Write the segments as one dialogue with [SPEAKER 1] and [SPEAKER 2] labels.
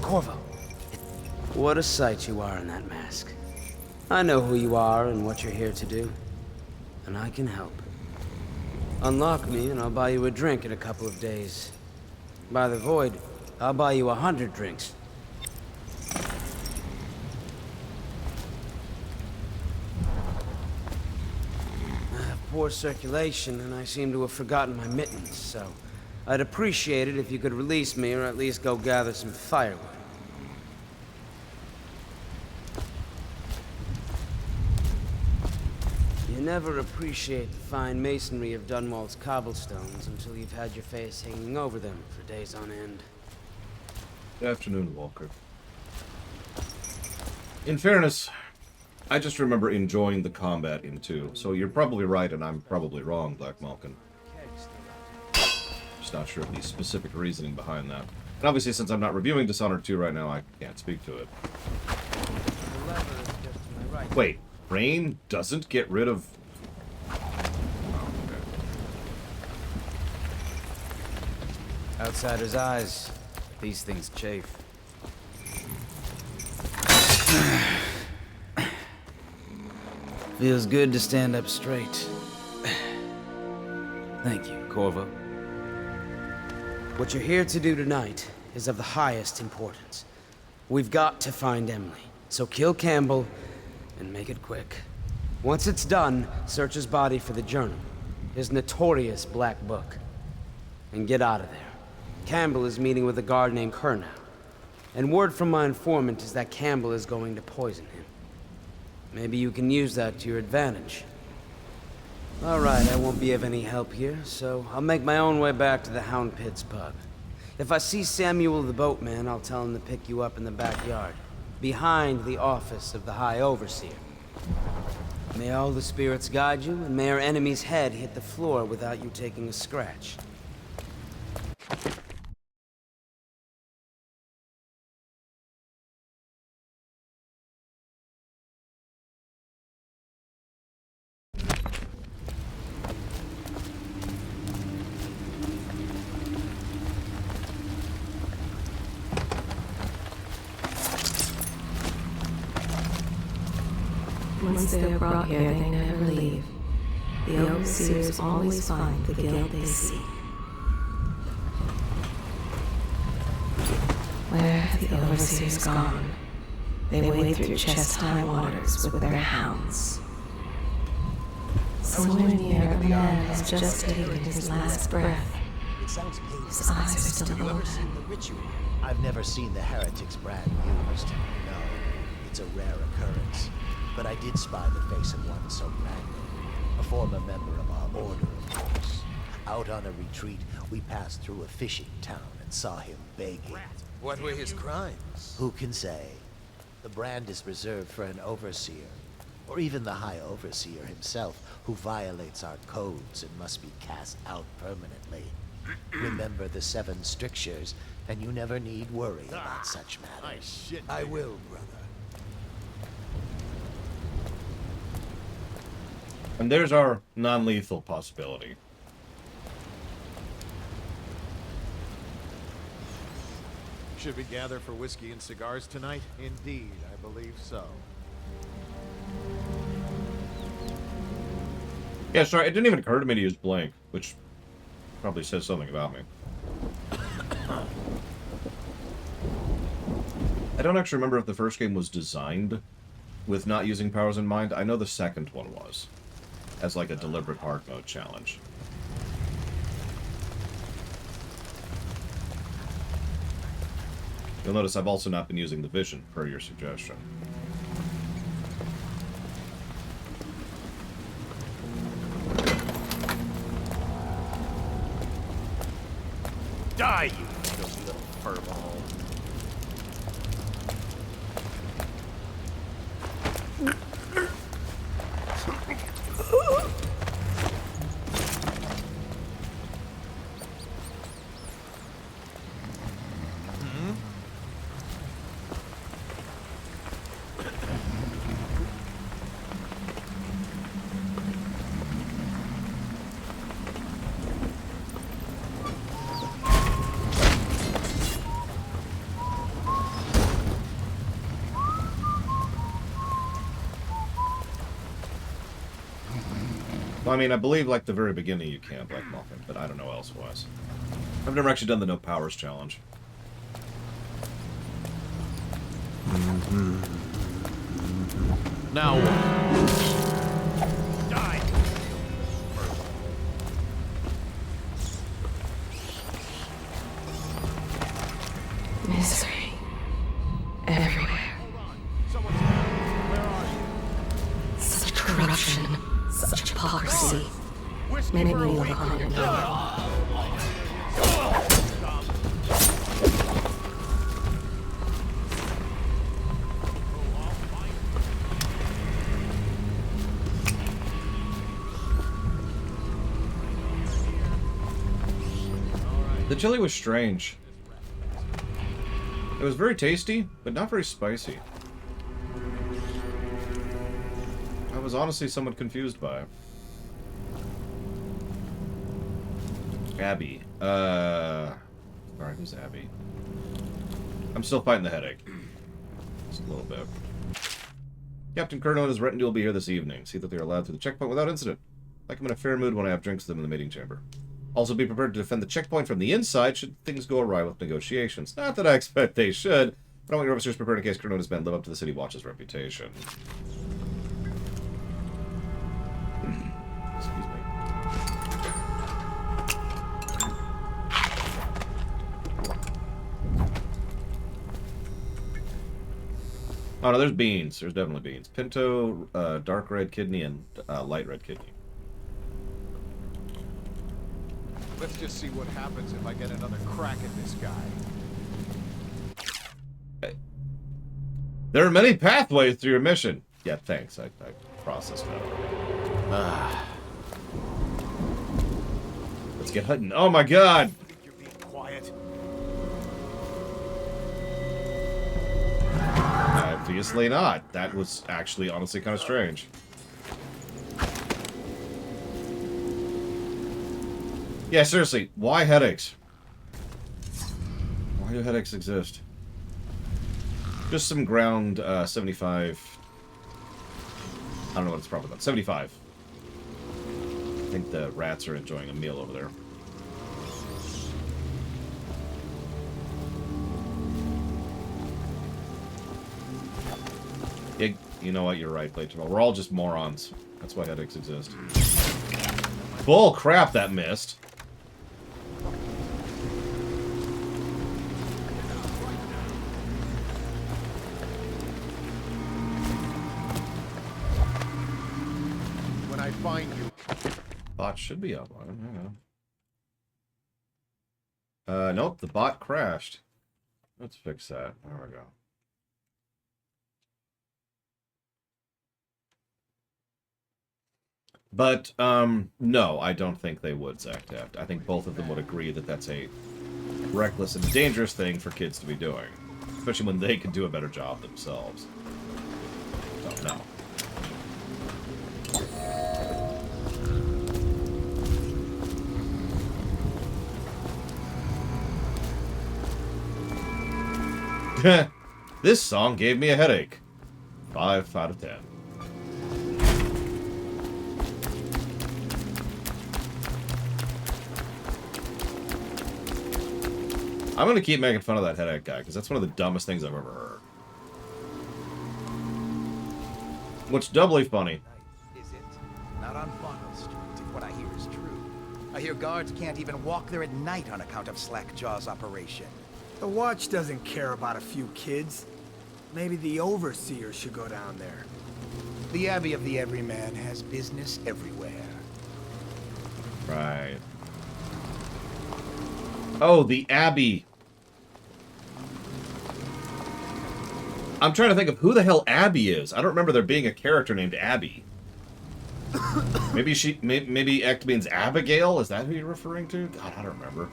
[SPEAKER 1] Corvo. What a sight you are in that mask. I know who you are and what you're here to do. And I can help. Unlock me and I'll buy you a drink in a couple of days. By the Void, I'll buy you 100 drinks. I have poor circulation and I seem to have forgotten my mittens, so I'd appreciate it if you could release me or at least go gather some firewood. You never appreciate the fine masonry of Dunwall's cobblestones until you've had your face hanging over them for days on end.
[SPEAKER 2] Good afternoon, Walker. In fairness, I just remember enjoying the combat in 2, so you're probably right and I'm probably wrong, Black Malkin. Just not sure of the specific reasoning behind that. And obviously, since I'm not reviewing Dishonored 2 right now, I can't speak to it. Wait, rain doesn't get rid of...
[SPEAKER 1] Outsider's eyes. These things chafe. Feels good to stand up straight. Thank you, Corvo. What you're here to do tonight is of the highest importance. We've got to find Emily, so kill Campbell and make it quick. Once it's done, search his body for the journal, his notorious black book, and get out of there. Campbell is meeting with a guard named Kernow, and word from my informant is that Campbell is going to poison him. Maybe you can use that to your advantage. All right, I won't be of any help here, so I'll make my own way back to the Hound Pits pub. If I see Samuel the boatman, I'll tell him to pick you up in the backyard, behind the office of the High Overseer. May all the spirits guide you, and may our enemy's head hit the floor without you taking a scratch.
[SPEAKER 3] Once they are brought here, they never leave. The overseers always find the guild they seek. Where have the overseers gone? They wade through chest-high waters with their hounds. Somewhere near, a man has just taken his last breath.
[SPEAKER 4] It sounds painful.
[SPEAKER 3] His eyes are still
[SPEAKER 4] Have you ever
[SPEAKER 3] open.
[SPEAKER 4] seen the ritual? I've never seen the heretic's brand used. No, it's a rare occurrence. But I did spy the face of one so branded. A former member of our order, of course. Out on a retreat, we passed through a fishing town and saw him begging.
[SPEAKER 5] What were his crimes?
[SPEAKER 4] Who can say? The brand is reserved for an overseer, or even the High Overseer himself, who violates our codes and must be cast out permanently. Remember the 7 strictures, and you never need worry about such matters.
[SPEAKER 5] I will, brother.
[SPEAKER 2] And there's our non-lethal possibility.
[SPEAKER 5] Should we gather for whiskey and cigars tonight? Indeed, I believe so.
[SPEAKER 2] Yeah, sorry, it didn't even occur to me to use blank, which probably says something about me. I don't actually remember if the first game was designed with not using powers in mind. I know the second one was, as like a deliberate hard mode challenge. You'll notice I've also not been using the vision, per your suggestion.
[SPEAKER 5] Die, you filthy little furball.
[SPEAKER 2] Well, I mean, I believe, like, the very beginning you can't, like, Muffin, but I don't know elsewise. I've never actually done the no powers challenge.
[SPEAKER 5] Now die.
[SPEAKER 3] Misery. Everywhere.
[SPEAKER 5] Someone's where are you?
[SPEAKER 3] Such corruption. Such hypocrisy.
[SPEAKER 5] Whiskey
[SPEAKER 3] Many
[SPEAKER 5] for a
[SPEAKER 3] will
[SPEAKER 5] week.
[SPEAKER 3] look on and know.
[SPEAKER 2] The chili was strange. It was very tasty, but not very spicy. I was honestly somewhat confused by it. Abby. Alright, who's Abby? I'm still fighting the headache. Just a little bit. Captain Curnow and his retinue will be here this evening. See that they are allowed through the checkpoint without incident. Like I'm in a fair mood when I have drinks with them in the meeting chamber. Also be prepared to defend the checkpoint from the inside should things go awry with negotiations. Not that I expect they should, but I want your officers prepared in case Curnow and his men live up to the City Watch's reputation. Excuse me. Oh no, there's beans. There's definitely beans. Pinto, dark red kidney, and light red kidney.
[SPEAKER 5] Let's just see what happens if I get another crack at this guy.
[SPEAKER 2] There are many pathways to your mission. Yeah, thanks. I processed that. Let's get hunting. Oh my god!
[SPEAKER 5] I think you're being quiet.
[SPEAKER 2] Obviously not. That was actually honestly kind of strange. Yeah, seriously, why headaches? Why do headaches exist? Just some ground 75. I don't know what it's probably about. 75. I think the rats are enjoying a meal over there. Yeah, you know what? You're right, Playtime. We're all just morons. That's why headaches exist. Bull crap, that missed.
[SPEAKER 5] When I find you.
[SPEAKER 2] Bot should be up. Hang on. Nope, the bot crashed. Let's fix that. There we go. But, no, I don't think they would, Zach Taft. I think both of them would agree that that's a reckless and dangerous thing for kids to be doing. Especially when they could do a better job themselves. So, no. This song gave me a headache. 5 out of 10. I'm gonna keep making fun of that headache guy, because that's one of the dumbest things I've ever heard. What's doubly funny.
[SPEAKER 6] Is it? Not on Bottle Street, if what I hear is true. I hear guards can't even walk there at night on account of Slackjaw's operation.
[SPEAKER 7] The Watch doesn't care about a few kids. Maybe the Overseer should go down there.
[SPEAKER 6] The Abbey of the Everyman has business everywhere.
[SPEAKER 2] Right. Oh, the Abbey. I'm trying to think of who the hell Abby is. I don't remember there being a character named Abby. Maybe Act means Abigail? Is that who you're referring to? God, I don't remember.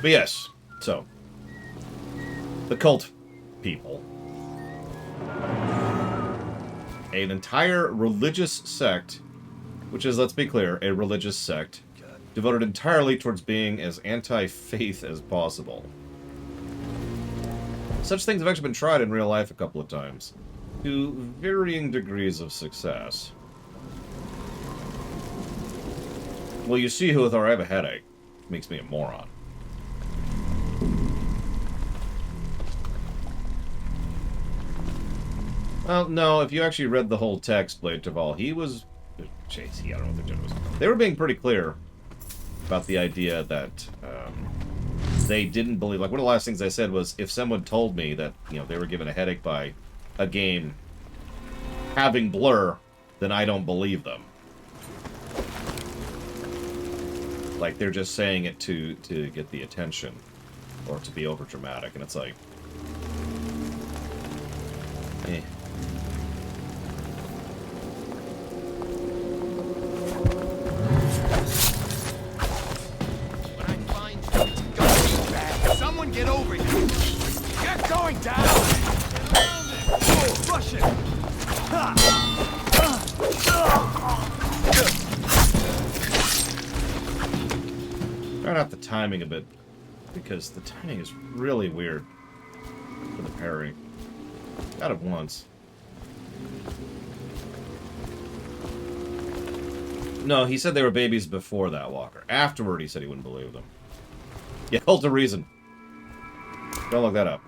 [SPEAKER 2] But yes, so. The cult people. An entire religious sect, which is, let's be clear, a religious sect, devoted entirely towards being as anti-faith as possible. Such things have actually been tried in real life a couple of times, to varying degrees of success. Well, you see, Huthor, I have a headache. Makes me a moron. Well, no, if you actually read the whole text, Blade Taval, he was... Chase, I don't know what the joke was. They were being pretty clear about the idea that they didn't believe... Like, one of the last things I said was, if someone told me that, you know, they were given a headache by a game having blur, then I don't believe them. Like, they're just saying it to get the attention, or to be overdramatic, and it's like... Eh.
[SPEAKER 6] When I find you, it's gonna be bad. Someone get over here. You're going down. Oh, rush it.
[SPEAKER 2] Start out the timing a bit, because the timing is really weird for the parry. Got it once. No, he said they were babies before that, Walker. Afterward, he said he wouldn't believe them. Yeah, hold the reason. Don't look that up.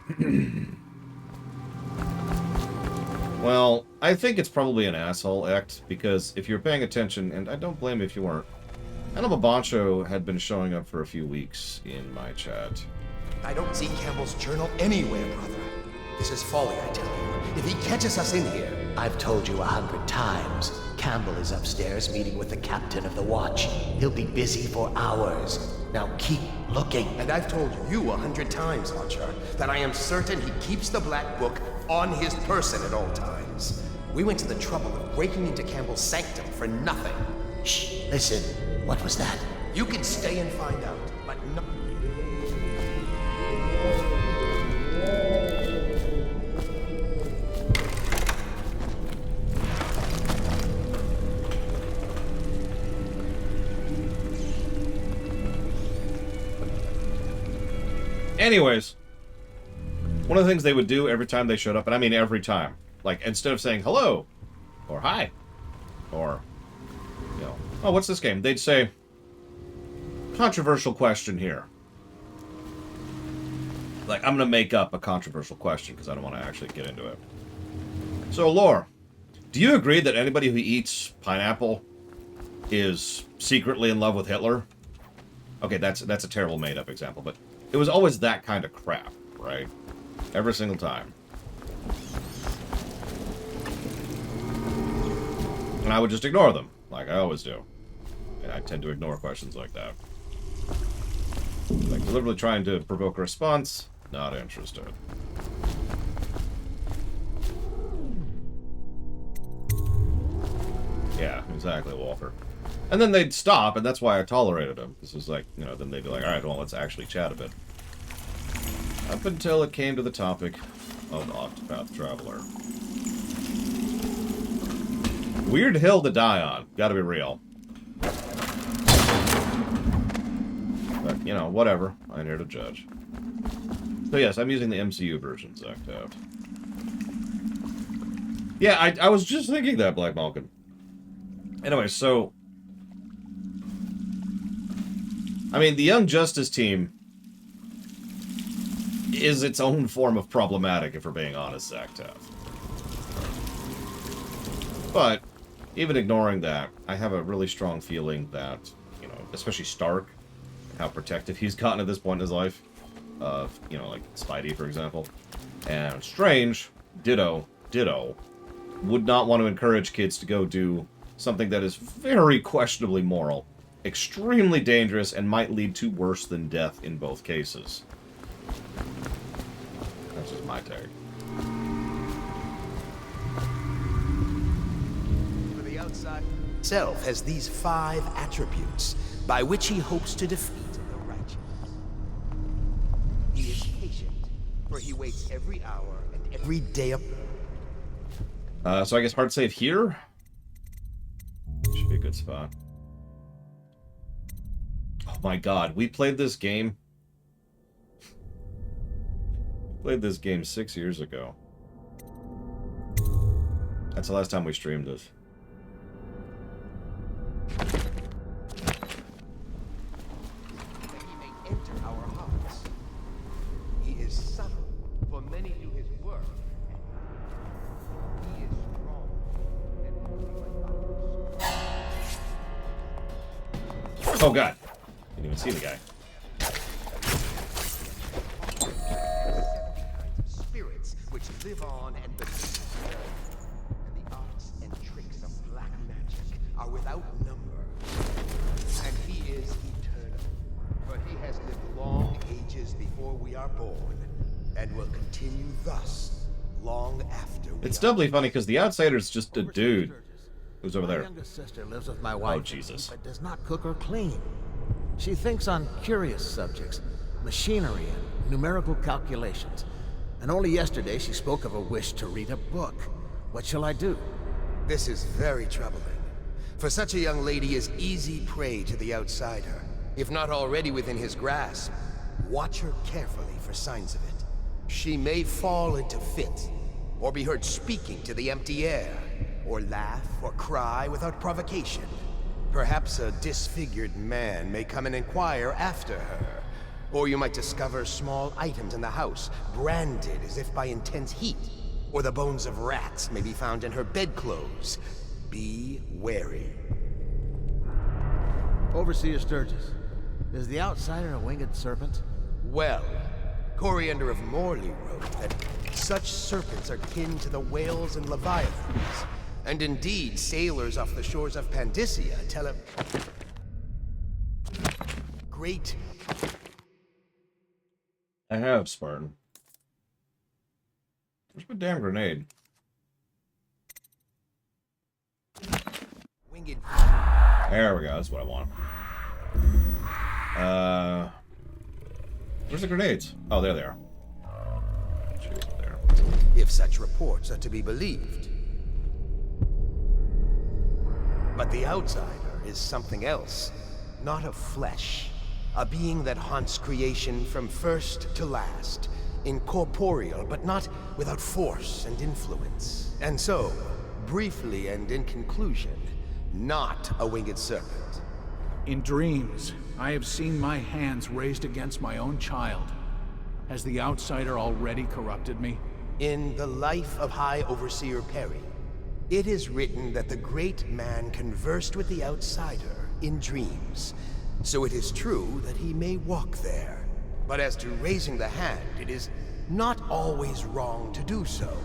[SPEAKER 2] Well, I think it's probably an asshole act, because if you're paying attention, and I don't blame you if you weren't, Animal Bancho had been showing up for a few weeks in my chat.
[SPEAKER 8] I don't see Campbell's journal anywhere, brother. This is folly, I tell you. If he catches us in here...
[SPEAKER 4] I've told you 100 times. Campbell is upstairs meeting with the captain of the watch. He'll be busy for hours. Now keep looking.
[SPEAKER 8] And I've told you 100 times, Archer, that I am certain he keeps the Black Book on his person at all times. We went to the trouble of breaking into Campbell's sanctum for nothing.
[SPEAKER 4] Shh, listen. What was that?
[SPEAKER 8] You can stay and find out, but no...
[SPEAKER 2] Anyways, one of the things they would do every time they showed up, and I mean every time, like, instead of saying hello, or hi, or, you know, oh, what's this game? They'd say, controversial question here. Like, I'm going to make up a controversial question because I don't want to actually get into it. So, Lore, do you agree that anybody who eats pineapple is secretly in love with Hitler? Okay, that's a terrible made-up example, but it was always that kind of crap, right? Every single time. And I would just ignore them, like I always do. And I tend to ignore questions like that. Like, deliberately trying to provoke a response, not interested. Yeah, exactly, Walker. And then they'd stop, and that's why I tolerated them. This was like, you know, then they'd be like, alright, well, let's actually chat a bit. Up until it came to the topic of Octopath Traveler. Weird hill to die on, gotta be real. But, you know, whatever. I'm here to judge. So yes, I'm using the MCU version, Zactaft. Yeah, I was just thinking that, Black Malkin. Anyway, so... I mean, the Young Justice team is its own form of problematic, if we're being honest, Zactaft. But, even ignoring that, I have a really strong feeling that, you know, especially Stark, how protective he's gotten at this point in his life, of, you know, like Spidey, for example, and Strange, ditto, would not want to encourage kids to go do something that is very questionably moral, extremely dangerous, and might lead to worse than death in both cases. That's just my take.
[SPEAKER 8] For the outside itself has these 5 attributes by which he hopes to defeat the righteous. He is patient, for he waits every hour and every day of...
[SPEAKER 2] So I guess hard save here? Should be a good spot. Oh my god, we played this game Played this game 6 years ago. That's the last time we streamed this.
[SPEAKER 8] That he may enter our hearts. He is subtle, for many do his work. He is strong, and only like others.
[SPEAKER 2] Oh god. Didn't even see the guy.
[SPEAKER 8] 70 kinds of spirits which live on and beneath the earth. And the arts and tricks of black magic are without number. And he is eternal, for he has lived long ages before we are born, and will continue thus long after we
[SPEAKER 2] It's
[SPEAKER 8] are.
[SPEAKER 2] doubly funny because the outsider's just a dude who's over
[SPEAKER 5] My
[SPEAKER 2] there.
[SPEAKER 5] youngest sister lives with my wife,
[SPEAKER 2] Jesus.
[SPEAKER 5] but does not cook or clean. She thinks on curious subjects, machinery and numerical calculations. And only yesterday she spoke of a wish to read a book. What shall I do?
[SPEAKER 8] This is very troubling, for such a young lady is easy prey to the outsider. If not already within his grasp, watch her carefully for signs of it. She may fall into fits, or be heard speaking to the empty air, or laugh or cry without provocation. Perhaps a disfigured man may come and inquire after her, or you might discover small items in the house, branded as if by intense heat, or the bones of rats may be found in her bedclothes. Be wary.
[SPEAKER 5] Overseer Sturgis, is the outsider a winged serpent?
[SPEAKER 8] Well, Coriander of Morley wrote that such serpents are kin to the whales and leviathans. And indeed, sailors off the shores of Pandysia tell of great
[SPEAKER 2] I have, Spartan. Where's my damn grenade?
[SPEAKER 8] winged.
[SPEAKER 2] There we go, that's what I want. Where's the grenades? Oh, there they are. Shoot, there.
[SPEAKER 8] If such reports are to be believed. But the outsider is something else, not of flesh. A being that haunts creation from first to last, incorporeal, but not without force and influence. And so, briefly and in conclusion, not a winged serpent.
[SPEAKER 9] In dreams, I have seen my hands raised against my own child. Has the outsider already corrupted me?
[SPEAKER 8] In the life of High Overseer Perry, it is written that the great man conversed with the outsider in dreams. So it is true that he may walk there. But as to raising the hand, it is not always wrong to do so.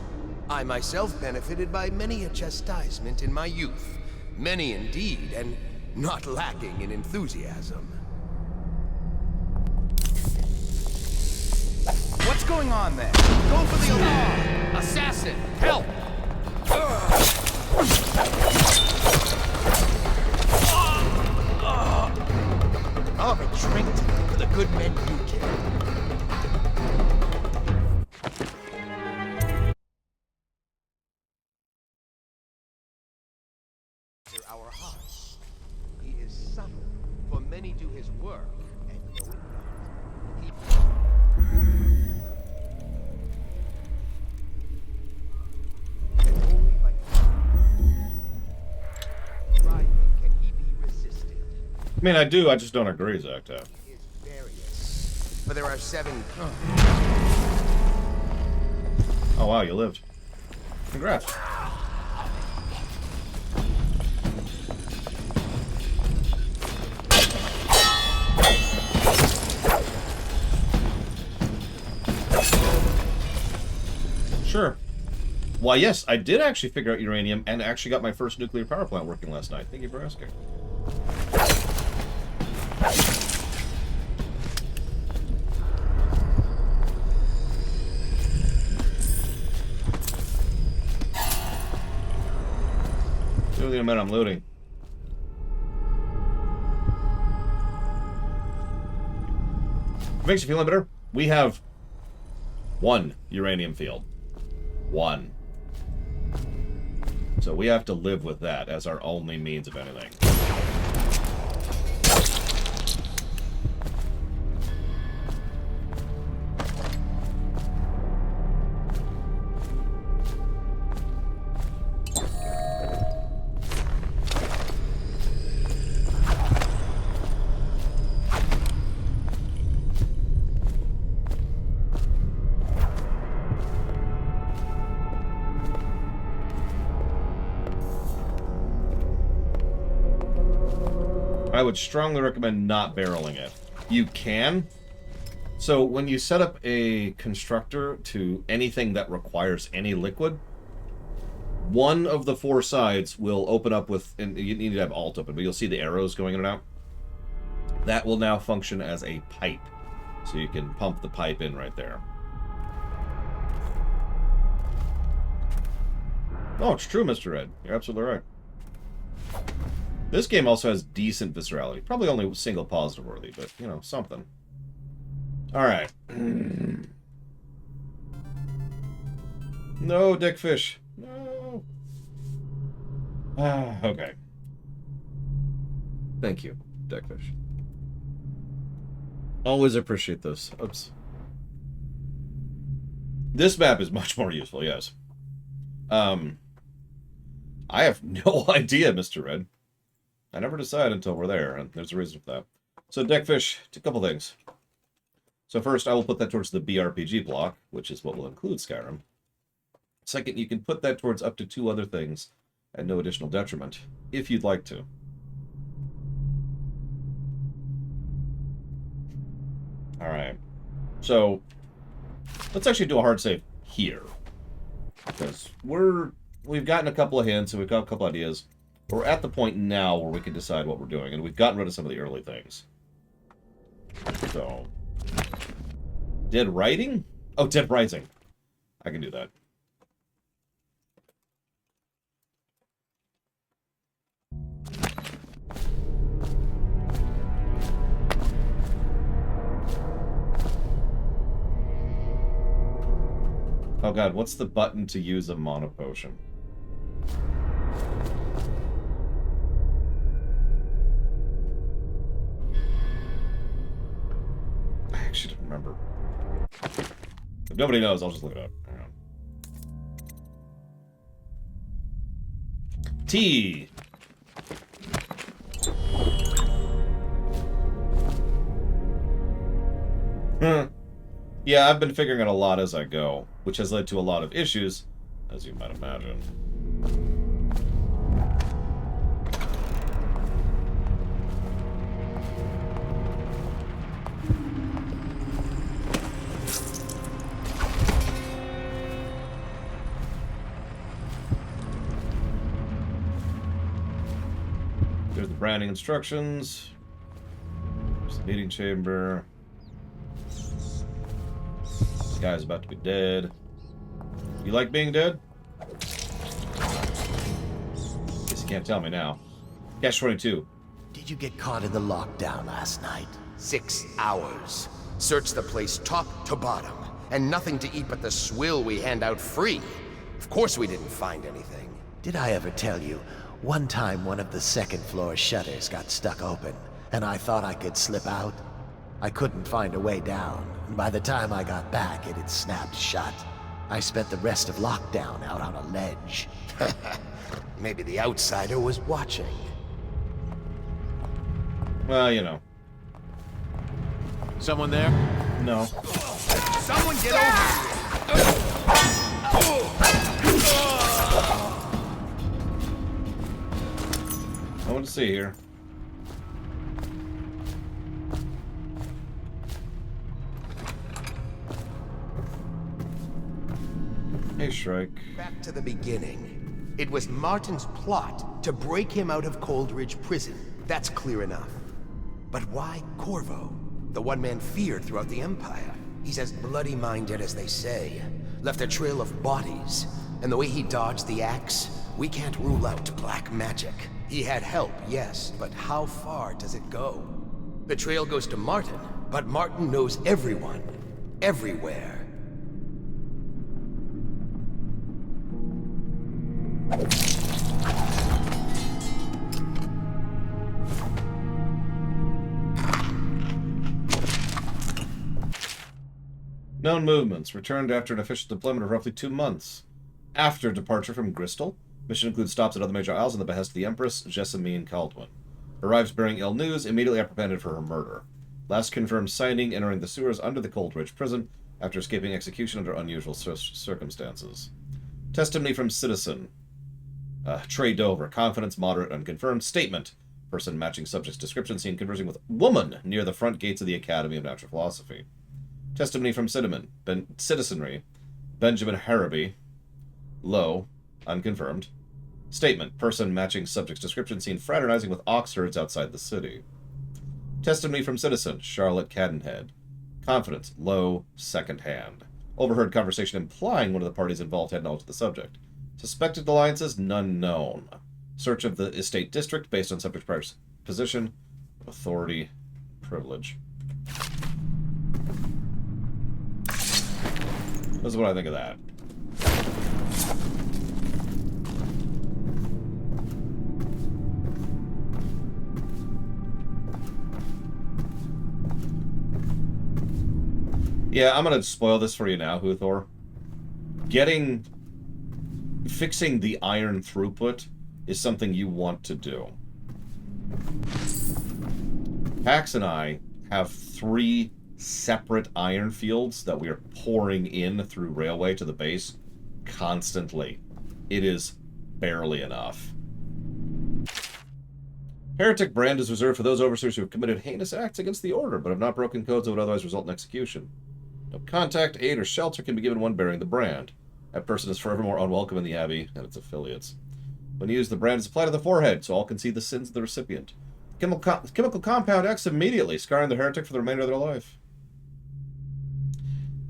[SPEAKER 8] I myself benefited by many a chastisement in my youth. Many indeed, and not lacking in enthusiasm.
[SPEAKER 6] What's going on there? Go for the alarm! Assassin, help!
[SPEAKER 8] I'll have a drink tonight for the good men you killed. Our hearts. He is subtle, for many do his work, and know it not. He and only by driving can he be resisted.
[SPEAKER 2] I mean, I do, I just don't agree, Zacto.
[SPEAKER 8] He is various, for there are 7.
[SPEAKER 2] Oh wow, you lived. Congrats. Sure. Why, yes, I did actually figure out uranium and actually got my first nuclear power plant working last night. Thank you for asking. Do the amount I'm looting. It makes you feel better. We have 1 uranium field. 1. So we have to live with that as our only means of anything. I would strongly recommend not barreling it. You can. So when you set up a constructor to anything that requires any liquid, one of the 4 sides will open up with, and you need to have Alt open, but you'll see the arrows going in and out. That will now function as a pipe. So you can pump the pipe in right there. Oh, it's true, Mr. Red. You're absolutely right. This game also has decent viscerality. Probably only single positive worthy, but, you know, something. Alright. No, Dickfish. No. Okay. Thank you, Dickfish. Always appreciate this. Oops. This map is much more useful, yes. I have no idea, Mr. Red. I never decide until we're there, and there's a reason for that. So, Deckfish, a couple things. So first, I will put that towards the BRPG block, which is what will include Skyrim. Second, you can put that towards up to 2 other things at no additional detriment, if you'd like to. Alright. So, let's actually do a hard save here. Because we've gotten a couple of hints, and we've got a couple ideas. We're at the point now where we can decide what we're doing, and we've gotten rid of some of the early things. So... Dead Writing? Oh, Dead Rising. I can do that. Oh god, what's the button to use a mana potion? I actually don't remember. If nobody knows, I'll just look it up. Hang on. T. Yeah, I've been figuring out a lot as I go, which has led to a lot of issues, as you might imagine. There's the branding instructions. There's the meeting chamber. This guy's about to be dead. You like being dead? Guess you can't tell me now. Catch 22.
[SPEAKER 4] Did you get caught in the lockdown last night?
[SPEAKER 8] 6 hours. Searched the place top to bottom, and nothing to eat but the swill we hand out free. Of course we didn't find anything.
[SPEAKER 4] Did I ever tell you, one time one of the second floor shutters got stuck open, and I thought I could slip out? I couldn't find a way down, and by the time I got back, it had snapped shut. I spent the rest of lockdown out on a ledge.
[SPEAKER 8] Maybe the outsider was watching.
[SPEAKER 2] Well, you know.
[SPEAKER 5] Someone there?
[SPEAKER 2] No.
[SPEAKER 6] Someone get over here!
[SPEAKER 2] I want to see here. Hey, Shrike.
[SPEAKER 8] Back to the beginning. It was Martin's plot to break him out of Coldridge Prison. That's clear enough. But why Corvo? The one man feared throughout the Empire. He's as bloody-minded as they say. Left a trail of bodies. And the way he dodged the axe, we can't rule out black magic. He had help, yes, but how far does it go? The trail goes to Martin, but Martin knows everyone. Everywhere.
[SPEAKER 2] Known movements. Returned after an official deployment of roughly 2 months. After departure from Gristle, mission includes stops at other major isles on the behest of the Empress, Jessamine Caldwin. Arrives bearing ill news, immediately apprehended for her murder. Last confirmed sighting entering the sewers under the Coldridge prison after escaping execution under unusual circumstances. Testimony from citizen. Trey Dover. Confidence moderate, unconfirmed. Statement. Person matching subject's description seen conversing with woman near the front gates of the Academy of Natural Philosophy. Testimony from citizenry. Benjamin Harraby. Low. Unconfirmed. Statement. Person matching subject's description seen fraternizing with ox herds outside the city. Testimony from citizen. Charlotte Cadenhead. Confidence. Low. Second hand. Overheard conversation implying one of the parties involved had knowledge of the subject. Suspected alliances. None known. Search of the estate district based on subject's prior position. Authority. Privilege. This is what I think of that. Yeah, I'm gonna spoil this for you now, Huthor. Fixing the iron throughput is something you want to do. Pax and I have 3 separate iron fields that we are pouring in through railway to the base constantly. It is barely enough. Heretic brand is reserved for those overseers who have committed heinous acts against the Order, but have not broken codes that would otherwise result in execution. No contact, aid, or shelter can be given one bearing the brand. That person is forevermore unwelcome in the Abbey and its affiliates. When used, the brand is applied to the forehead, so all can see the sins of the recipient. Chemical compound acts immediately, scarring the heretic for the remainder of their life.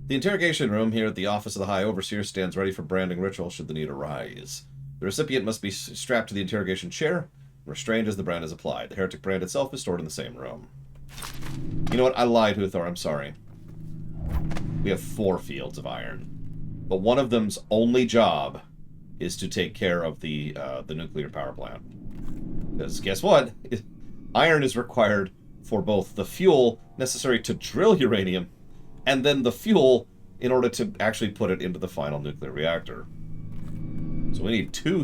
[SPEAKER 2] The interrogation room here at the office of the High Overseer stands ready for branding ritual should the need arise. The recipient must be strapped to the interrogation chair and restrained as the brand is applied. The heretic brand itself is stored in the same room. You know what? I lied, Huthor. I'm sorry. We have 4 fields of iron. But one of them's only job is to take care of the nuclear power plant. Because guess what? Iron is required for both the fuel necessary to drill uranium and then the fuel in order to actually put it into the final nuclear reactor. So we need 2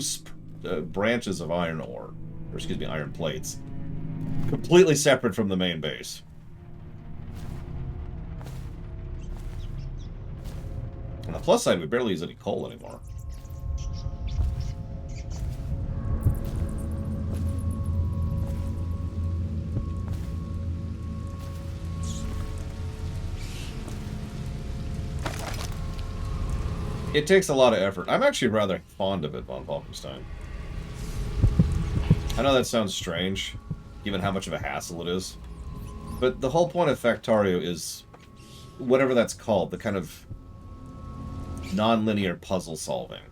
[SPEAKER 2] branches of iron ore, or excuse me, iron plates, completely separate from the main base. On the plus side, we barely use any coal anymore. It takes a lot of effort. I'm actually rather fond of it, von Falkenstein. I know that sounds strange, given how much of a hassle it is. But the whole point of Factorio is whatever that's called, the kind of non-linear puzzle solving.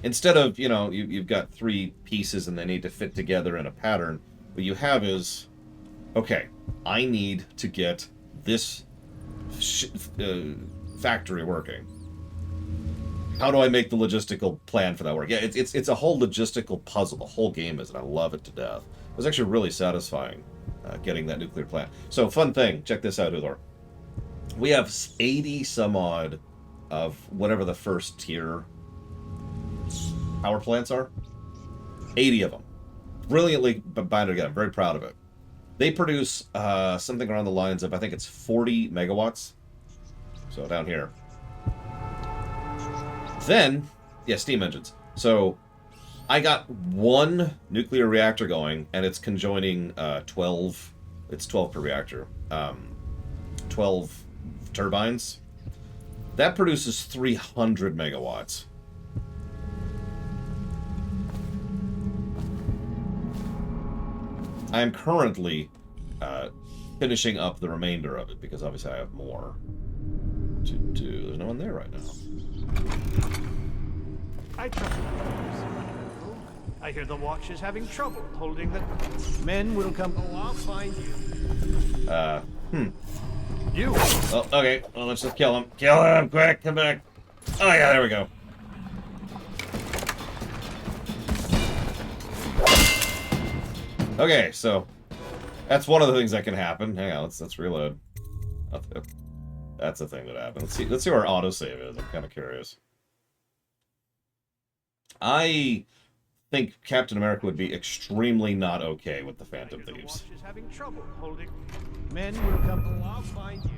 [SPEAKER 2] Instead of, you know, you've got 3 pieces and they need to fit together in a pattern, what you have is, okay, I need to get this factory working. How do I make the logistical plan for that work? Yeah, it's a whole logistical puzzle. The whole game is, and I love it to death. It was actually really satisfying getting that nuclear plant. So, fun thing. Check this out, Uthor. We have 80 some odd of whatever the first tier power plants are. 80 of them. Brilliantly binded together. I'm very proud of it. They produce something around the lines of, I think it's 40 megawatts. So, down here. Then, yeah, steam engines. So, I got 1 nuclear reactor going, and it's conjoining 12. It's 12 per reactor. 12 turbines. That produces 300 megawatts. I am currently finishing up the remainder of it, because obviously I have more to do. There's no one there right now.
[SPEAKER 10] I trust I hear the watch is having trouble holding the... Men will come... Oh, I'll find you. You!
[SPEAKER 2] Oh, okay. Well, let's just kill him. Kill him, quick, come back. Oh, yeah, there we go. Okay, so... That's one of the things that can happen. Hang on, let's reload. That's the thing that happened. Let's see where our autosave is. I'm kind of curious. I think Captain America would be extremely not okay with the Phantom Thieves.
[SPEAKER 10] Having trouble holding. Men will come. Oh, I'll find you.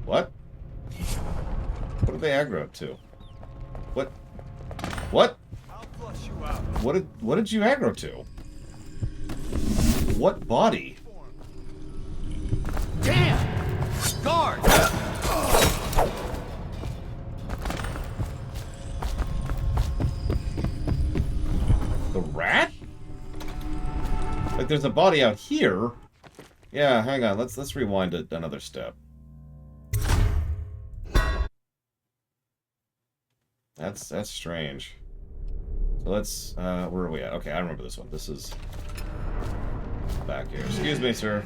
[SPEAKER 2] What? What did they aggro to? What? What?
[SPEAKER 10] I'll flush you out.
[SPEAKER 2] What did you aggro to? What body?
[SPEAKER 8] Damn! Guard!
[SPEAKER 2] The rat? Like there's a body out here. Yeah, hang on. Let's rewind it another step. That's strange. So let's where are we at? Okay, I remember this one. This is back here. Excuse me, sir.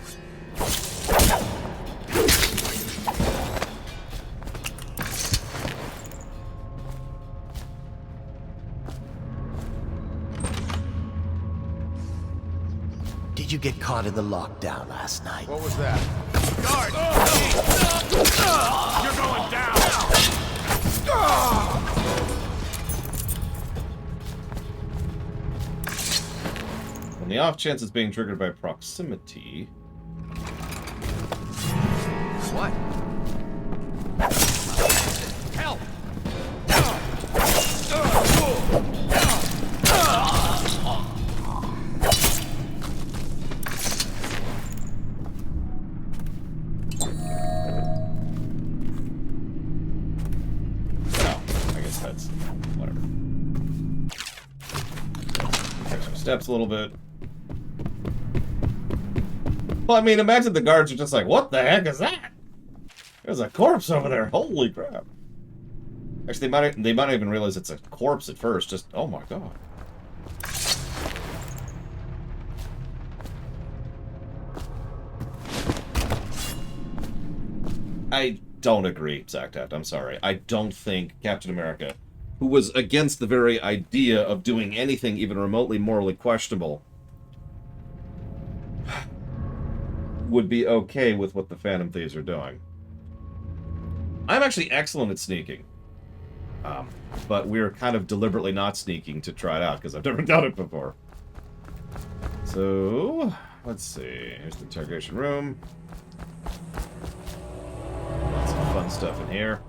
[SPEAKER 4] Did you get caught in the lockdown last night?
[SPEAKER 6] What was that? Guard! You're going down!
[SPEAKER 2] On the off chance it's being triggered by proximity.
[SPEAKER 8] What? Help!
[SPEAKER 2] Steps a little bit. Well, I mean, imagine the guards are just like, what the heck is that? There's a corpse over there. Holy crap. Actually, they might not even realize it's a corpse at first. Just, oh my god. I don't agree, Zactat. I'm sorry. I don't think Captain America, who was against the very idea of doing anything even remotely morally questionable, would be okay with what the Phantom Thieves are doing. I'm actually excellent at sneaking. But we're kind of deliberately not sneaking to try it out, because I've never done it before. So, let's see. Here's the interrogation room. Lots of fun stuff in here.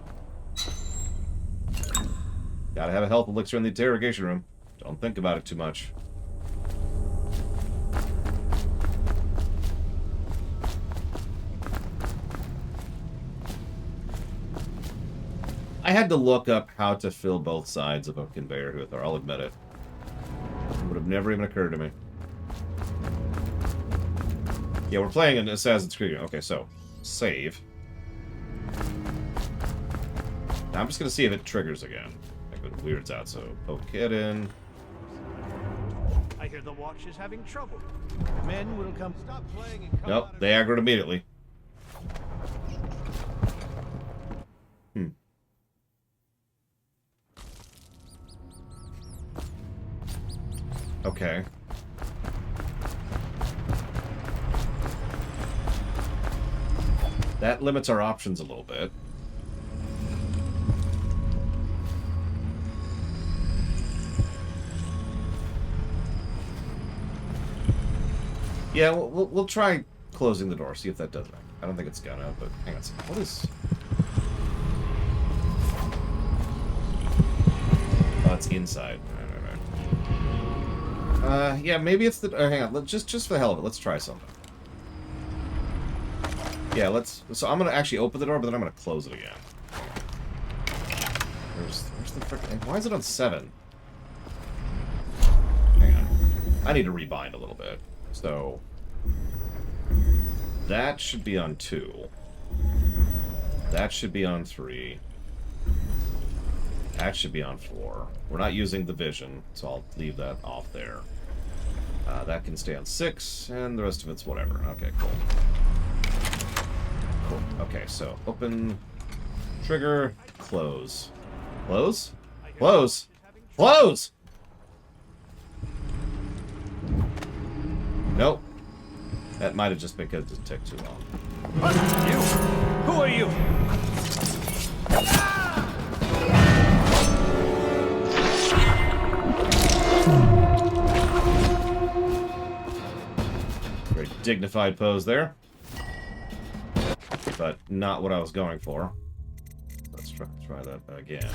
[SPEAKER 2] Gotta have a health elixir in the interrogation room. Don't think about it too much. I had to look up how to fill both sides of a conveyor with her, I'll admit it. It would have never even occurred to me. Yeah, we're playing an Assassin's Creed. Okay, so, save. Now I'm just gonna see if it triggers again. Like it weirds out, so poke it in.
[SPEAKER 10] I hear the watch is having trouble. Men will come. Stop playing and come.
[SPEAKER 2] Nope, they aggroed immediately. Okay. That limits our options a little bit. Yeah, we'll try closing the door, see if that does it. I don't think it's gonna, but hang on a second. What is... Oh, it's inside. Yeah, maybe it's the... hang on, just for the hell of it, let's try something. Yeah, let's... So I'm gonna actually open the door, but then I'm gonna close it again. Where's the frickin'... Why is it on 7? Hang on. I need to rebind a little bit. So... That should be on 2. That should be on 3. That should be on 4. We're not using the vision, so I'll leave that off there. That can stay on 6, and the rest of it's whatever. Okay, cool. Cool. Okay, so open, trigger, close. Close? Close! Close! Nope. That might have just been because it took too long.
[SPEAKER 10] What? You? Who are you?
[SPEAKER 2] Very dignified pose there. But not what I was going for. Let's try that again.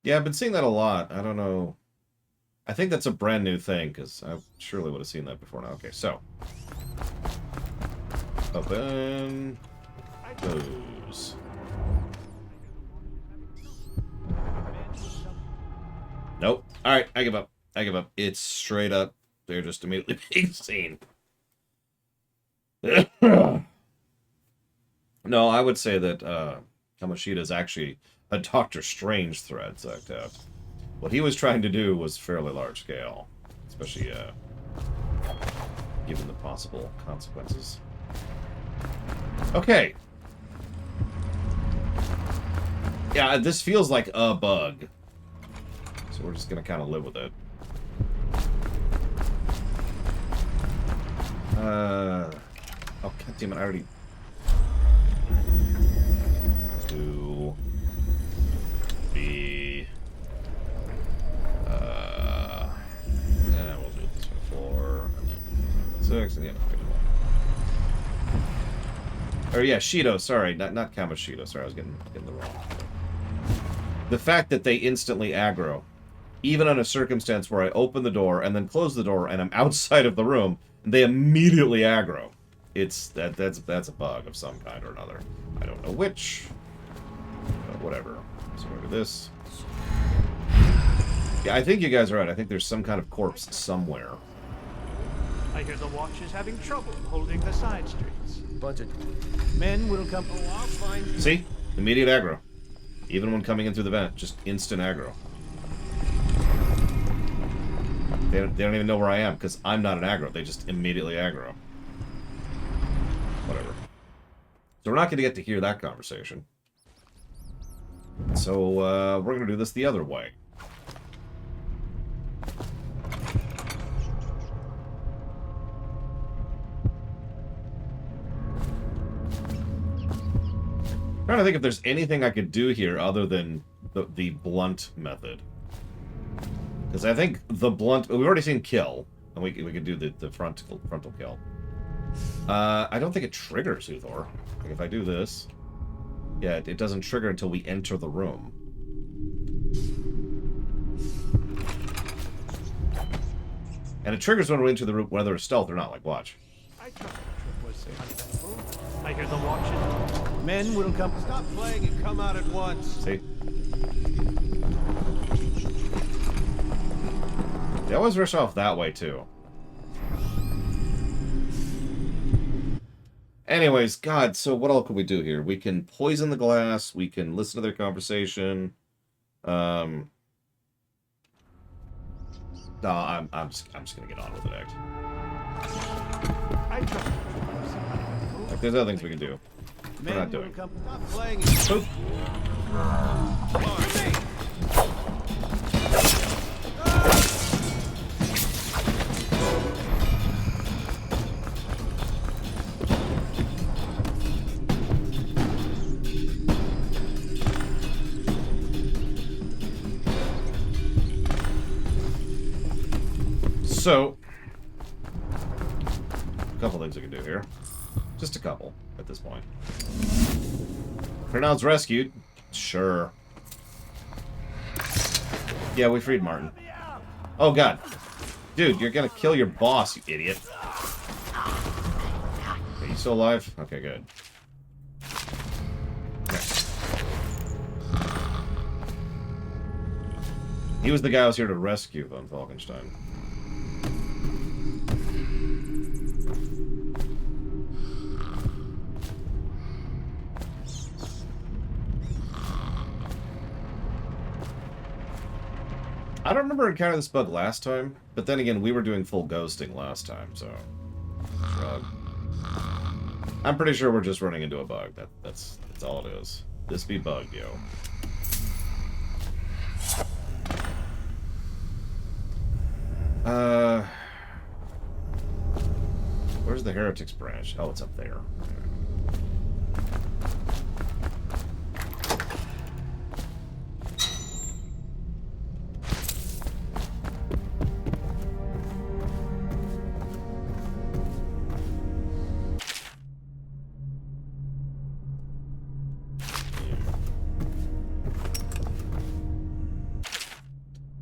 [SPEAKER 2] Yeah, I've been seeing that a lot. I don't know I think that's a brand new thing, because I surely would have seen that before now. Okay, so. Open. Close. Nope. Alright, I give up. I give up. It's straight up. They're just immediately being seen. No, I would say that Kamoshida is actually a Doctor Strange thread, Zectaft. What he was trying to do was fairly large scale, especially given the possible consequences. Okay. Yeah, this feels like a bug. So we're just gonna kind of live with it. Oh, god damn it, I already... 2... B... Yeah, we'll do this for 4, and then 6, and yeah, or yeah, Shido, sorry, not Kamoshida, sorry, I was getting the wrong. The fact that they instantly aggro, even on a circumstance where I open the door and then close the door and I'm outside of the room, and they immediately aggro. That's a bug of some kind or another. I don't know which, but whatever. So we're going to do this. Yeah, I think you guys are right. I think there's some kind of corpse somewhere.
[SPEAKER 10] I hear the watch is having trouble holding the side streets.
[SPEAKER 5] Bunch of
[SPEAKER 10] Men will come. Oh, I'll find you.
[SPEAKER 2] See? Immediate aggro. Even when coming in through the vent, just instant aggro. They don't even know where I am, because I'm not an aggro. They just immediately aggro. Whatever. So we're not going to get to hear that conversation. So we're going to do this the other way. I'm trying to think if there's anything I could do here other than the blunt method. Because I think the blunt... We've already seen kill. And we could do the frontal kill. I don't think it triggers Uthor. Like if I do this... Yeah, it doesn't trigger until we enter the room. And it triggers when we enter the room, whether it's stealth or not. Like, watch.
[SPEAKER 10] I hear the watches. Men will come.
[SPEAKER 6] Stop playing and come out at once.
[SPEAKER 2] See? They always rush off that way, too. Anyways, God, so what all could we do here? We can poison the glass. We can listen to their conversation. No, I'm just gonna get on with it, act. Like, there's other things we can do. We're not doing.
[SPEAKER 6] Stop playing and
[SPEAKER 2] Boop. So, a couple things we can do here. Just a couple at this point. Pronounced rescued. Sure. Yeah, we freed Martin. Oh, God. Dude, you're gonna kill your boss, you idiot. Are you still alive? Okay, good. Okay. He was the guy I was here to rescue, von Falkenstein. I don't remember encountering this bug last time, but then again, we were doing full ghosting last time, so... Shrug. I'm pretty sure we're just running into a bug. That's all it is. This be bugged, yo. Where's the Heretics branch? Oh, it's up there.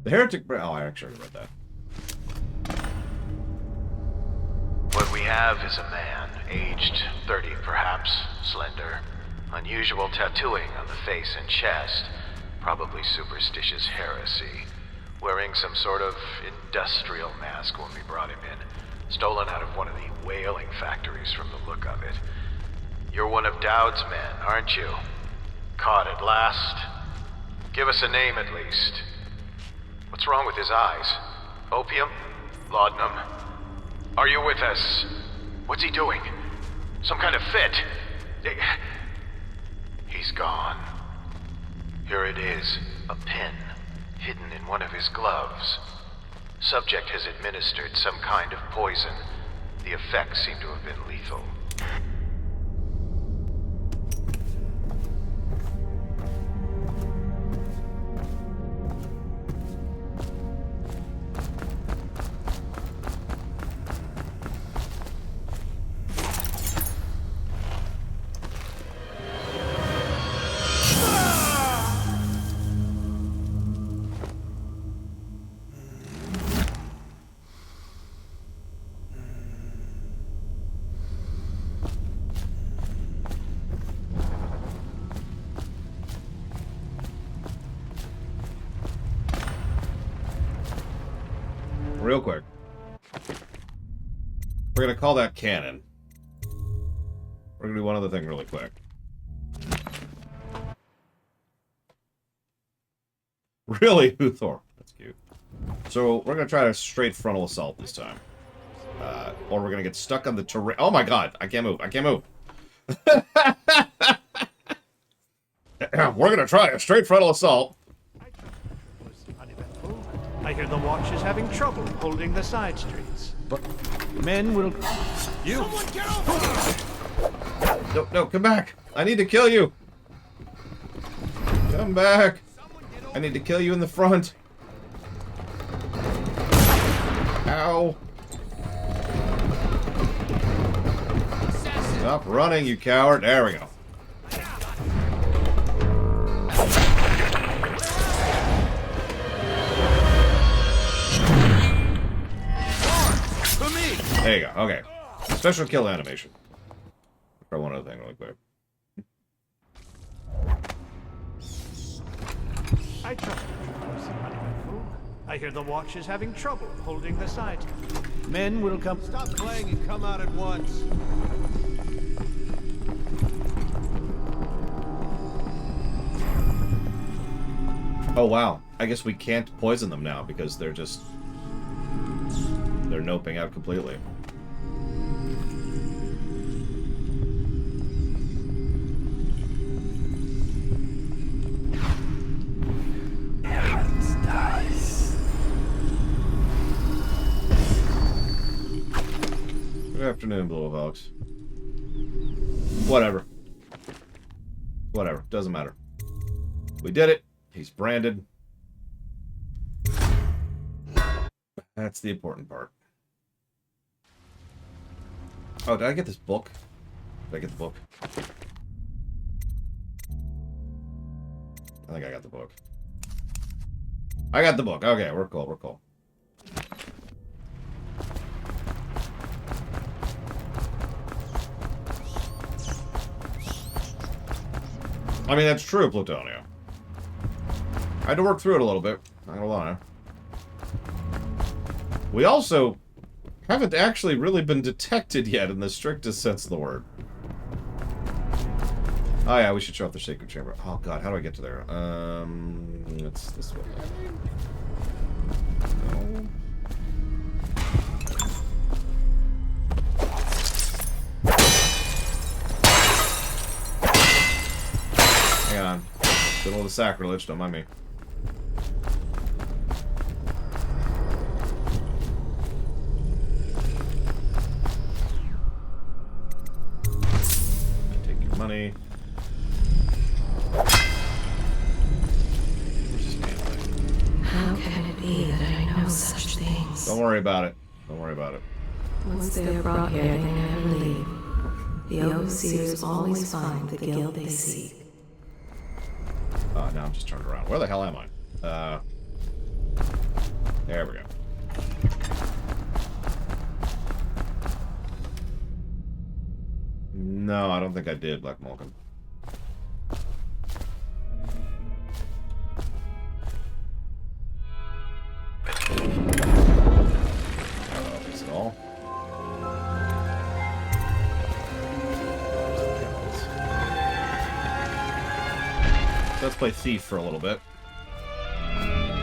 [SPEAKER 2] The heretic... Oh, I actually read that.
[SPEAKER 11] What we have is a man, aged 30 perhaps, slender. Unusual tattooing on the face and chest. Probably superstitious heresy. Wearing some sort of industrial mask when we brought him in. Stolen out of one of the whaling factories from the look of it. You're one of Dowd's men, aren't you? Caught at last? Give us a name at least. What's wrong with his eyes? Opium? Laudanum? Are you with us? What's he doing? Some kind of fit? He's gone. Here it is, a pin, hidden in one of his gloves. Subject has administered some kind of poison. The effects seem to have been lethal.
[SPEAKER 2] Real quick. We're gonna call that canon. We're gonna do one other thing really quick. Really, Uthor? That's cute. So, we're gonna try a straight frontal assault this time. Or we're gonna get stuck on the terrain. Oh my god! I can't move. I can't move. We're gonna try a straight frontal assault.
[SPEAKER 10] I hear the watch is having trouble holding the side streets. But men will... You! Someone get over!
[SPEAKER 2] No, no, come back! I need to kill you! Come back! I need to kill you in the front! Ow! Stop running, you coward! There we go. There you go. Okay. Special kill animation. Try one other thing really quick.
[SPEAKER 10] I trust you, uneventful. I hear the watch is having trouble holding the side. Men will come...
[SPEAKER 12] Stop playing and come out at once.
[SPEAKER 2] Oh, wow. I guess we can't poison them now because they're just... They're noping out completely. Good afternoon, Blue Hawks. Whatever. Whatever. Doesn't matter. We did it. He's branded. That's the important part. Oh, did I get this book? Did I get the book? I think I got the book. I got the book. Okay, we're cool. We're cool. I mean, that's true, Plutonia. I had to work through it a little bit. Not gonna lie. We also haven't actually really been detected yet in the strictest sense of the word. Oh yeah, we should show off the sacred chamber. Oh god, how do I get to there? It's this way. No. Hang on. Did a little sacrilege, don't mind me. Take your money.
[SPEAKER 3] How can it be that I know such things?
[SPEAKER 2] Don't worry about it. Don't worry about it.
[SPEAKER 3] Once they are brought here, they never leave. The overseers always find the guild they seek.
[SPEAKER 2] Now I'm just turned around. Where the hell am I? There we go. No, I don't think I did, Black Malcolm. Is it all? So let's play Thief for a little bit.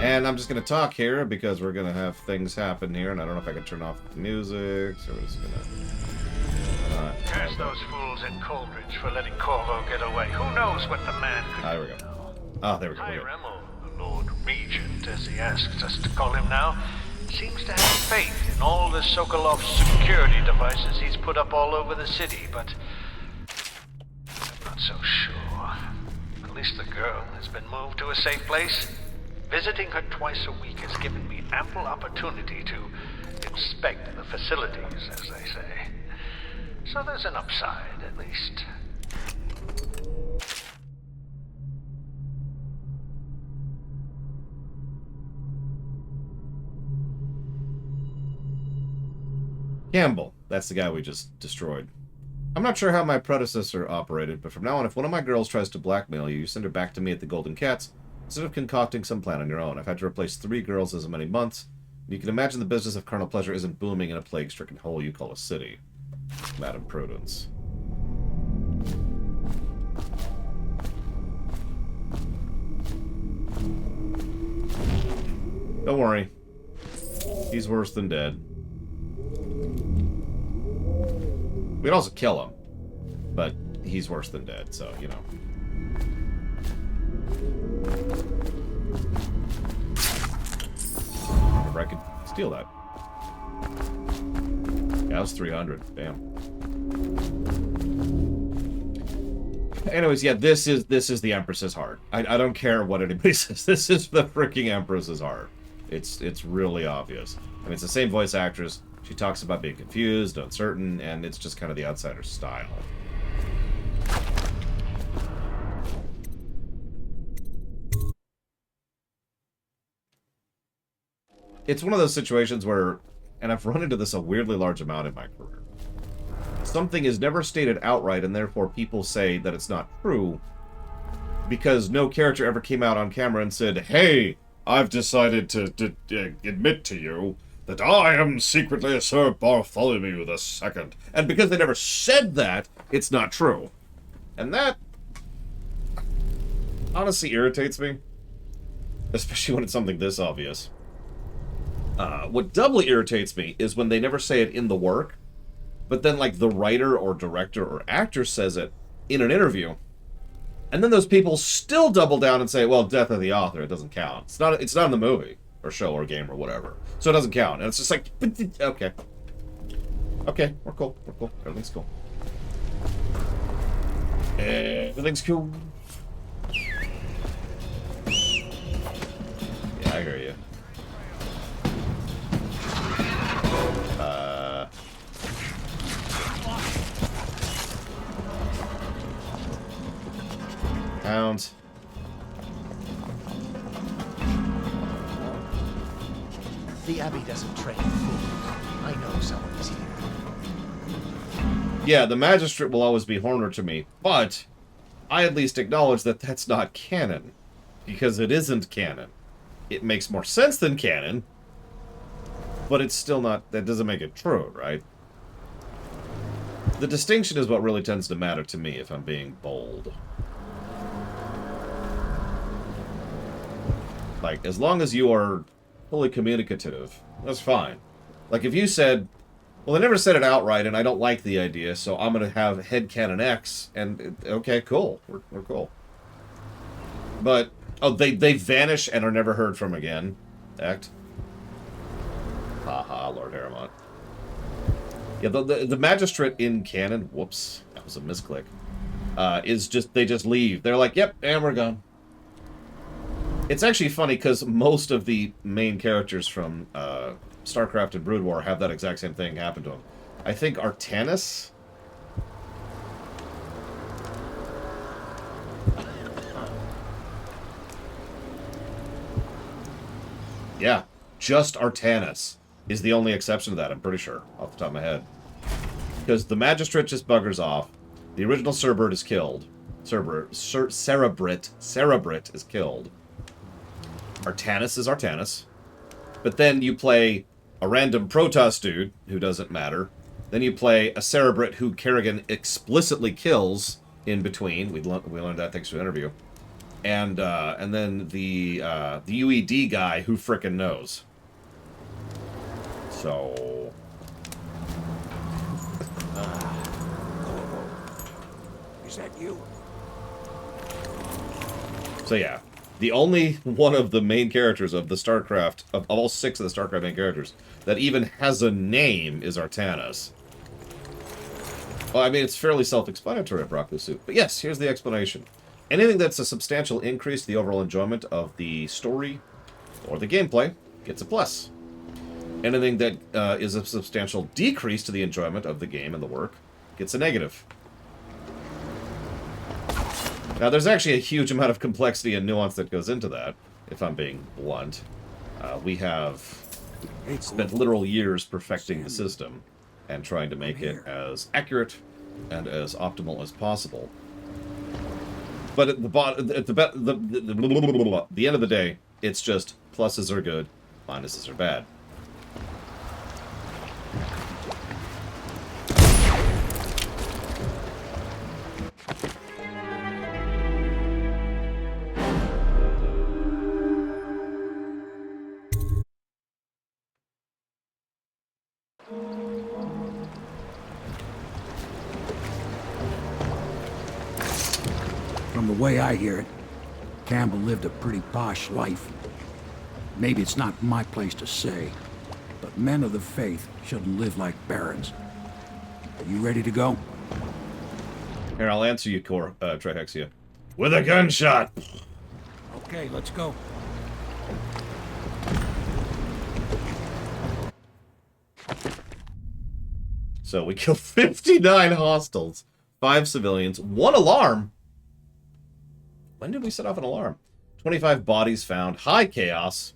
[SPEAKER 2] And I'm just going to talk here because we're going to have things happen here, and I don't know if I can turn off the music, so we're just going to...
[SPEAKER 11] Curse those fools in Coldridge for letting Corvo get away. Who knows what the man could
[SPEAKER 2] there we go. Oh, there we go.
[SPEAKER 11] Hiram, or the Lord Regent, as he asks us to call him now, seems to have faith in all the Sokolov security devices he's put up all over the city, but I'm not so sure. At least the girl has been moved to a safe place. Visiting her twice a week has given me ample opportunity to inspect the facilities, as they say. So there's an upside, at least.
[SPEAKER 2] Campbell. That's the guy we just destroyed. I'm not sure how my predecessor operated, but from now on, if one of my girls tries to blackmail you, you send her back to me at the Golden Cats, instead of concocting some plan on your own. I've had to replace 3 girls as many months. You can imagine the business of carnal pleasure isn't booming in a plague-stricken hole you call a city. Madam Prudence. Don't worry. He's worse than dead. We'd also kill him. But he's worse than dead, so, you know. Remember, I could steal that. Yeah, that was 300. Damn. Anyways, yeah, this is the Empress's heart. I don't care what anybody says. This is the freaking Empress's heart. It's really obvious. I mean, it's the same voice actress. She talks about being confused, uncertain, and it's just kind of the outsider style. It's one of those situations where, and I've run into this a weirdly large amount in my career, something is never stated outright, and therefore people say that it's not true, because no character ever came out on camera and said, "Hey, I've decided to admit to you that I am secretly Sir Bartholomew II." And because they never said that, it's not true. And that honestly irritates me. Especially when it's something this obvious. What doubly irritates me is when they never say it in the work, but then like the writer or director or actor says it in an interview, and then those people still double down and say, well, death of the author, it doesn't count. It's not in the movie or show or game or whatever. So it doesn't count. And it's just like, okay. Okay, we're cool. We're cool. Everything's cool. Everything's cool. Yeah, I hear you. Pounds.
[SPEAKER 4] The Abbey doesn't train fools. I know someone is here.
[SPEAKER 2] Yeah, the magistrate will always be Horner to me, but I at least acknowledge that that's not canon. Because it isn't canon. It makes more sense than canon, but it's still not, that doesn't make it true, right? The distinction is what really tends to matter to me, if I'm being bold. Like, as long as you are fully communicative, that's fine. Like, if you said, well, they never said it outright, and I don't like the idea, so I'm going to have headcanon X, and, okay, cool. We're cool. But, oh, they vanish and are never heard from again. Act. Haha, Lord Harrimont. Yeah, the magistrate in canon, whoops, that was a misclick, is just, they just leave. They're like, yep, and we're gone. It's actually funny, because most of the main characters from StarCraft and Brood War have that exact same thing happen to them. I think Artanis... Yeah. just Artanis is the only exception to that, I'm pretty sure, off the top of my head. Because the Magistrate just buggers off. The original Cerebrit is killed. Cerebrit is killed. Artanis is Artanis. But then you play a random Protoss dude, who doesn't matter. Then you play a Cerebrit who Kerrigan explicitly kills in between. We learned that thanks to an interview. And then the UED guy who frickin' knows. So...
[SPEAKER 9] Is that you?
[SPEAKER 2] So yeah, the only one of the main characters of the StarCraft, of all 6 of the StarCraft main characters, that even has a name is Artanis. Well, I mean, it's fairly self-explanatory at Broccoli Soup. But yes, here's the explanation. Anything that's a substantial increase to the overall enjoyment of the story or the gameplay gets a plus. Anything that is a substantial decrease to the enjoyment of the game and the work gets a negative. Now, there's actually a huge amount of complexity and nuance that goes into that, if I'm being blunt. We have spent literal years perfecting the system and trying to make it as accurate and as optimal as possible. But at the end of the day, it's just pluses are good, minuses are bad.
[SPEAKER 9] From the way I hear it, Campbell lived a pretty posh life. Maybe it's not my place to say, but men of the faith shouldn't live like barons. Are you ready to go?
[SPEAKER 2] Here, I'll answer you, Trihexia. With a gunshot!
[SPEAKER 9] Okay, let's go.
[SPEAKER 2] So we killed 59 hostiles, 5 civilians, 1 alarm. When did we set off an alarm? 25 bodies found, high chaos.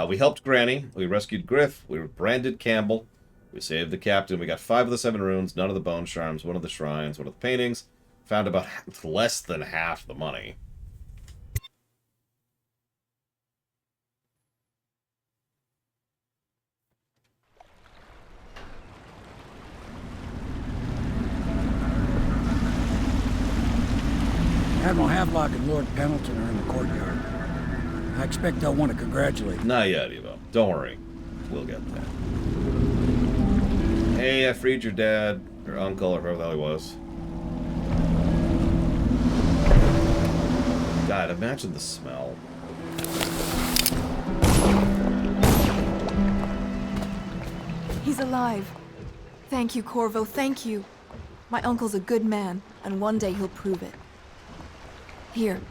[SPEAKER 2] We helped Granny, we rescued Griff, we branded Campbell, we saved the captain, we got 5 of the 7 runes, none of the bone charms, 1 of the shrines, 1 of the paintings, found about less than half the money.
[SPEAKER 9] Admiral Havelock and Lord Pendleton are in the courtyard. I expect they'll want to congratulate me.
[SPEAKER 2] Not yet, Evo. Don't worry. We'll get that. Hey, I freed your dad, or uncle, or whoever the hell he was. God, imagine the smell.
[SPEAKER 13] He's alive. Thank you, Corvo, thank you. My uncle's a good man, and one day he'll prove it. Here.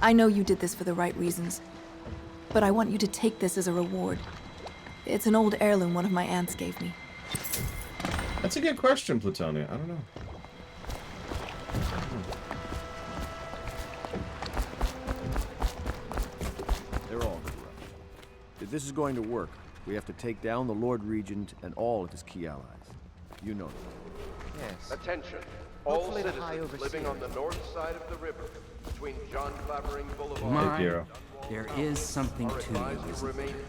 [SPEAKER 13] I know you did this for the right reasons, but I want you to take this as a reward. It's an old heirloom one of my aunts gave me.
[SPEAKER 2] That's a good question, Plutonia. I don't know.
[SPEAKER 12] They're all corrupt. If this is going to work, we have to take down the Lord Regent and all of his key allies. You know that.
[SPEAKER 14] Yes. Attention. All citizens living on the north side of the river, between John Clavering Boulevard
[SPEAKER 15] there is something to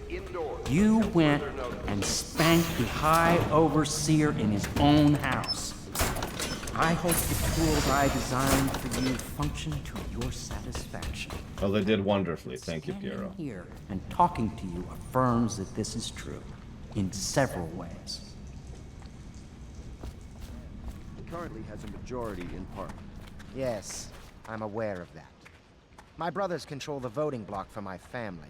[SPEAKER 15] you. You went and spanked the High Overseer in his own house. I hope the tools I designed for you function to your satisfaction.
[SPEAKER 2] Oh, they did wonderfully. Thank you, Piero.
[SPEAKER 15] Here and talking to you affirms that this is true in several ways.
[SPEAKER 12] He currently has a majority in Parliament.
[SPEAKER 16] Yes, I'm aware of that. My brothers control the voting bloc for my family.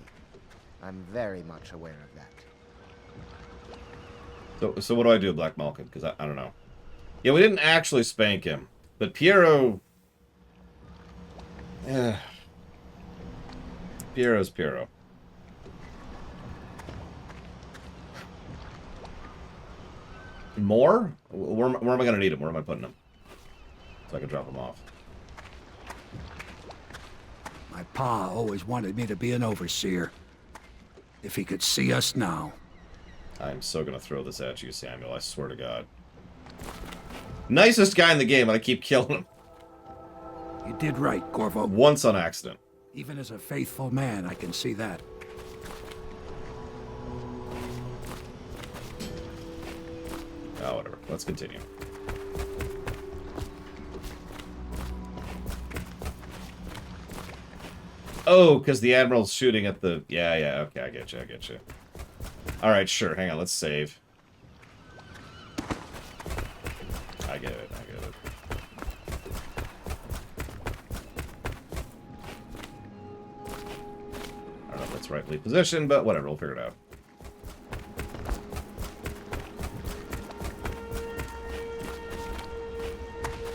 [SPEAKER 16] I'm very much aware of that.
[SPEAKER 2] So what do I do, Black Malkin? Because I don't know. Yeah, we didn't actually spank him, but Piero... Piero's Piero. More? Where am I going to need him? Where am I putting him? So I can drop him off.
[SPEAKER 9] My pa always wanted me to be an overseer. If he could see us now.
[SPEAKER 2] I'm so gonna throw this at you, Samuel, I swear to God. Nicest guy in the game, and I keep killing him.
[SPEAKER 9] You did right, Corvo.
[SPEAKER 2] Once on accident.
[SPEAKER 9] Even as a faithful man, I can see that.
[SPEAKER 2] Oh, whatever. Let's continue. Oh, because the Admiral's shooting at the... Yeah, okay, I get you. Alright, sure, hang on, let's save. I get it. I don't know if that's rightly positioned, but whatever, we'll figure it out.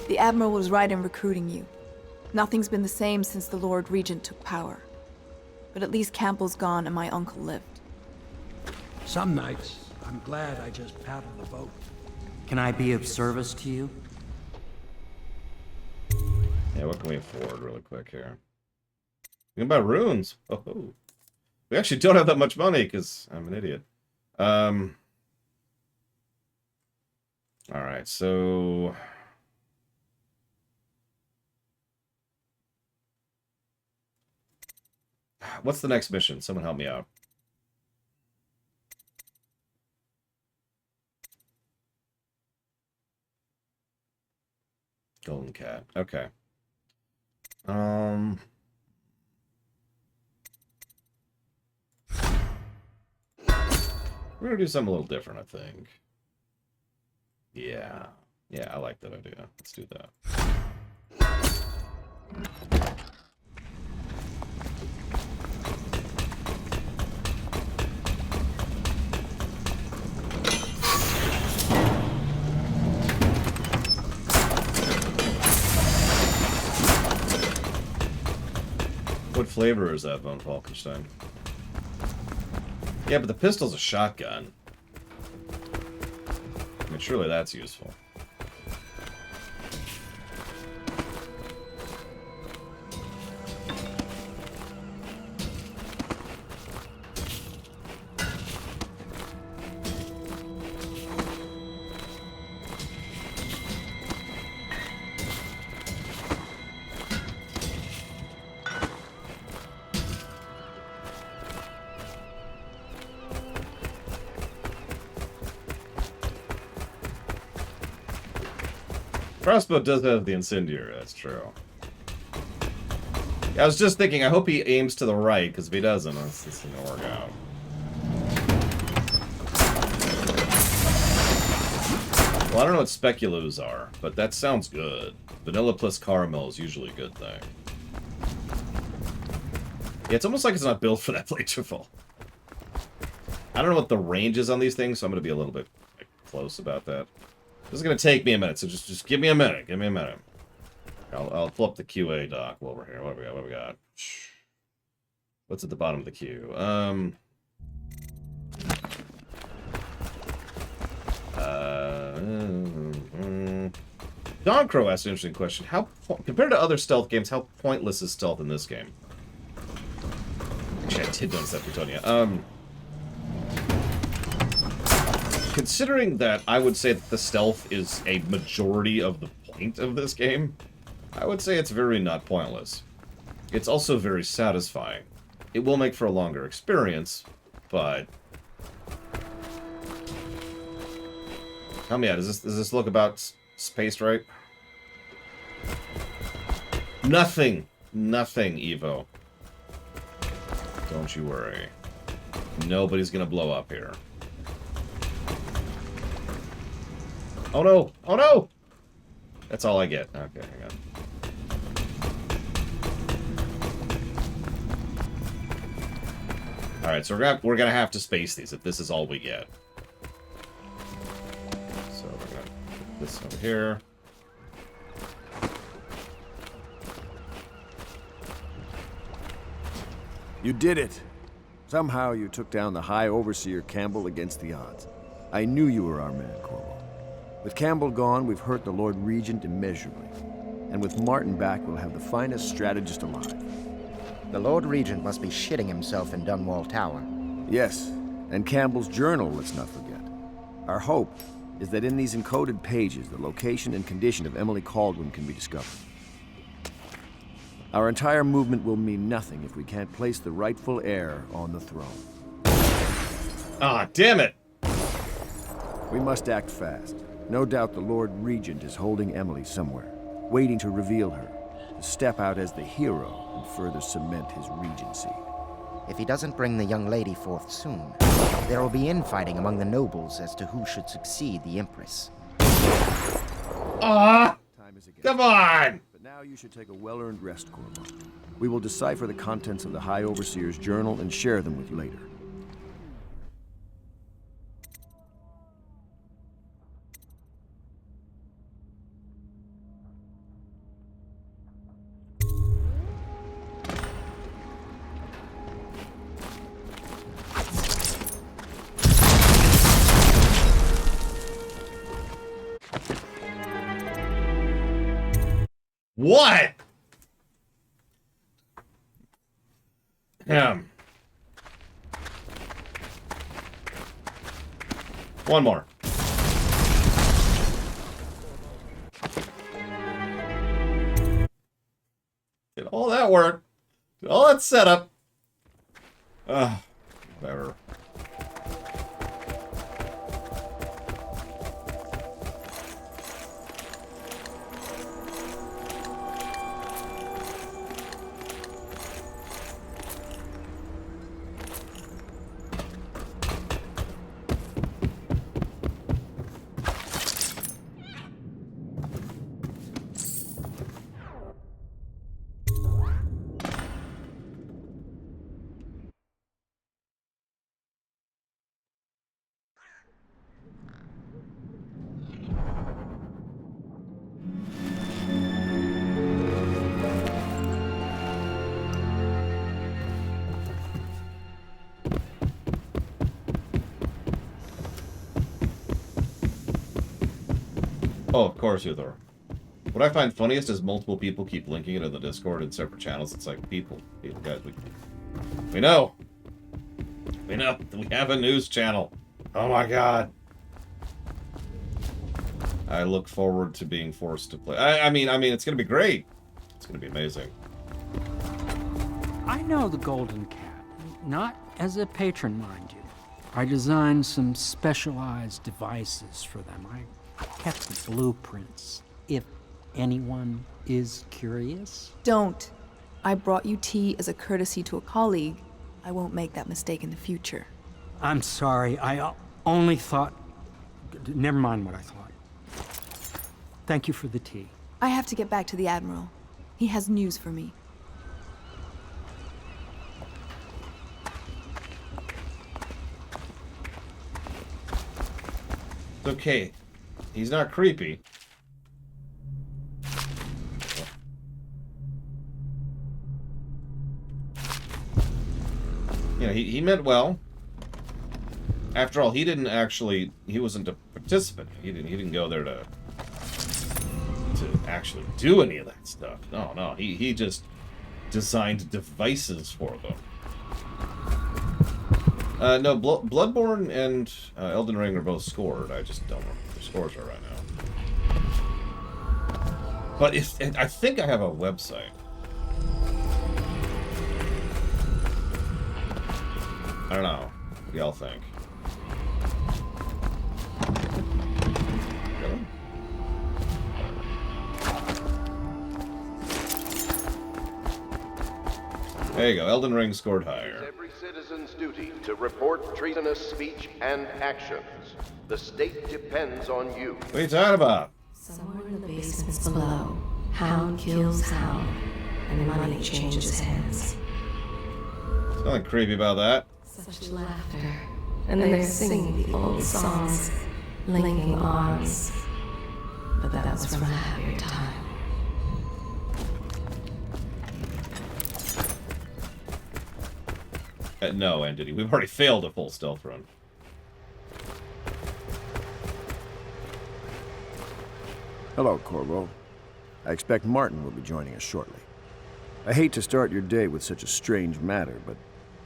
[SPEAKER 13] The Admiral was right in recruiting you. Nothing's been the same since the Lord Regent took power. But at least Campbell's gone and my uncle lived.
[SPEAKER 9] Some nights, I'm glad I just paddled the boat.
[SPEAKER 15] Can I be of service to you?
[SPEAKER 2] Yeah, what can we afford really quick here? We can buy runes. Oh, we actually don't have that much money because I'm an idiot. Alright, so... What's the next mission? Someone help me out. Golden Cat. Okay. We're gonna do something a little different, I think. Yeah, I like that idea. Let's do that. What flavor is that, Von Falkenstein? Yeah, but the pistol's a shotgun. I mean, surely that's useful. Crossbow does have the incendiary, that's true. Yeah, I was just thinking, I hope he aims to the right, because if he doesn't, it's gonna work out. Well, I don't know what speculoos are, but that sounds good. Vanilla plus caramel is usually a good thing. Yeah, it's almost like it's not built for that flavorful. I don't know what the range is on these things, so I'm going to be a little bit close about that. This is going to take me a minute, so just give me a minute. Give me a minute. I'll pull up the QA doc over here. What do we got? What's at the bottom of the queue? Don Crow asked an interesting question. Compared to other stealth games, how pointless is stealth in this game? Actually, I did notice that, Platonia. Considering that I would say that the stealth is a majority of the point of this game, I would say it's very not pointless. It's also very satisfying. It will make for a longer experience, but... Help me out. Does this look about spaced right? Nothing, Evo. Don't you worry. Nobody's gonna blow up here. Oh no! Oh no! That's all I get. Okay, hang on. Alright, so we're gonna have to space these if this is all we get. So we're gonna put this over here.
[SPEAKER 12] You did it! Somehow you took down the High Overseer Campbell against the odds. I knew you were our man, Corvo. With Campbell gone, we've hurt the Lord Regent immeasurably. And with Martin back, we'll have the finest strategist alive.
[SPEAKER 16] The Lord Regent must be shitting himself in Dunwall Tower.
[SPEAKER 12] Yes, and Campbell's journal, let's not forget. Our hope is that in these encoded pages, the location and condition of Emily Kaldwin can be discovered. Our entire movement will mean nothing if we can't place the rightful heir on the throne.
[SPEAKER 2] Ah, damn it!
[SPEAKER 12] We must act fast. No doubt the Lord Regent is holding Emily somewhere, waiting to reveal her, to step out as the hero and further cement his regency.
[SPEAKER 16] If he doesn't bring the young lady forth soon, there will be infighting among the nobles as to who should succeed the Empress.
[SPEAKER 2] Ah! Come on!
[SPEAKER 12] But now you should take a well-earned rest, Corvo. We will decipher the contents of the High Overseer's journal and share them with you later.
[SPEAKER 2] What? One more. Did all that work? Did all that setup? Whatever. Oh, of course, Uthor. What I find funniest is multiple people keep linking it in the Discord in separate channels. It's like, people, guys, we know. We know. We have a news channel. Oh my god. I look forward to being forced to play. I mean, it's gonna be great. It's gonna be amazing.
[SPEAKER 15] I know the Golden Cat, not as a patron, mind you. I designed some specialized devices for them. I kept the blueprints, if anyone is curious.
[SPEAKER 13] Don't. I brought you tea as a courtesy to a colleague. I won't make that mistake in the future.
[SPEAKER 15] I'm sorry, I only thought... Never mind what I thought. Thank you for the tea.
[SPEAKER 13] I have to get back to the Admiral. He has news for me.
[SPEAKER 2] It's okay. He's not creepy. You know, he meant well. After all, he wasn't a participant. He didn't go there to actually do any of that stuff. No, he just designed devices for them. No, Bloodborne and Elden Ring are both scored. I just don't know what the scores are right now. But I think I have a website. I don't know. What do y'all think? Really? There you go. Elden Ring scored higher.
[SPEAKER 14] Every citizen's duty to report treasonous speech and actions. The state depends on you.
[SPEAKER 2] What are you talking about?
[SPEAKER 3] Somewhere in the basements below, Hound kills Hound, and money changes hands.
[SPEAKER 2] There's nothing creepy about that.
[SPEAKER 3] Such laughter, and they're singing the old songs, linking arms. But that was from a happier time.
[SPEAKER 2] No, Entity. We've already failed a full stealth run.
[SPEAKER 12] Hello, Corvo. I expect Martin will be joining us shortly. I hate to start your day with such a strange matter, but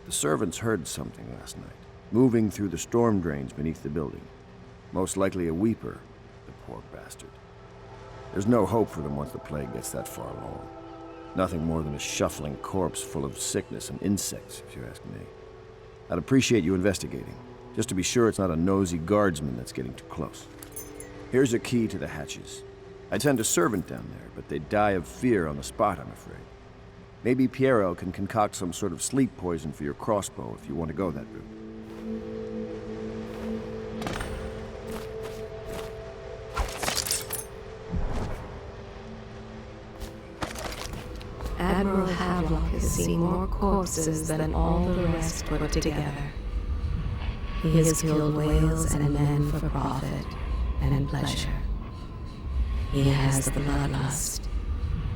[SPEAKER 12] The servants heard something last night, moving through the storm drains beneath the building. Most likely a weeper, the poor bastard. There's no hope for them once the plague gets that far along. Nothing more than a shuffling corpse full of sickness and insects, if you ask me. I'd appreciate you investigating, just to be sure it's not a nosy guardsman that's getting too close. Here's a key to the hatches. I'd send a servant down there, but they'd die of fear on the spot, I'm afraid. Maybe Piero can concoct some sort of sleep poison for your crossbow if you want to go that route.
[SPEAKER 3] Admiral Havelock has seen more corpses than all the rest put together. He has killed whales and men for profit and pleasure. He has the bloodlust.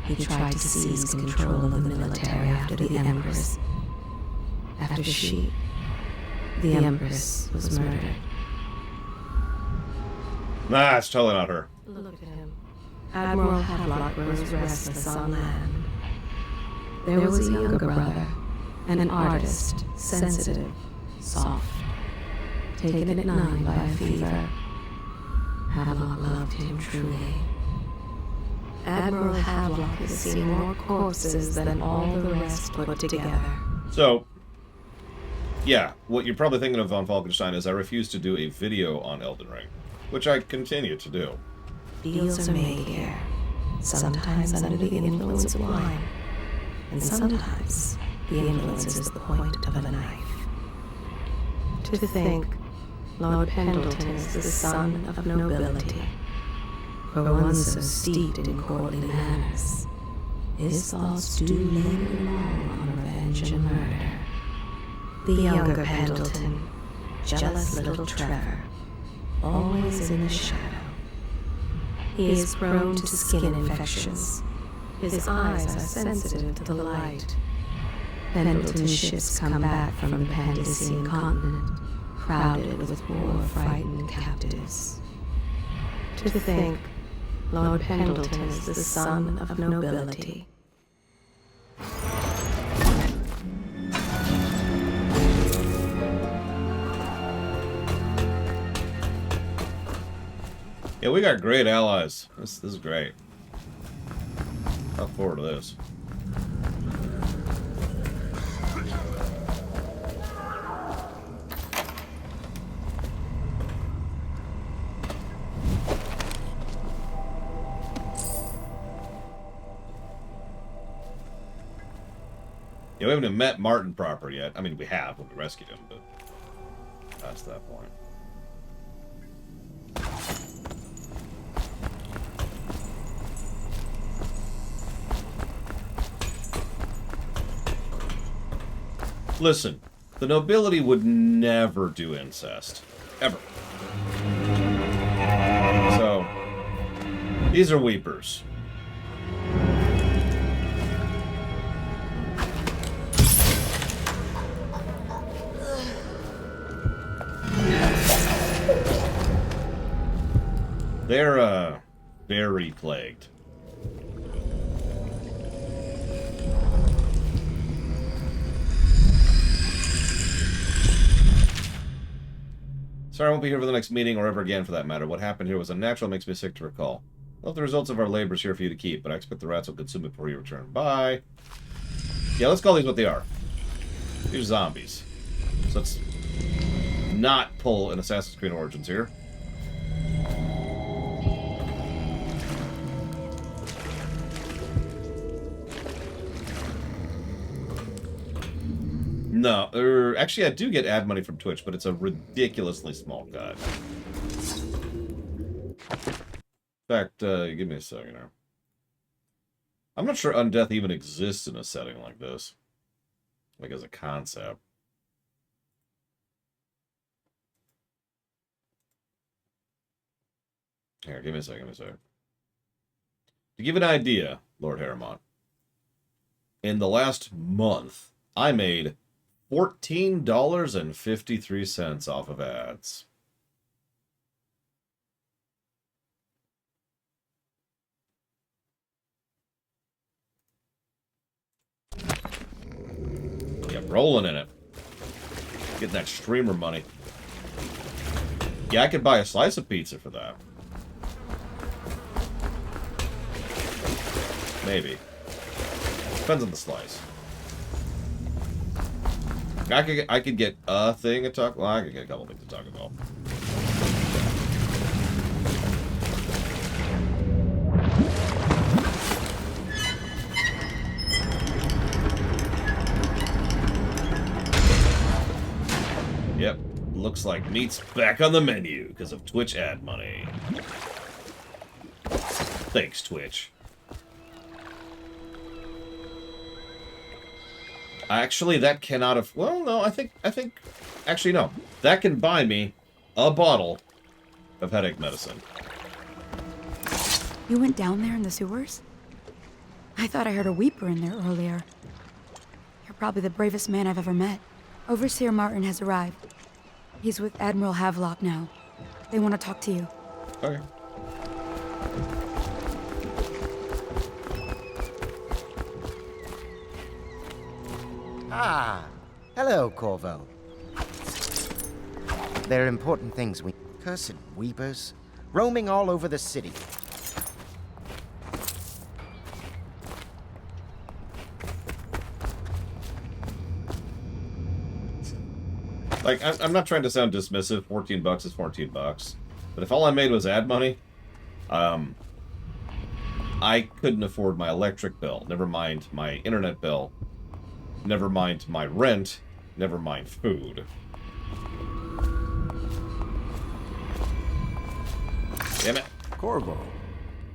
[SPEAKER 3] He tried to seize control of the military after the Empress. After the Empress was murdered.
[SPEAKER 2] Nah, it's totally not her.
[SPEAKER 3] Look at him. Admiral Havelock grows restless on land. There was a younger brother, an artist, sensitive, soft, taken at 9 by a fever. Havelock loved him truly. Admiral Havelock has seen more corpses than all the rest put together.
[SPEAKER 2] So, yeah, what you're probably thinking of von Falkenstein is I refuse to do a video on Elden Ring, which I continue to do.
[SPEAKER 3] Deals are made here, sometimes under the influence of wine, and sometimes the influence is the point of a knife. To think Lord Pendleton is the son of nobility, for one so steeped in courtly manners, his thoughts do linger long on revenge and murder. The younger Pendleton, jealous little Trevor, always in the shadow. He is prone to skin infections. His eyes are sensitive to the light. Pendleton's ships come back from the Pandician continent, crowded with war-frightened captives. To think Lord Pendleton is the son of nobility.
[SPEAKER 2] Yeah, we got great allies. This is great. Look forward to this. Yeah, we haven't even met Martin proper yet. I mean, we have when we rescued him, but past that point. Listen, the nobility would never do incest. Ever. So, these are weepers. They're, very plagued. Sorry I won't be here for the next meeting or ever again for that matter. What happened here was unnatural, makes me sick to recall. Well, the results of our labor is here for you to keep, but I expect the rats will consume it before you return. Bye. Yeah, let's call these what they are. These are zombies. So let's not pull an Assassin's Creed Origins here. No, actually I do get ad money from Twitch, but it's a ridiculously small cut. In fact, give me a second here. I'm not sure undeath even exists in a setting like this. Like as a concept. Here, give me a second, To give an idea, Lord Harrimont, in the last month, I made $14.53 off of ads. Yep, rolling in it. Getting that streamer money. Yeah, I could buy a slice of pizza for that. Maybe. Depends on the slice. I could get a thing of Taco. Well, I could get a couple things of Taco Bell. Yep, looks like meat's back on the menu because of Twitch ad money. Thanks, Twitch. Actually, that cannot have... Well, no, I think... Actually, no. That can buy me a bottle of headache medicine.
[SPEAKER 17] You went down there in the sewers? I thought I heard a weeper in there earlier. You're probably the bravest man I've ever met. Overseer Martin has arrived. He's with Admiral Havelock now. They want to talk to you.
[SPEAKER 2] Okay.
[SPEAKER 16] Ah, hello, Corvo. There are important things we... Cursed weepers, roaming all over the city.
[SPEAKER 2] Like, I'm not trying to sound dismissive. 14 bucks is 14 bucks. But if all I made was ad money, I couldn't afford my electric bill. Never mind my internet bill. Never mind my rent. Never mind food. Damn it.
[SPEAKER 12] Corvo,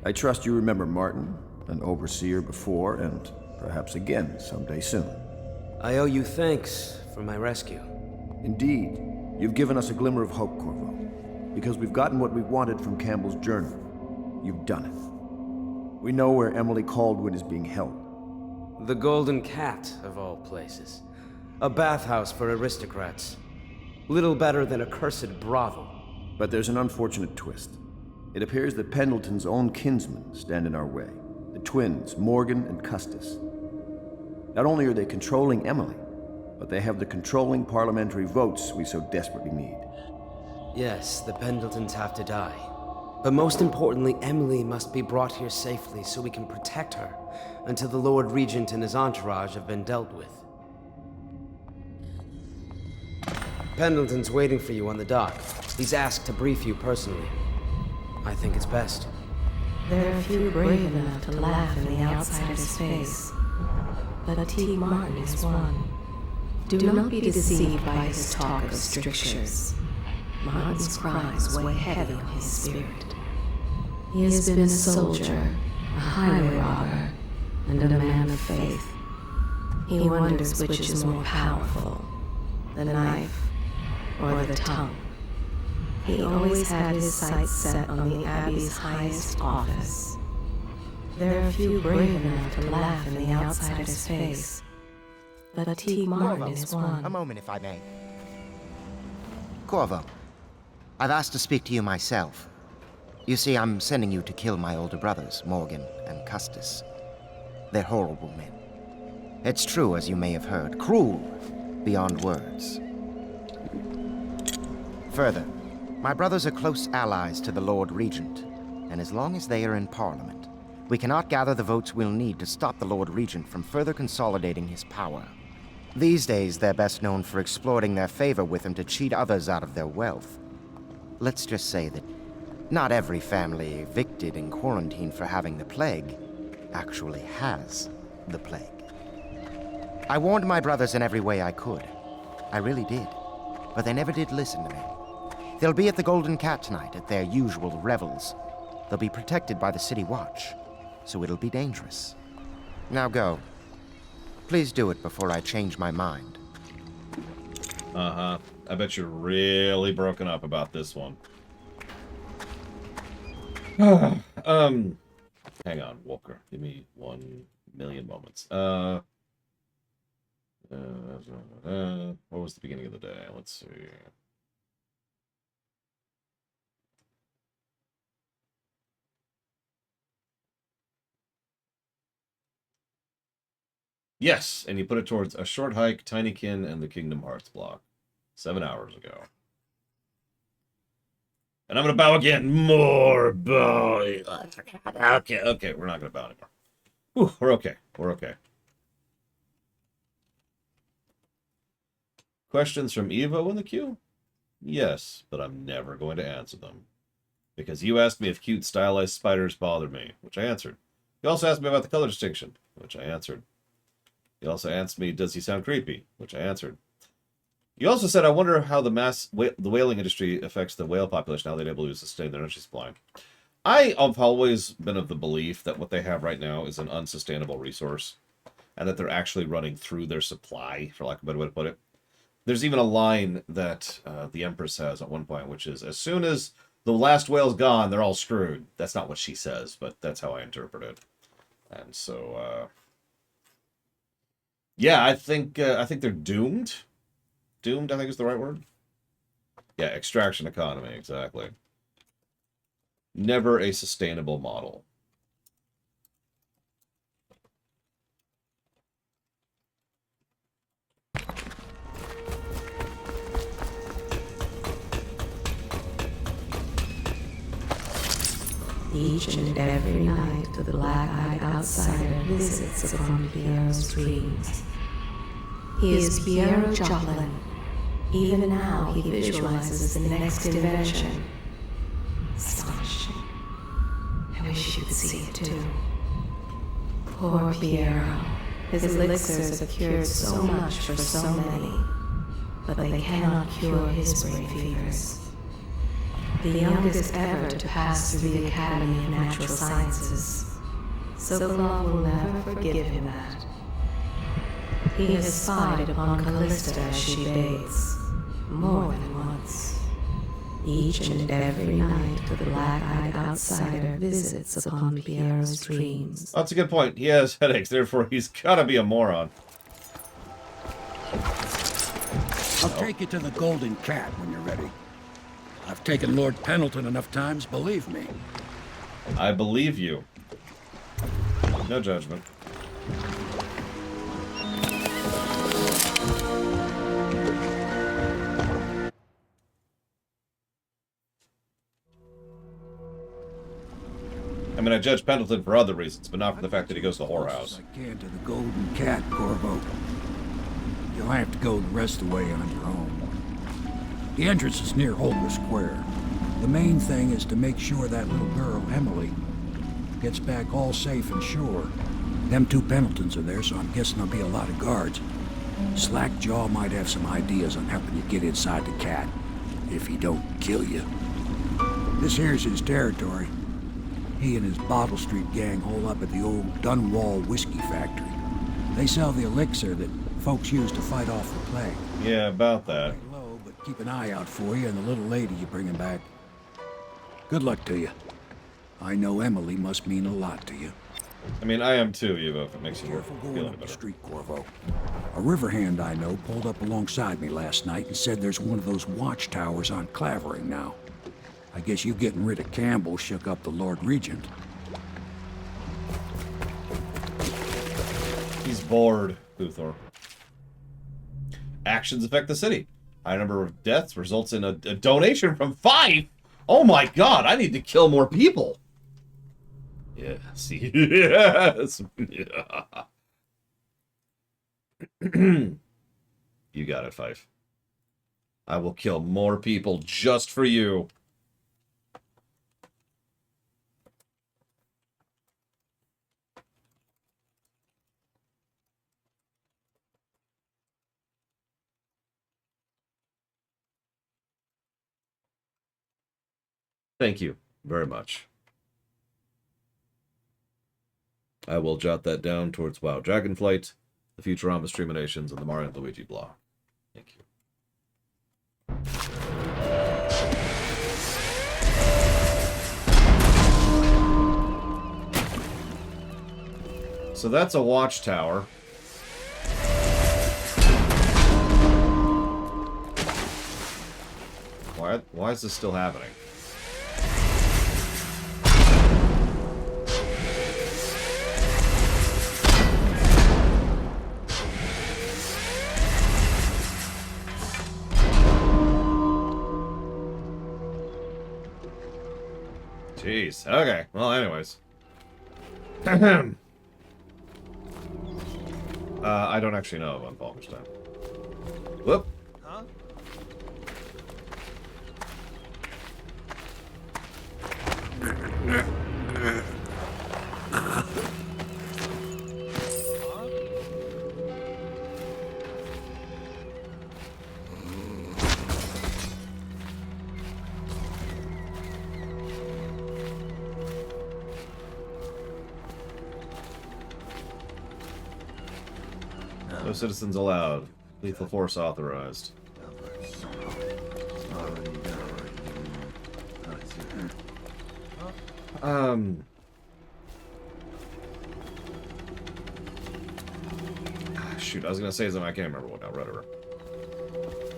[SPEAKER 12] I trust you remember Martin, an overseer before, and perhaps again someday soon.
[SPEAKER 1] I owe you thanks for my rescue.
[SPEAKER 12] Indeed. You've given us a glimmer of hope, Corvo. Because we've gotten what we wanted from Campbell's journal. You've done it. We know where Emily Caldwell is being held.
[SPEAKER 1] The Golden Cat, of all places. A bathhouse for aristocrats. Little better than a cursed brothel.
[SPEAKER 12] But there's an unfortunate twist. It appears that Pendleton's own kinsmen stand in our way. The twins, Morgan and Custis. Not only are they controlling Emily, but they have the controlling parliamentary votes we so desperately need.
[SPEAKER 1] Yes, the Pendletons have to die. But most importantly, Emily must be brought here safely so we can protect her until the Lord Regent and his entourage have been dealt with. Pendleton's waiting for you on the dock. He's asked to brief you personally. I think it's best.
[SPEAKER 3] There are few brave enough to laugh in the outsider's face, but T. Martin is one. Do not be deceived by his talk of strictures. Martin's crimes weigh heavy on his spirit. He has been a soldier, a highway robber, and a man of faith. He wonders which is more powerful, the knife or the tongue. He always had his sights set on the Abbey's highest office. There are few brave enough to laugh in the outsider's face, but T. Martin is one.
[SPEAKER 16] A moment, if I may. Corvo, I've asked to speak to you myself. You see, I'm sending you to kill my older brothers, Morgan and Custis. They're horrible men. It's true, as you may have heard, cruel beyond words. Further, my brothers are close allies to the Lord Regent, and as long as they are in Parliament, we cannot gather the votes we'll need to stop the Lord Regent from further consolidating his power. These days, they're best known for exploiting their favor with him to cheat others out of their wealth. Let's just say that not every family evicted and quarantined for having the plague actually has the plague. I warned my brothers in every way I could. I really did. But they never did listen to me. They'll be at the Golden Cat tonight at their usual revels. They'll be protected by the City Watch, so it'll be dangerous. Now go. Please do it before I change my mind.
[SPEAKER 2] Uh-huh. I bet you're really broken up about this one. Hang on, Walker. Give me 1,000,000 moments. What was the beginning of the day? Let's see. Yes, and you put it towards a short hike, Tinykin, and the Kingdom Hearts block. 7 hours ago. And I'm gonna bow again. More bow. Okay, we're not gonna bow anymore. Whew, we're okay. We're okay. Questions from Evo in the queue? Yes, but I'm never going to answer them. Because you asked me if cute stylized spiders bother me, which I answered. You also asked me about the color distinction, which I answered. You also asked me, does he sound creepy, which I answered. You also said, I wonder how the whaling industry affects the whale population, how they're able to sustain their energy supply. I have always been of the belief that what they have right now is an unsustainable resource, and that they're actually running through their supply, for lack of a better way to put it. There's even a line that the Empress has at one point, which is, as soon as the last whale's gone, they're all screwed. That's not what she says, but that's how I interpret it. And so, yeah, I think they're doomed. Doomed, I think is the right word. Yeah, extraction economy, exactly. Never a sustainable model.
[SPEAKER 3] Each and every night the black-eyed outsider visits upon Piero's dreams. He is Piero Joplin. Even now he visualizes the next invention. Astonishing. I wish you could see it too. Poor Piero. His elixirs have cured so much for so many, but they cannot cure his brain fevers. The youngest ever to pass through the Academy of Natural Sciences. Sokolov will never forgive him that. He has spied upon Callista as she bathes, more than once. Each and every night the black-eyed outsider visits upon Piero's dreams.
[SPEAKER 2] That's a good point. He has headaches, therefore he's gotta be a moron.
[SPEAKER 9] I'll take you to the Golden Cat when you're ready. I've taken Lord Pendleton enough times, believe me.
[SPEAKER 2] I believe you. No judgment. I mean, I judge Pendleton for other reasons, but not for the fact that he goes to the whorehouse.
[SPEAKER 9] I can to the Golden Cat, Corvo. You'll have to go the rest of the way on your own. The entrance is near Holger Square. The main thing is to make sure that little girl, Emily, gets back all safe and sure. Them two Pendletons are there, so I'm guessing there'll be a lot of guards. Slackjaw might have some ideas on helping you get inside the cat, if he don't kill you. This here's his territory. He and his Bottle Street gang hole up at the old Dunwall whiskey factory. They sell the elixir that folks use to fight off the plague.
[SPEAKER 2] Yeah, about that.
[SPEAKER 9] Low, but keep an eye out for you and the little lady you bring him back. Good luck to you. I know Emily must mean a lot to you.
[SPEAKER 2] I mean, I am too, Evo, if it makes you
[SPEAKER 9] Careful
[SPEAKER 2] feel
[SPEAKER 9] going
[SPEAKER 2] any
[SPEAKER 9] up the
[SPEAKER 2] better.
[SPEAKER 9] street, Corvo. A river hand I know pulled up alongside me last night and said there's one of those watchtowers on Clavering now. I guess you getting rid of Campbell shook up the Lord Regent.
[SPEAKER 2] He's bored, Luthor. Actions affect the city. High number of deaths results in a donation from 5. Oh my god, I need to kill more people. Yeah, see. Yes. Yeah. You got it, Fife. I will kill more people just for you. Thank you very much. I will jot that down towards WoW Dragonflight, the Futurama Streaminations, and the Mario and Luigi blog. Thank you. So that's a watchtower. Why is this still happening? Jeez. Okay. Well, anyways. I don't actually know about Falkenstein. Whoop.
[SPEAKER 6] Huh?
[SPEAKER 2] No citizens allowed. Lethal force authorized. Shoot, I was gonna say something, I can't remember what now, whatever.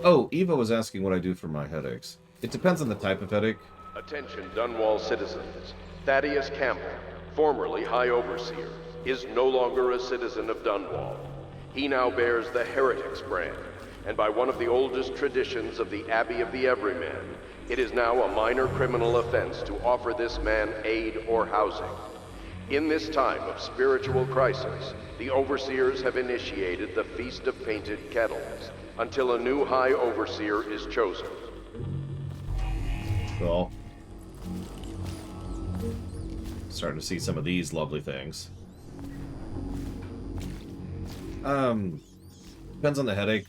[SPEAKER 2] Oh, Eva was asking what I do for my headaches. It depends on the type of headache.
[SPEAKER 14] Attention Dunwall citizens. Thaddeus Campbell, formerly High Overseer, is no longer a citizen of Dunwall. He now bears the Heretics brand, and by one of the oldest traditions of the Abbey of the Everyman, it is now a minor criminal offense to offer this man aid or housing. In this time of spiritual crisis, the Overseers have initiated the Feast of Painted Kettles, until a new High Overseer is chosen.
[SPEAKER 2] Cool. Starting to see some of these lovely things. Depends on the headache.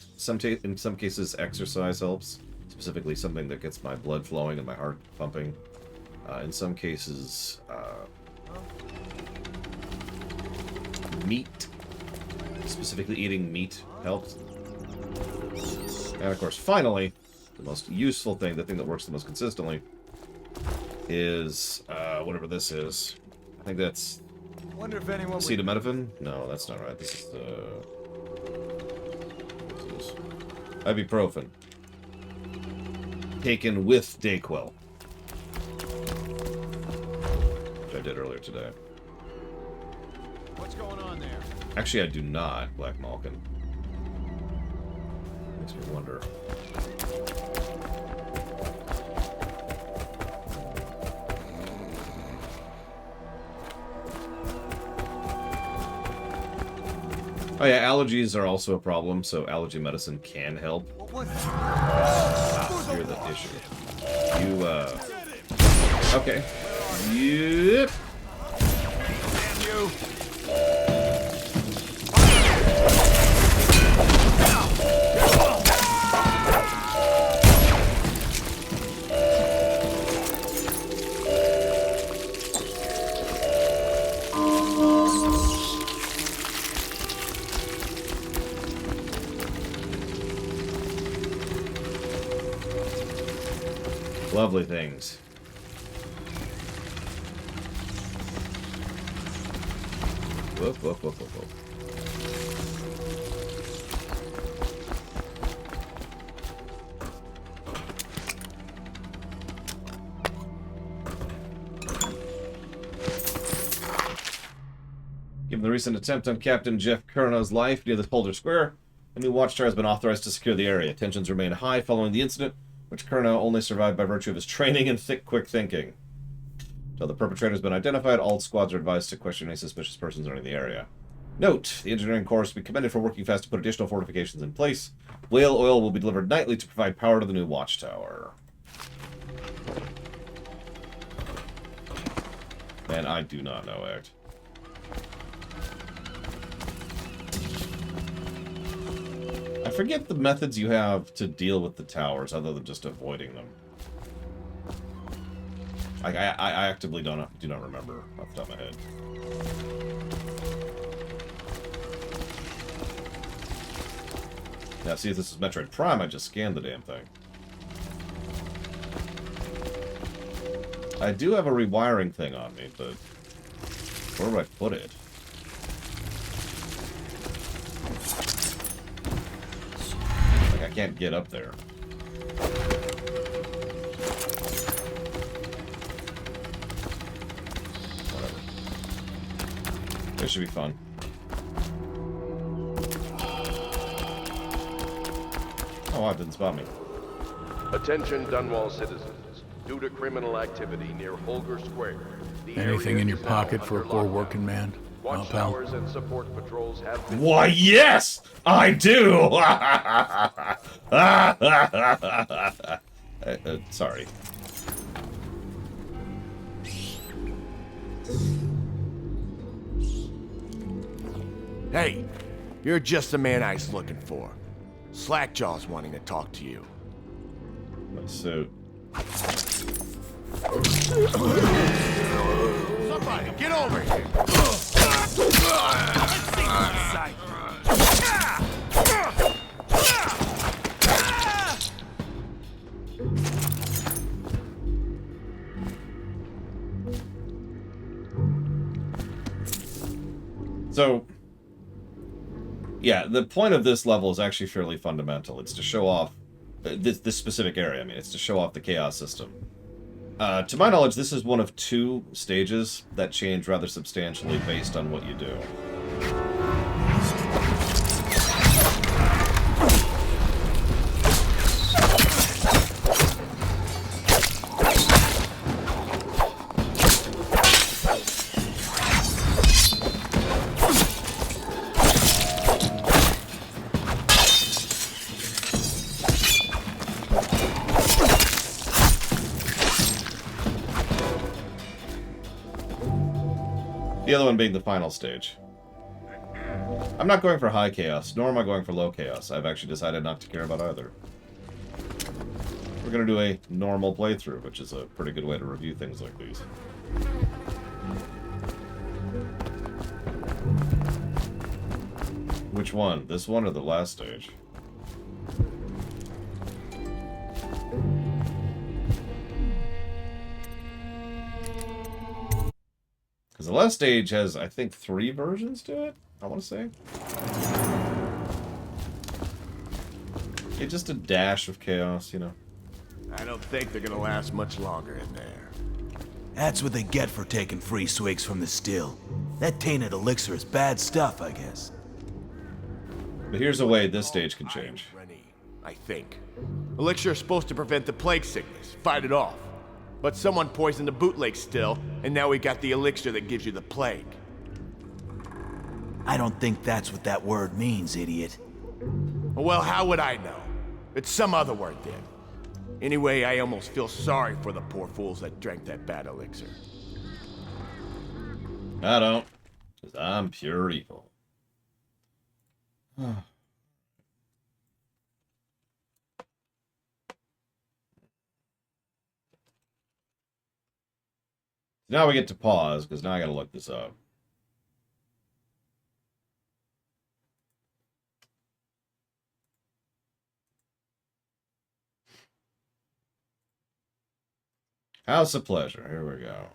[SPEAKER 2] In some cases, exercise helps. Specifically, something that gets my blood flowing and my heart pumping. In some cases, meat. Specifically, eating meat helps. And of course, finally, the most useful thing, the thing that works the most consistently, is whatever this is. I think that's
[SPEAKER 6] Wonder if anyone
[SPEAKER 2] acetaminophen? No, that's not right. This is ibuprofen. Taken with Dayquil. Which I did earlier today.
[SPEAKER 6] What's going on there?
[SPEAKER 2] Actually, I do not, Black Malkin. Makes me wonder. Oh yeah, allergies are also a problem, so allergy medicine can help. You're the issue. You, okay. Yep. Lovely things. Whoop, whoop, whoop, whoop, whoop. Given the recent attempt on Captain Jeff Curno's life near the Polder Square, a new watchtower has been authorized to secure the area. Tensions remain high following the incident, which Curno only survived by virtue of his training and thick, quick thinking. Until the perpetrator has been identified, all squads are advised to question any suspicious persons entering the area. Note, the engineering corps will be commended for working fast to put additional fortifications in place. Whale oil will be delivered nightly to provide power to the new watchtower. Man, I do not know, Act. I forget the methods you have to deal with the towers other than just avoiding them. I actively do not remember off the top of my head. Now, see if this is Metroid Prime, I just scanned the damn thing. I do have a rewiring thing on me, but where do I put it? Like, I can't get up there. Whatever. This should be fun. Oh, wow, it didn't spot me.
[SPEAKER 14] Attention Dunwall citizens. Due to criminal activity near Holger Square, the
[SPEAKER 9] Anything
[SPEAKER 14] area
[SPEAKER 9] in your
[SPEAKER 14] is now
[SPEAKER 9] pocket for a
[SPEAKER 14] under
[SPEAKER 9] poor
[SPEAKER 14] lockdown.
[SPEAKER 9] working man? Pal?
[SPEAKER 14] Watchtowers and support patrols have been...
[SPEAKER 2] Why, yes! I do! Sorry.
[SPEAKER 18] Hey, you're just the man I was looking for. Slackjaw's wanting to talk to you.
[SPEAKER 2] My suit.
[SPEAKER 18] Somebody, get over here!
[SPEAKER 2] So, yeah, the point of this level is actually fairly fundamental. It's to show off this specific area. I mean, it's to show off the chaos system. To my knowledge, this is one of 2 stages that change rather substantially based on what you do. The other one being the final stage. I'm not going for high chaos, nor am I going for low chaos. I've actually decided not to care about either. We're going to do a normal playthrough, which is a pretty good way to review things like these. Which one? This one or the last stage? Because the last stage has, I think, 3 versions to it, I want to say. Yeah, just a dash of chaos, you know.
[SPEAKER 18] I don't think they're gonna last much longer in there.
[SPEAKER 6] That's what they get for taking free swigs from the still. That tainted elixir is bad stuff, I guess.
[SPEAKER 2] But here's a way this stage can change.
[SPEAKER 18] I think. Elixir is supposed to prevent the plague sickness, fight it off. But someone poisoned the bootleg still, and now we got the elixir that gives you the plague.
[SPEAKER 6] I don't think that's what that word means, idiot.
[SPEAKER 18] Well, how would I know? It's some other word then. Anyway, I almost feel sorry for the poor fools that drank that bad elixir.
[SPEAKER 2] I don't, because I'm pure evil. Now we get to pause, because now I gotta look this up. House of Pleasure, here we go.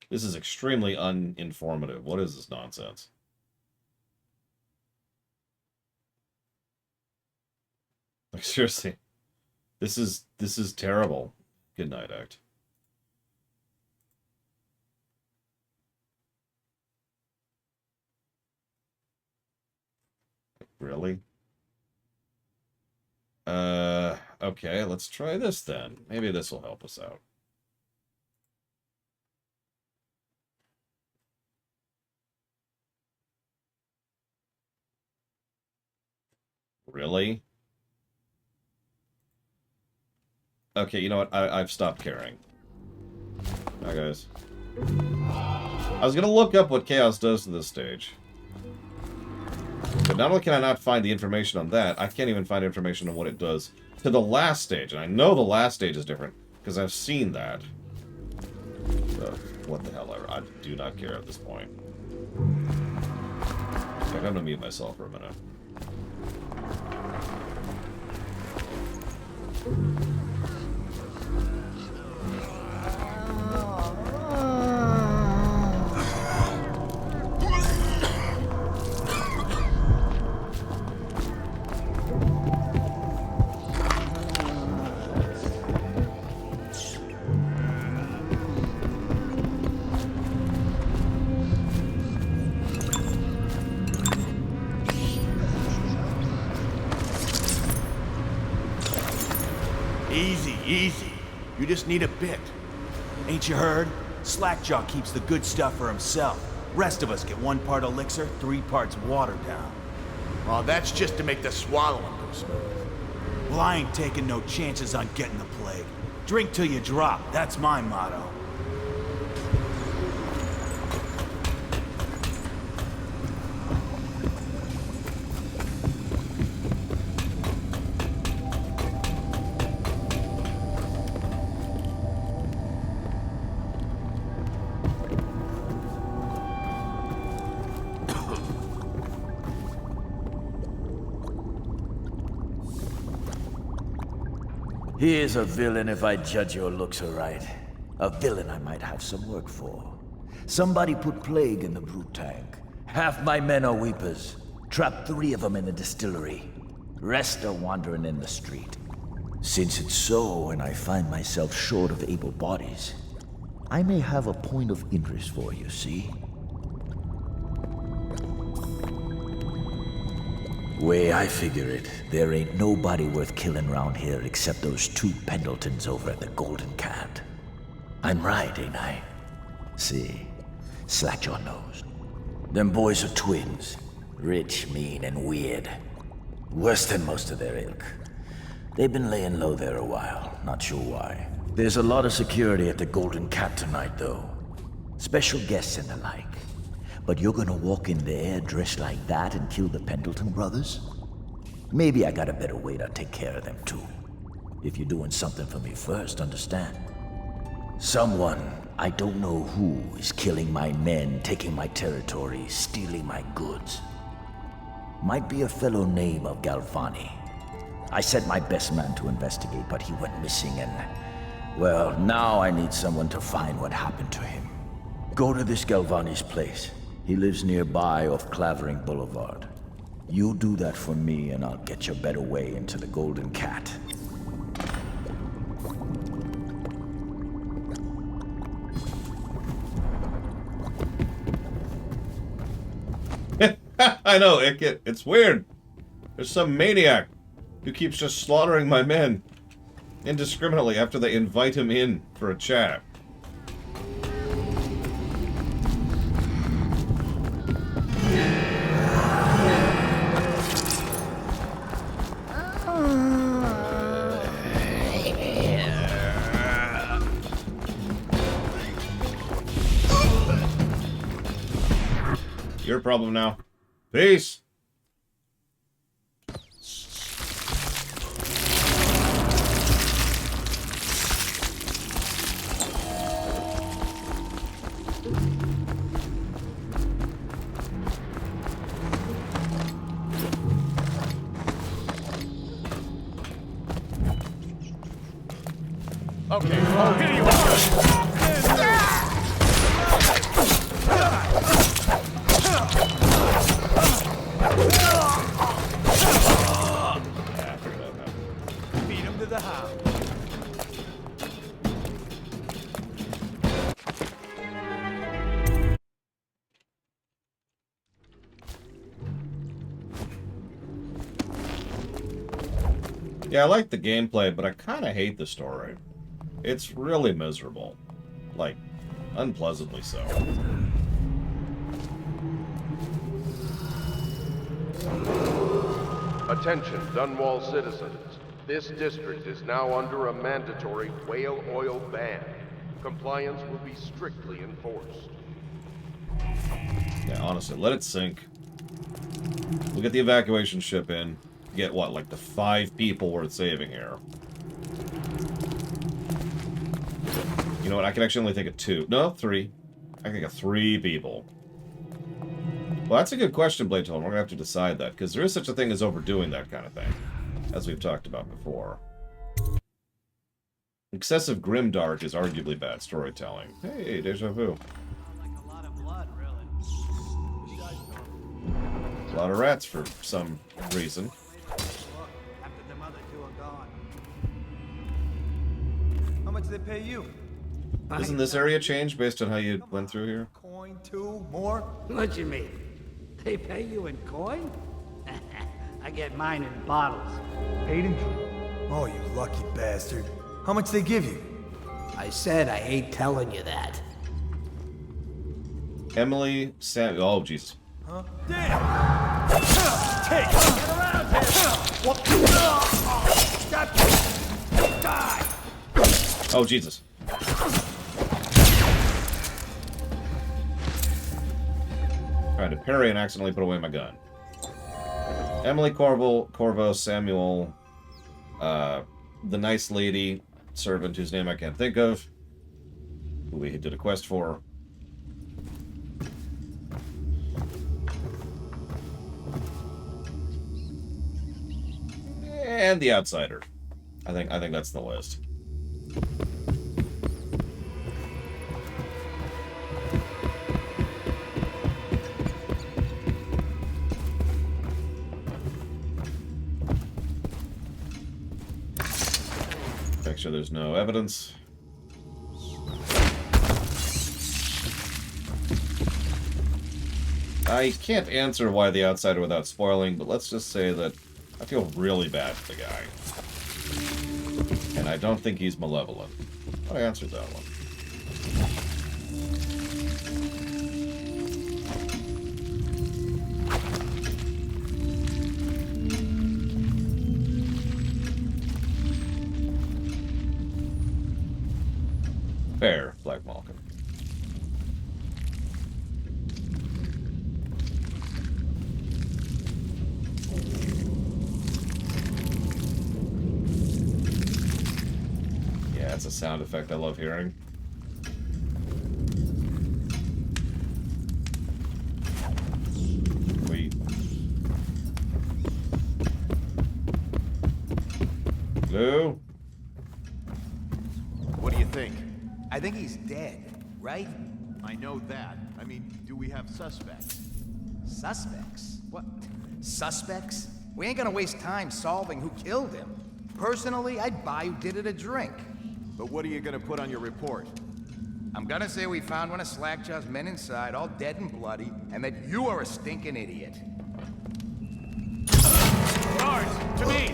[SPEAKER 2] This is extremely uninformative. What is this nonsense? Like, seriously. This is terrible. Good night, Act. Really? Okay, let's try this then. Maybe this will help us out. Really? Okay, you know what? I've stopped caring. Hi, guys. I was gonna look up what Chaos does to this stage. But not only can I not find the information on that, I can't even find information on what it does to the last stage. And I know the last stage is different, because I've seen that. So, what the hell, I do not care at this point. I'm gonna mute myself for a minute.
[SPEAKER 18] Easy. You just need a bit.
[SPEAKER 19] Ain't you heard? Slackjaw keeps the good stuff for himself. Rest of us get 1 part elixir, 3 parts water down.
[SPEAKER 18] Well, that's just to make the swallowing go smooth.
[SPEAKER 19] Well, I ain't taking no chances on getting the plague. Drink till you drop, that's my motto.
[SPEAKER 20] He is a villain if I judge your looks aright. A villain I might have some work for. Somebody put plague in the brute tank. Half my men are weepers. Trapped 3 of them in the distillery. Rest are wandering in the street. Since it's so, and I find myself short of able bodies, I may have a point of interest for you, see? Way I figure it, there ain't nobody worth killing round here except those 2 Pendletons over at the Golden Cat. I'm right, ain't I? See, Slackjaw knows. Them boys are twins. Rich, mean, and weird. Worse than most of their ilk. They've been laying low there a while, not sure why. There's a lot of security at the Golden Cat tonight, though. Special guests and the like. But you're gonna walk in there dressed like that and kill the Pendleton brothers? Maybe I got a better way to take care of them too. If you're doing something for me first, understand? Someone, I don't know who, is killing my men, taking my territory, stealing my goods. Might be a fellow named of Galvani. I sent my best man to investigate, but he went missing and... well, now I need someone to find what happened to him. Go to this Galvani's place. He lives nearby off Clavering Boulevard. You do that for me and I'll get you a better way into the Golden Cat.
[SPEAKER 2] I know, it's weird. There's some maniac who keeps just slaughtering my men indiscriminately after they invite him in for a chat. Your problem now. Peace.
[SPEAKER 18] Okay, oh, here you are!
[SPEAKER 6] Beat him to the house.
[SPEAKER 2] Yeah, I like the gameplay, but I kind of hate the story. It's really miserable. Like, unpleasantly so.
[SPEAKER 14] Attention, Dunwall citizens. This district is now under a mandatory whale oil ban. Compliance will be strictly enforced.
[SPEAKER 2] Yeah, honestly, let it sink. We'll get the evacuation ship in. Get, what, like the 5 people worth saving here. You know what, I can actually only think of 2. No, 3. I can think of 3 people. Well, that's a good question, Bladetone. We're going to have to decide that, because there is such a thing as overdoing that kind of thing, as we've talked about before. Excessive grimdark is arguably bad storytelling. Hey, deja vu. A lot of rats for some reason.
[SPEAKER 6] How much do they pay you?
[SPEAKER 2] Isn't this area changed based on how you went through here?
[SPEAKER 6] Coin, 2 more?
[SPEAKER 21] What you mean? They pay you in coin? I get mine in bottles.
[SPEAKER 7] Paid in... Oh, you lucky bastard. How much they give you?
[SPEAKER 21] I said I hate telling you that.
[SPEAKER 2] Emily, Sam. Oh, Jesus.
[SPEAKER 7] Huh?
[SPEAKER 10] Take! Get around here! What? Die!
[SPEAKER 2] Oh, Jesus. Tried to parry and accidentally put away my gun. Emily, Corvo, Samuel, the nice lady servant whose name I can't think of, who we did a quest for. And the outsider. I think that's the list. Make sure there's no evidence. I can't answer why the outsider without spoiling, but let's just say that I feel really bad for the guy. And I don't think he's malevolent. I answered that one. Fair, Black Malkin. Yeah, that's a sound effect I love hearing. Hello?
[SPEAKER 6] What do you think? I think he's dead, right?
[SPEAKER 18] I know that. I mean, do we have suspects?
[SPEAKER 6] Suspects? What? Suspects? We ain't gonna waste time solving who killed him. Personally, I'd buy who did it a drink.
[SPEAKER 18] But what are you gonna put on your report?
[SPEAKER 6] I'm gonna say we found one of Slackjaw's men inside, all dead and bloody, and that you are a stinking idiot.
[SPEAKER 10] Guards, to me!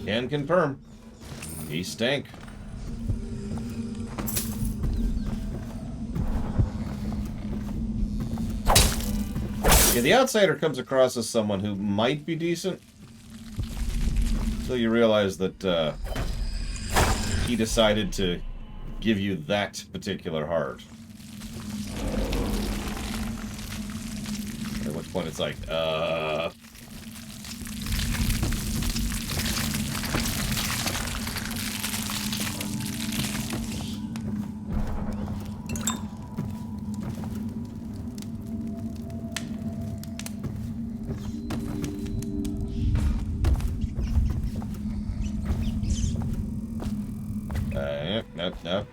[SPEAKER 2] Can confirm. He stank. Yeah, the outsider comes across as someone who might be decent. Until you realize that he decided to give you that particular heart. At which point it's like,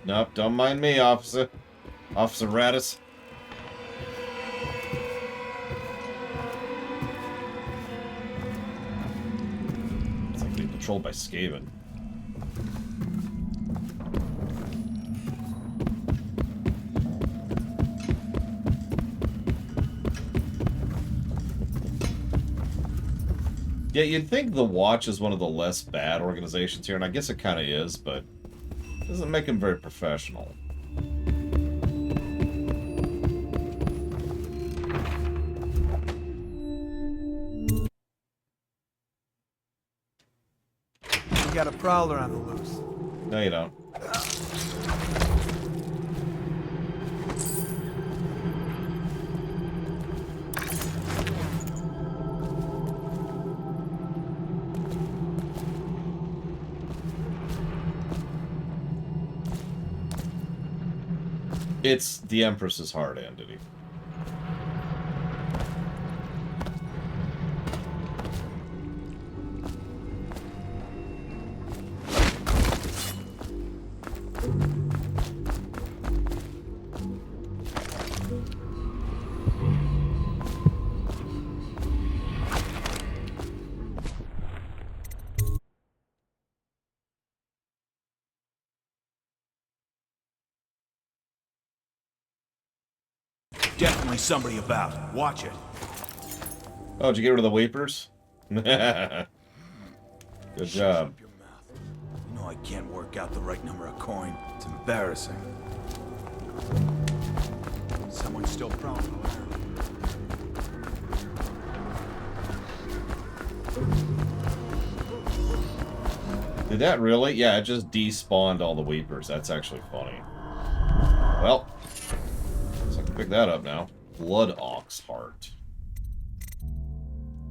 [SPEAKER 2] Nope, don't mind me, Officer. Officer Radis. It's like being patrolled by Skaven. Yeah, you'd think the Watch is one of the less bad organizations here, and I guess it kind of is, but doesn't make him very professional.
[SPEAKER 7] You got a prowler on the loose.
[SPEAKER 2] No, you don't. It's the Empress's heart entity.
[SPEAKER 19] definitely somebody about. Watch it.
[SPEAKER 2] Oh, did you get rid of the Weepers? Good job.
[SPEAKER 19] You know I can't work out the right number of coin. It's embarrassing. Someone's still prone over there.
[SPEAKER 2] Did that really? Yeah, it just despawned all the Weepers. That's actually funny. Well, so I can pick that up now. Blood Ox Heart.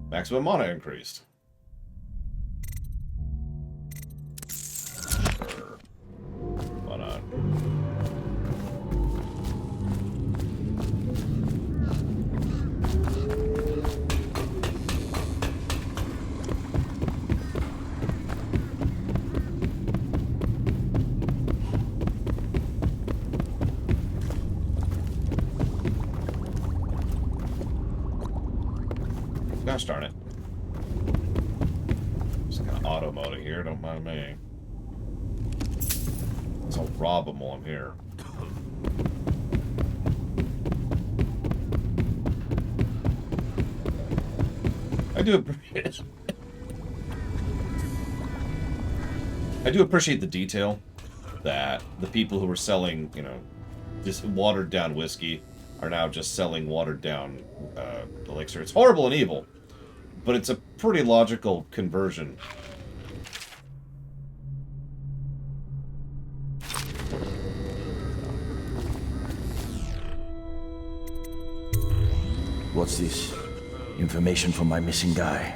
[SPEAKER 2] Maximum mana increased. Sure. Why not? Gosh darn it. Just gonna auto mode it here, don't mind me. So I'll rob them while I'm here. I do appreciate the detail that the people who were selling, you know, just watered down whiskey are now just selling watered down elixir. It's horrible and evil, but it's a pretty logical conversion.
[SPEAKER 20] What's this? Information from my missing guy.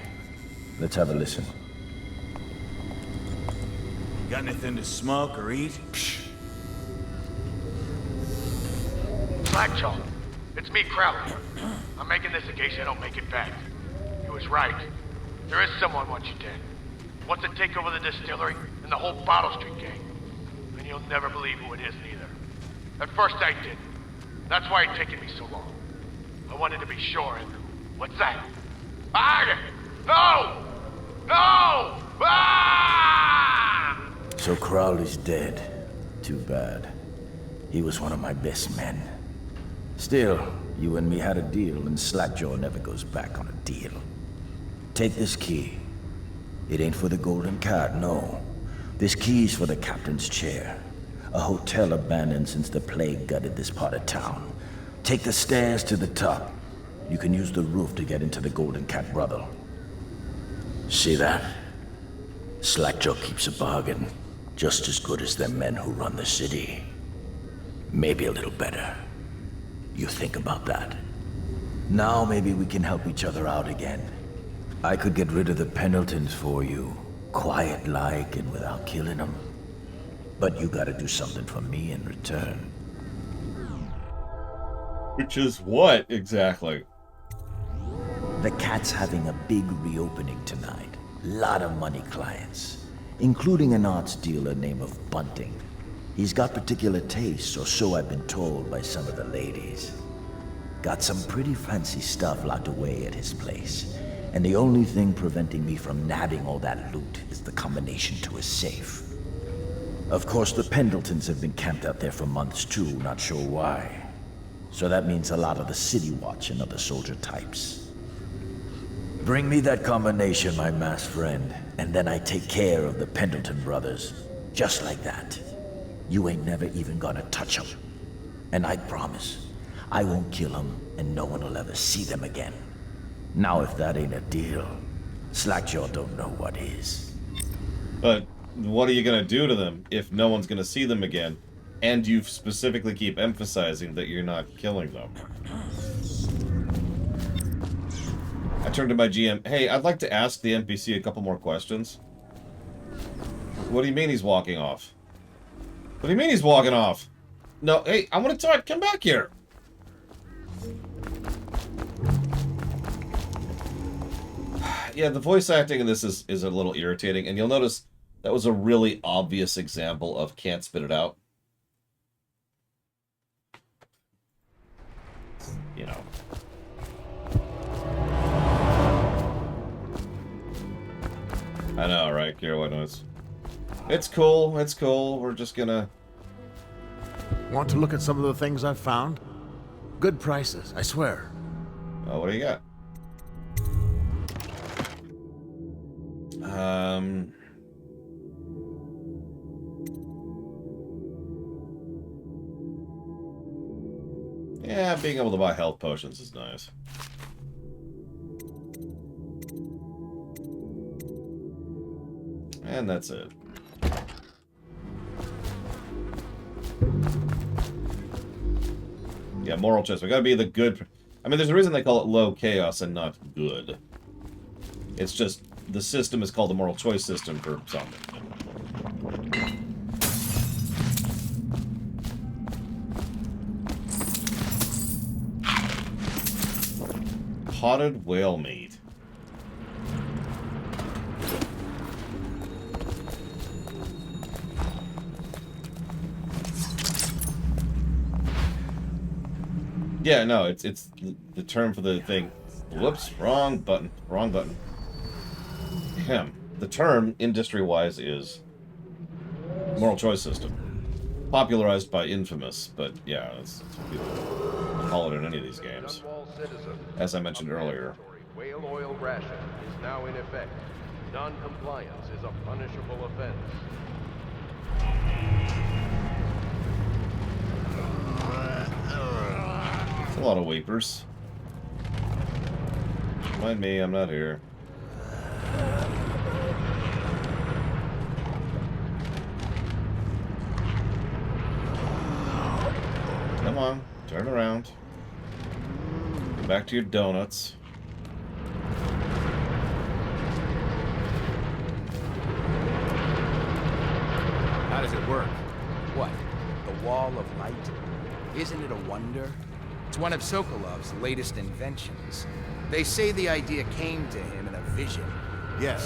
[SPEAKER 20] Let's have a listen.
[SPEAKER 19] Got anything to smoke or eat?
[SPEAKER 8] Slackjaw, it's me, Crowley. I'm making this in case I don't make it back. He was right. There is someone wants you dead. Wants to take over the distillery and the whole Bottle Street gang. And you'll never believe who it is, neither. At first I did. That's why it's taken me so long. I wanted to be sure, and... what's that? Ah! No! No! Ah!
[SPEAKER 20] So Crowley's dead. Too bad. He was one of my best men. Still, you and me had a deal, and Slackjaw never goes back on a deal. Take this key. It ain't for the Golden Cat, no. This key's for the captain's chair. A hotel abandoned since the plague gutted this part of town. Take the stairs to the top. You can use the roof to get into the Golden Cat brothel. See that? Slackjaw keeps a bargain. Just as good as them men who run the city. Maybe a little better. You think about that. Now maybe we can help each other out again. I could get rid of the Pendletons for you. Quiet-like and without killing them. But you gotta do something for me in return.
[SPEAKER 2] Which is what, exactly?
[SPEAKER 20] The Cat's having a big reopening tonight. Lot of money clients. Including an arts dealer named of Bunting. He's got particular tastes, or so I've been told by some of the ladies. Got some pretty fancy stuff locked away at his place. And the only thing preventing me from nabbing all that loot is the combination to his safe. Of course, the Pendletons have been camped out there for months too, not sure why. So that means a lot of the City Watch and other soldier types. Bring me that combination, my masked friend, and then I take care of the Pendleton brothers. Just like that. You ain't never even gonna touch them. And I promise, I won't kill them, and no one will ever see them again. Now if that ain't a deal, Slackjaw don't know what is.
[SPEAKER 2] But what are you gonna do to them if no one's gonna see them again, and you specifically keep emphasizing that you're not killing them? I turned to my GM. Hey, I'd like to ask the NPC a couple more questions. What do you mean he's walking off? What do you mean he's walking off? No, hey, I want to talk. Come back here. Yeah, the voice acting in this is a little irritating, and you'll notice that was a really obvious example of can't spit it out. You know. I know, right? Kira knows. It's cool, it's cool. We're just gonna...
[SPEAKER 5] Want to look at some of the things I've found? Good prices, I swear.
[SPEAKER 2] Oh, what do you got? Yeah, being able to buy health potions is nice. And that's it. Yeah, moral choice. We gotta be the good... I mean, there's a reason they call it low chaos and not good. It's just, the system is called the moral choice system for something. Potted whale meat. Yeah, no, it's the term for the thing. Whoops, wrong button. Wrong button. The term, industry-wise, is moral choice system. Popularized by Infamous, but yeah, it's what people call it in any of these games. As I mentioned earlier.
[SPEAKER 14] Whale oil ration is now in effect. Non-compliance is a punishable offense.
[SPEAKER 2] It's a lot of weepers. Mind me, I'm not here. Come on, turn around. Go back to your donuts.
[SPEAKER 6] How does it work? What? The Wall of Light? Isn't it a wonder? It's one of Sokolov's latest inventions. They say the idea came to him in a vision.
[SPEAKER 18] Yes,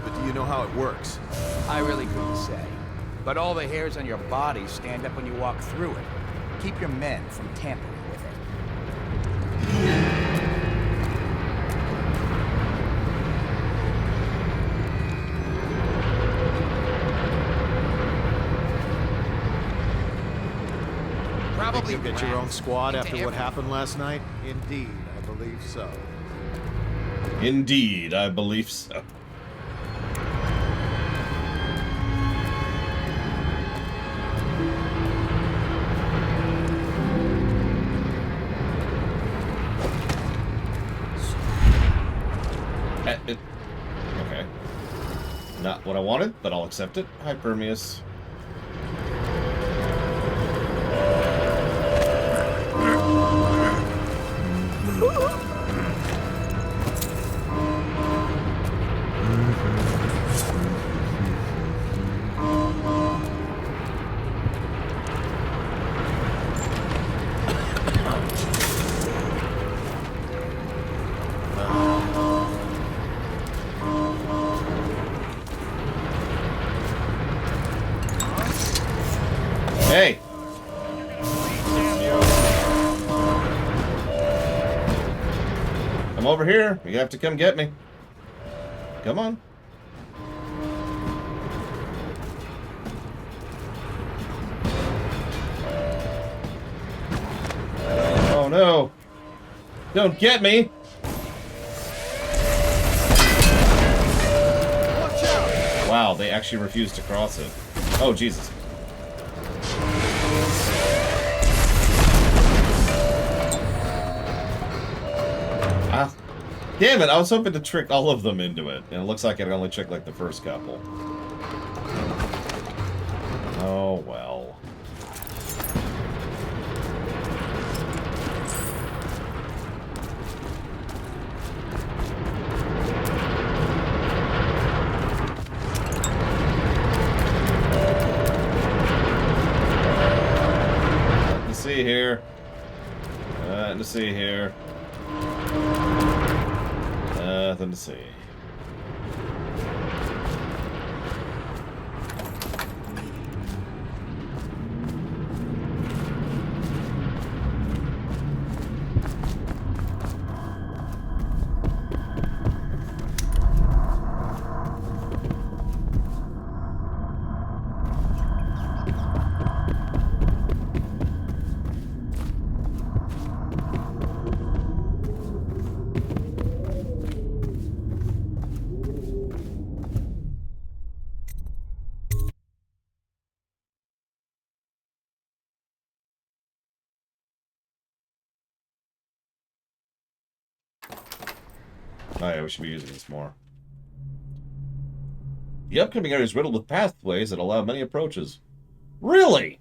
[SPEAKER 18] but do you know how it works?
[SPEAKER 6] I really couldn't say. But all the hairs on your body stand up when you walk through it. Keep your men from tampering with it.
[SPEAKER 5] Probably you'll get your own squad after what happened last night? Indeed, I believe so.
[SPEAKER 2] Indeed, I believe so. Okay. Not what I wanted, but I'll accept it. Hypermius. Hey! I'm over here. You have to come get me. Come on. Oh no! Don't get me! Wow, they actually refused to cross it. Oh, Jesus. Ah, damn it, I was hoping to trick all of them into it, and it looks like it only tricked like the first couple. Oh, well. Nothing to see here. Nothing to see here. Nothing to see. Oh yeah, we should be using this more. The upcoming area is riddled with pathways that allow many approaches. Really?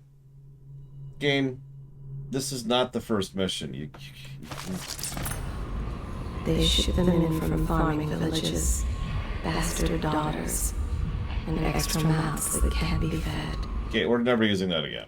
[SPEAKER 2] Game, this is not the first mission.
[SPEAKER 3] They ship them in from farming villages, bastard daughters, and extra mouths that can't be fed.
[SPEAKER 2] Okay, we're never using that again.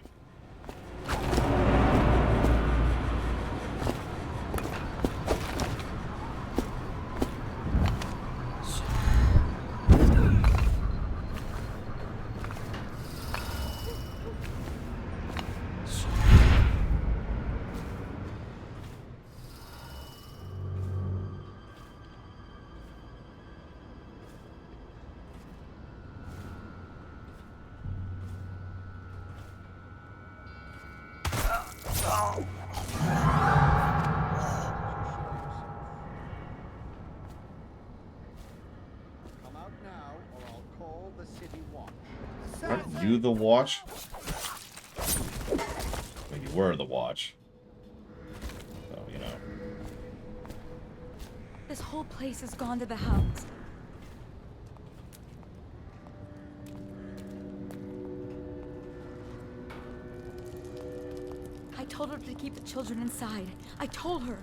[SPEAKER 2] Aren't you the watch? Well, you were the watch. So, you know.
[SPEAKER 17] This whole place has gone to the hounds. I told her to keep the children inside. I told her.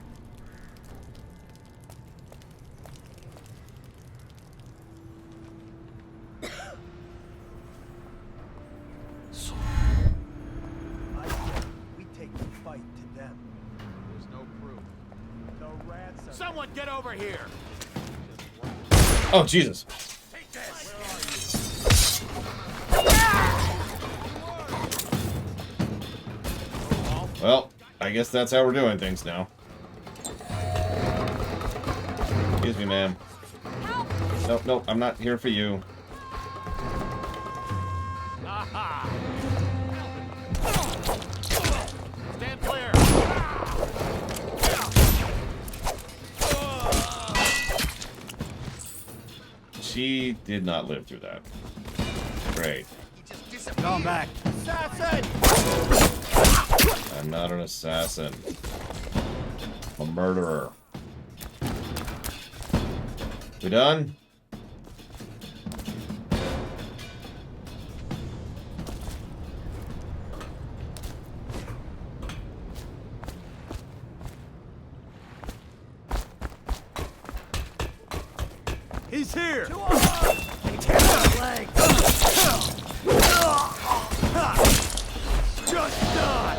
[SPEAKER 7] We take the fight to them.
[SPEAKER 18] There's no proof.
[SPEAKER 7] The rats are...
[SPEAKER 18] Someone get over here!
[SPEAKER 2] Oh, Jesus.
[SPEAKER 18] Take this!
[SPEAKER 2] Well, I guess that's how we're doing things now. Excuse me, ma'am. Nope, nope, I'm not here for you.
[SPEAKER 18] Aha! Stand clear!
[SPEAKER 2] She did not live through that. Great.
[SPEAKER 7] Come back.
[SPEAKER 18] Assassin!
[SPEAKER 2] I'm not an assassin. I'm a murderer. We done?
[SPEAKER 7] He's here. Just die.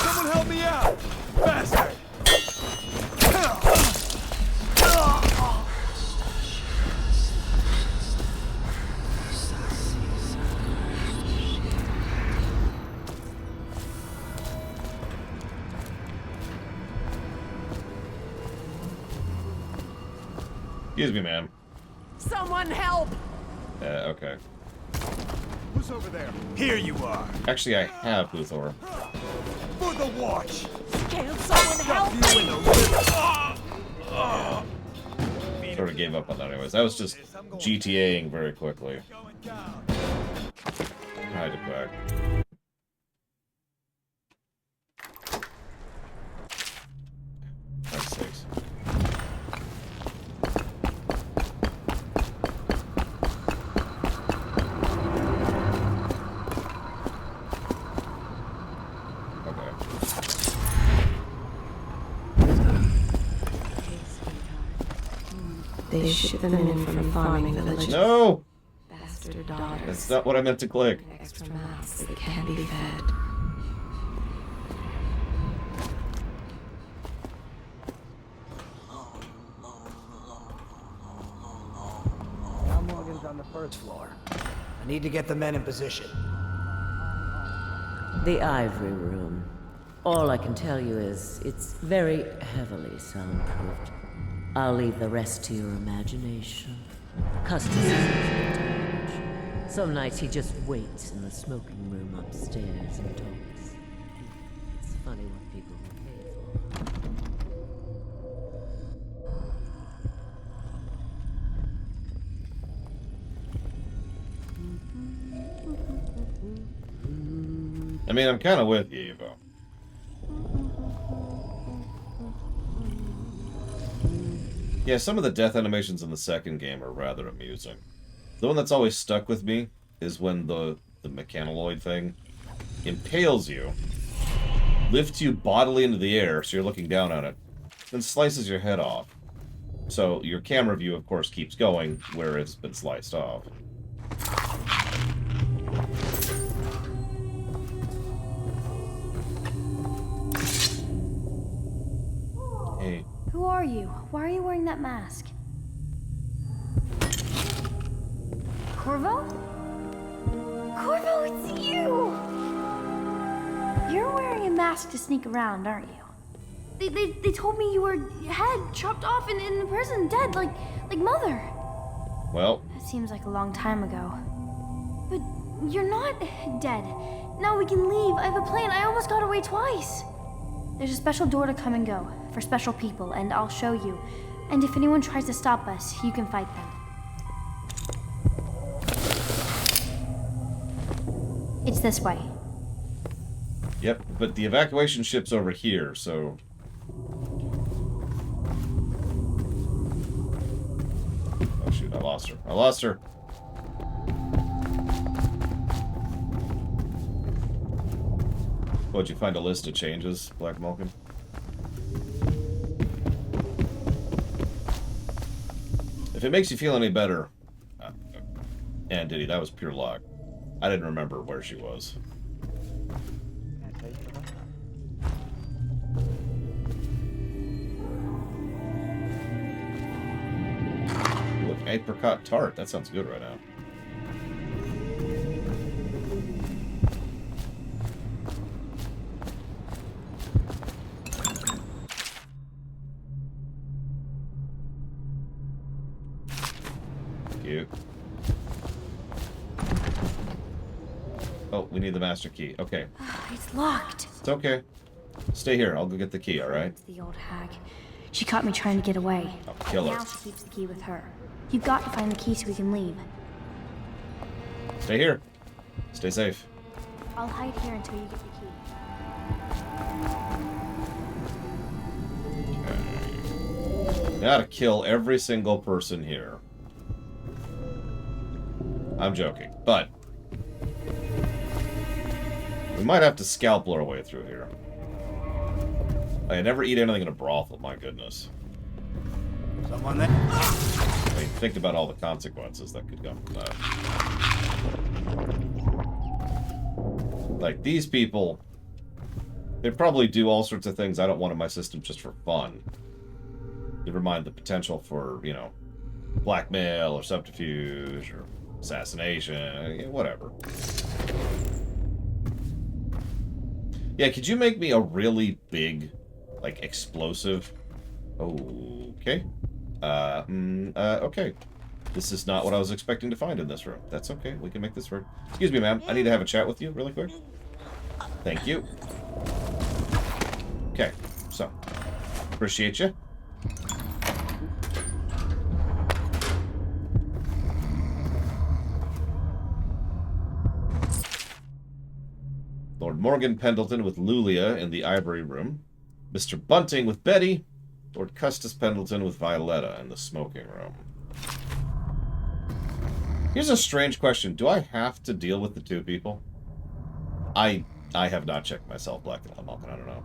[SPEAKER 7] Someone help me out. Bastard.
[SPEAKER 2] Excuse me, ma'am.
[SPEAKER 13] Someone help!
[SPEAKER 2] Okay.
[SPEAKER 7] Who's over there? Here you are.
[SPEAKER 2] Actually, I have Luthor.
[SPEAKER 7] For the watch.
[SPEAKER 13] Can't someone help
[SPEAKER 7] You in the river.
[SPEAKER 2] Sort of gave up on that anyways. That was just GTAing very quickly. Hide it back. That's 6.
[SPEAKER 3] They ship them in from farming villages.
[SPEAKER 2] No!
[SPEAKER 3] Bastard daughters.
[SPEAKER 2] That's not what I meant to click.
[SPEAKER 3] Extra mouths that can't be fed.
[SPEAKER 7] Now Morgan's on the first floor. I need to get the men in position.
[SPEAKER 11] The Ivory Room. All I can tell you is it's very heavily soundproofed. I'll leave the rest to your imagination. Custis is damage. Some nights he just waits in the smoking room upstairs and talks. It's funny what people will pay
[SPEAKER 2] I mean, I'm kind of with you, Evo. Yeah, some of the death animations in the second game are rather amusing. The one that's always stuck with me is when the mechanoloid thing impales you, lifts you bodily into the air, so you're looking down on it, then slices your head off. So your camera view, of course, keeps going where it's been sliced off. Hey.
[SPEAKER 4] Who are you? Why are you wearing that mask? Corvo? Corvo, it's you! You're wearing a mask to sneak around, aren't you? They told me you were head chopped off and in the prison, dead, like Mother.
[SPEAKER 2] Well.
[SPEAKER 4] That seems like a long time ago. But you're not dead. Now we can leave. I have a plan. I almost got away twice. There's a special door to come and go for special people, and I'll show you. And if anyone tries to stop us, you can fight them. It's this way.
[SPEAKER 2] Yep, but the evacuation ship's over here, so... Oh shoot, I lost her. I lost her! What'd you find a list of changes, Black Malkin? If it makes you feel any better... And Diddy, that was pure luck. I didn't remember where she was. Look, apricot tart. That sounds good right now. Cute. Oh, we need the master key. Okay.
[SPEAKER 4] It's locked.
[SPEAKER 2] It's okay. Stay here. I'll go get the key, alright?
[SPEAKER 4] It's the old hag. She caught me trying to get away.
[SPEAKER 2] I'll kill her.
[SPEAKER 4] Now she keeps the key with her. You've got to find the key so we can leave.
[SPEAKER 2] Stay here. Stay safe.
[SPEAKER 4] I'll hide here until you get the key.
[SPEAKER 2] Okay. Gotta kill every single person here. I'm joking, but... we might have to scalpel our way through here. I never eat anything in a brothel, my goodness.
[SPEAKER 7] Someone there?
[SPEAKER 2] I mean, think about all the consequences that could come from that. Like, these people, they probably do all sorts of things I don't want in my system just for fun. Never mind the potential for, you know, blackmail or subterfuge or assassination, whatever. Yeah, could you make me a really big, like, explosive? Okay. Okay. This is not what I was expecting to find in this room. That's okay. We can make this work. Excuse me, ma'am. I need to have a chat with you really quick. Thank you. Okay. So, appreciate you. Lord Morgan Pendleton with Lulia in the Ivory Room. Mr. Bunting with Betty. Lord Custis Pendleton with Violetta in the smoking room. Here's a strange question. Do I have to deal with the two people? I have not checked myself, Black and Malkin. I don't know.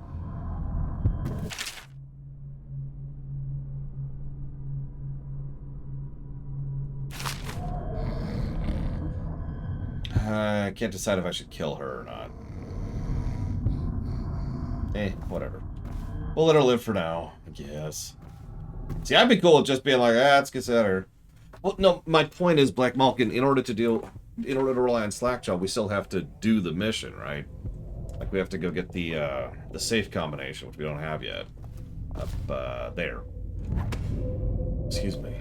[SPEAKER 2] I can't decide if I should kill her or not. Whatever. We'll let her live for now, I guess. See, I'd be cool with just being like, let's get at her. Well, no, my point is, Black Malkin, in order to rely on Slackjaw, we still have to do the mission, right? Like, we have to go get the safe combination, which we don't have yet. Up, there. Excuse me.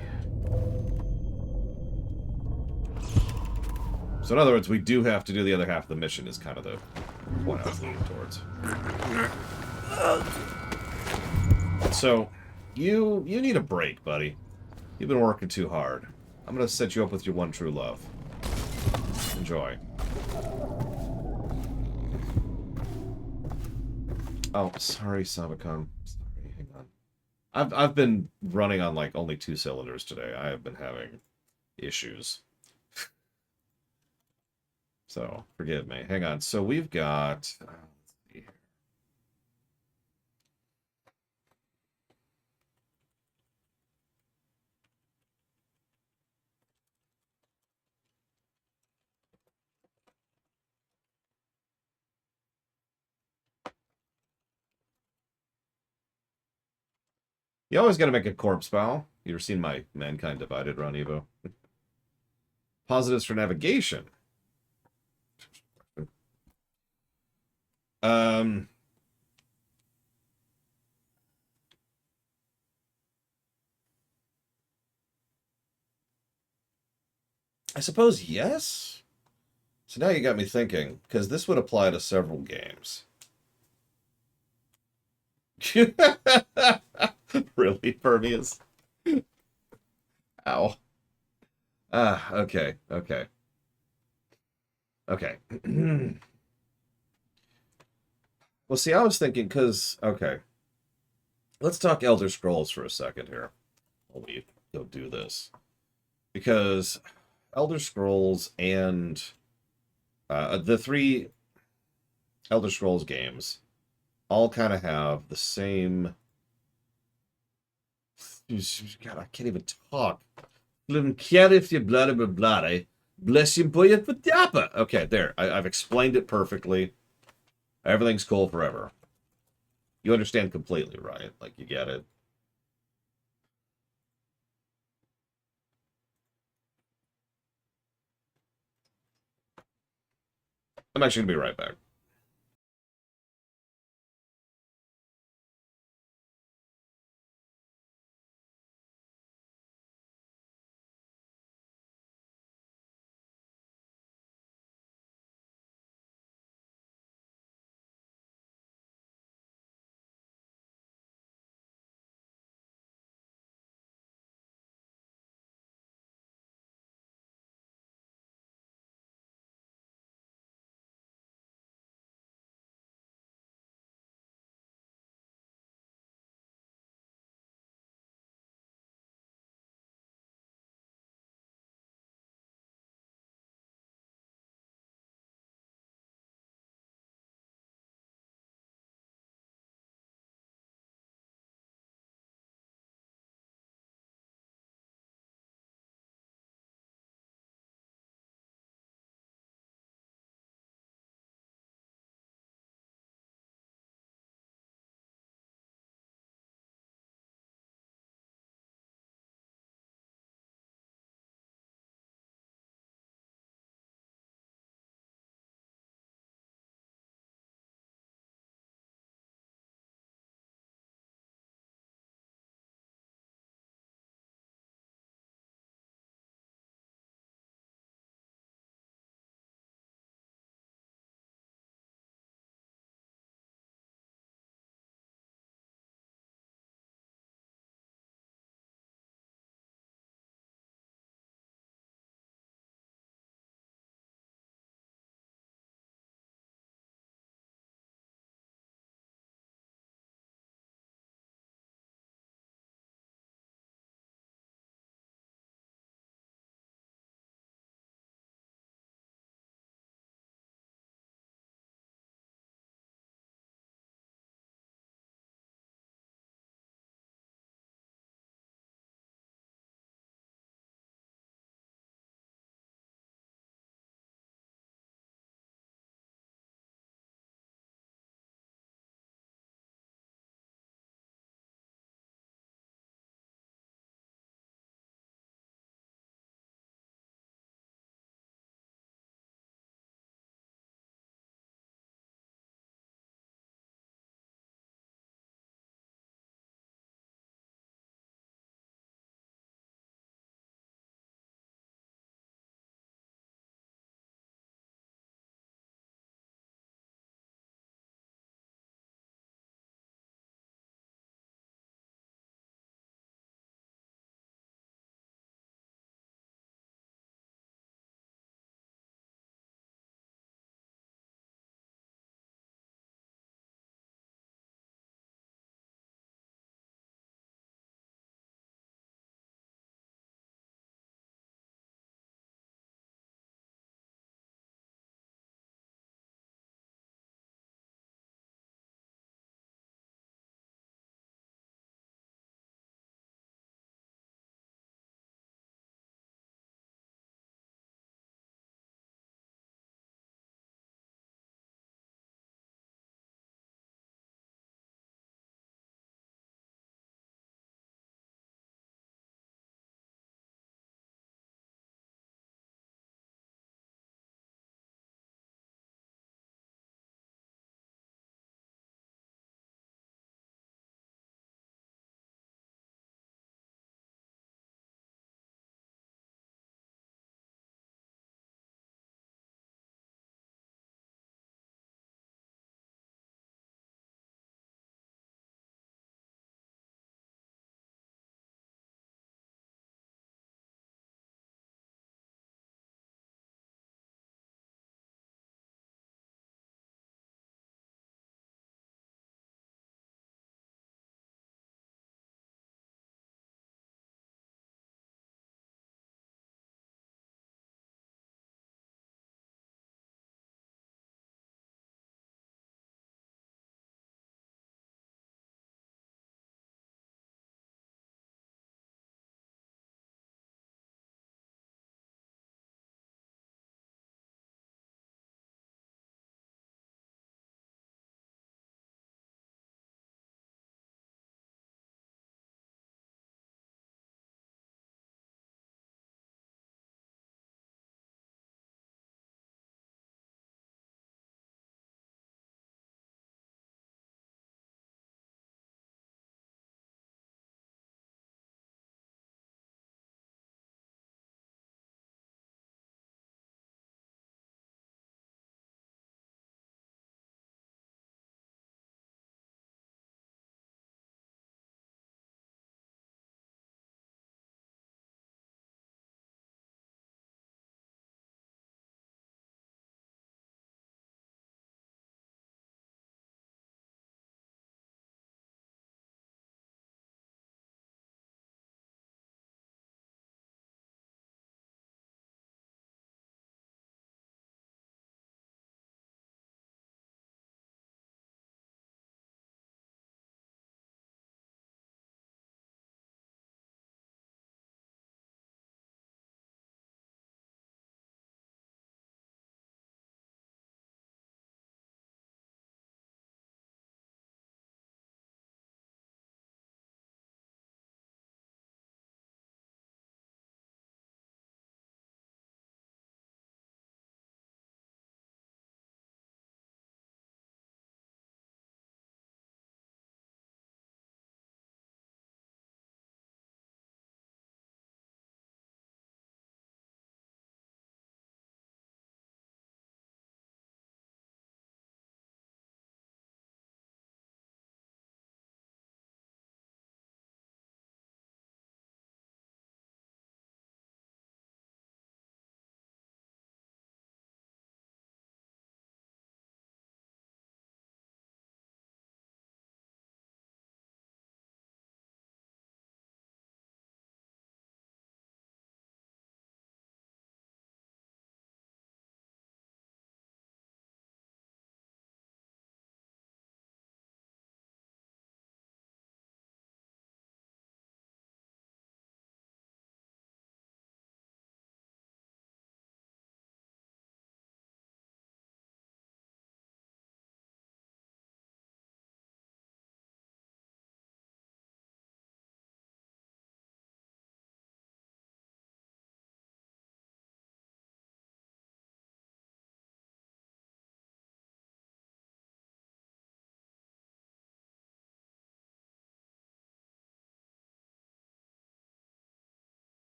[SPEAKER 2] So in other words, we do have to do the other half of the mission is kind of the point I was leaning towards. So, you need a break, buddy. You've been working too hard. I'm gonna set you up with your one true love. Enjoy. Oh, sorry, Sabacon. Sorry, hang on. I've been running on like only 2 cylinders today. I have been having issues. So, forgive me. Hang on. So we've got let's see here. You always got to make a corpse bow. You ever seen my Mankind Divided run, Evo? Positives for navigation. Um, I suppose yes. So now you got me thinking, because this would apply to several games. Really, Permeus? Ow. Okay, okay. Okay. Well, see, I was thinking, because, okay. Let's talk Elder Scrolls for a second here. While we go do this. Because Elder Scrolls and the 3 Elder Scrolls games all kind of have the same... God, I can't even talk. Bless you, boy. Okay, there. I've explained it perfectly. Everything's cool forever. You understand completely, right? Like, you get it. I'm actually going to be right back.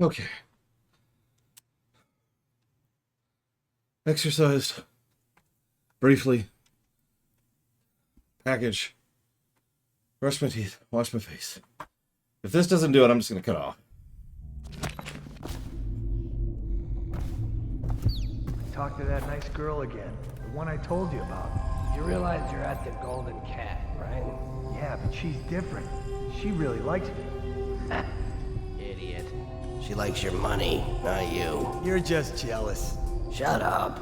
[SPEAKER 2] Okay. Exercised. Briefly. Package. Brush my teeth. Wash my face. If this doesn't do it, I'm just gonna cut off.
[SPEAKER 15] Talk to that nice girl again. The one I told you about.
[SPEAKER 22] You realize you're at the Golden Cat, right?
[SPEAKER 15] Yeah, but she's different. She really likes me.
[SPEAKER 22] Idiot. She likes your money, not you.
[SPEAKER 7] You're just jealous.
[SPEAKER 22] Shut up.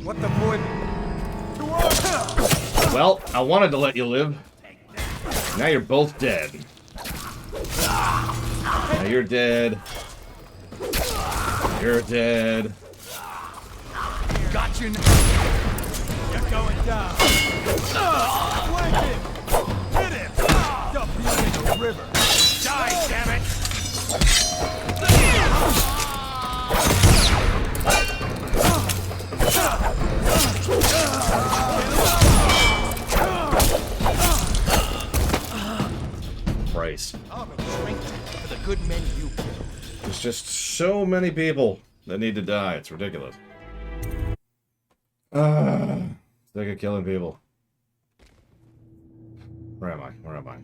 [SPEAKER 7] What the boy?
[SPEAKER 2] Well, I wanted to let you live. Now you're both dead. Now you're dead. You're dead.
[SPEAKER 7] Got you now. You're going down. Flank him. Hit him. Dump you into the river. Die, damn it.
[SPEAKER 2] Christ.
[SPEAKER 6] For the good men you killed.
[SPEAKER 2] There's just so many people that need to die. It's ridiculous. Sick of killing people. Where am I? Where am I?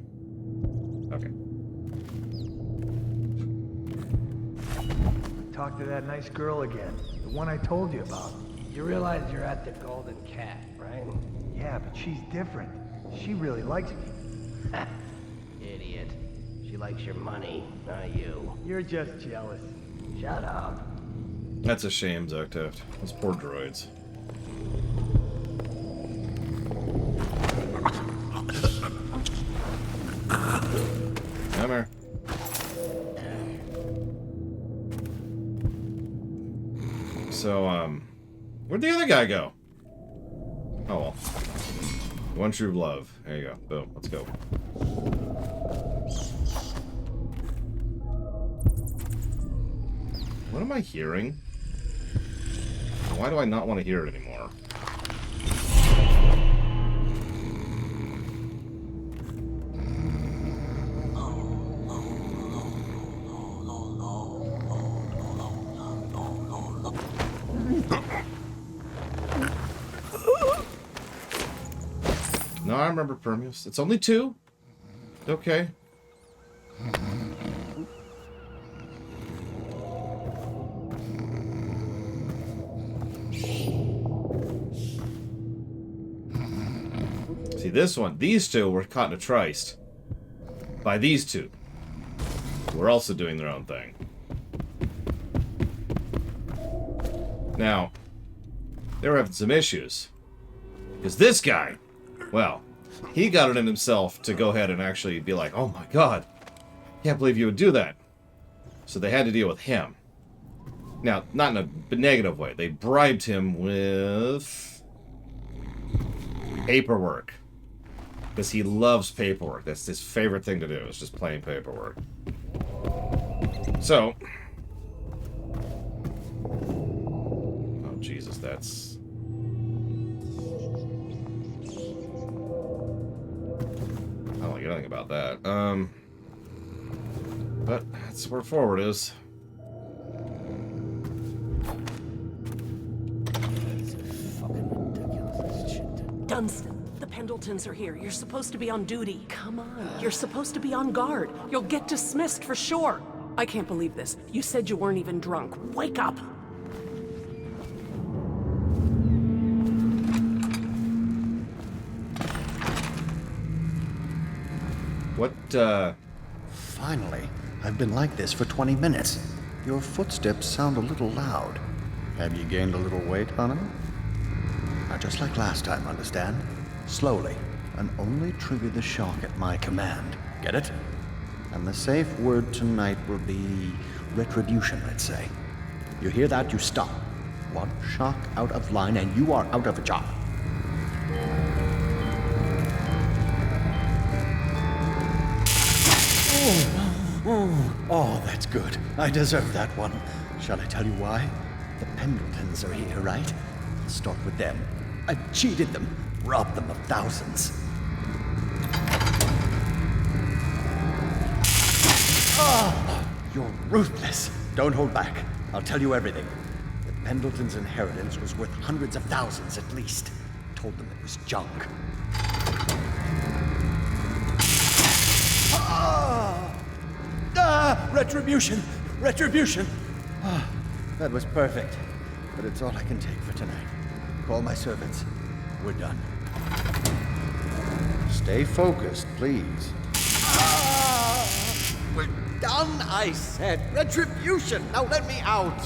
[SPEAKER 2] Okay.
[SPEAKER 15] Talk to that nice girl again. The one I told you about.
[SPEAKER 22] You realize you're at the Golden Cat, right?
[SPEAKER 15] Yeah, but she's different. She really likes me.
[SPEAKER 22] Idiot. She likes your money, not you.
[SPEAKER 15] You're just jealous.
[SPEAKER 22] Shut up.
[SPEAKER 2] That's a shame, Zocteft. Those poor droids. Come here. So, where'd the other guy go? Oh well. One true love. There you go. Boom. Let's go. What am I hearing? Why do I not want to hear it anymore? No, I remember Permeus. It's only 2. Okay. See, this one, these 2 were caught in a tryst by these 2. We're also doing their own thing. Now, they were having some issues. Because this guy, well, he got it in himself to go ahead and actually be like, oh my god, can't believe you would do that. So they had to deal with him. Now, not in a negative way. They bribed him with paperwork. Because he loves paperwork. That's his favorite thing to do, is just plain paperwork. So. Oh, Jesus, that's. I don't like anything about that. But that's where forward is.
[SPEAKER 23] Dunstan, the Pendletons are here. You're supposed to be on duty. Come on. You're supposed to be on guard. You'll get dismissed for sure. I can't believe this. You said you weren't even drunk. Wake up!
[SPEAKER 2] What,
[SPEAKER 24] Finally. I've been like this for 20 minutes. Your footsteps sound a little loud. Have you gained a little weight, honey? Now, just like last time, understand? Slowly, and only trigger the shock at my command. Get it? And the safe word tonight will be retribution, let's say. You hear that, you stop. One shock out of line, and you are out of a job. Oh, that's good. I deserve that one. Shall I tell you why? The Pendletons are here, right? Let's start with them. I cheated them. robbed them of thousands. Ah, you're ruthless. Don't hold back. I'll tell you everything. The Pendleton's inheritance was worth hundreds of thousands at least. Told them it was junk. Retribution! Retribution! Ah, that was perfect. But it's all I can take for tonight. Call my servants. We're done. Stay focused, please. We're done, I said. Retribution! Now let me out!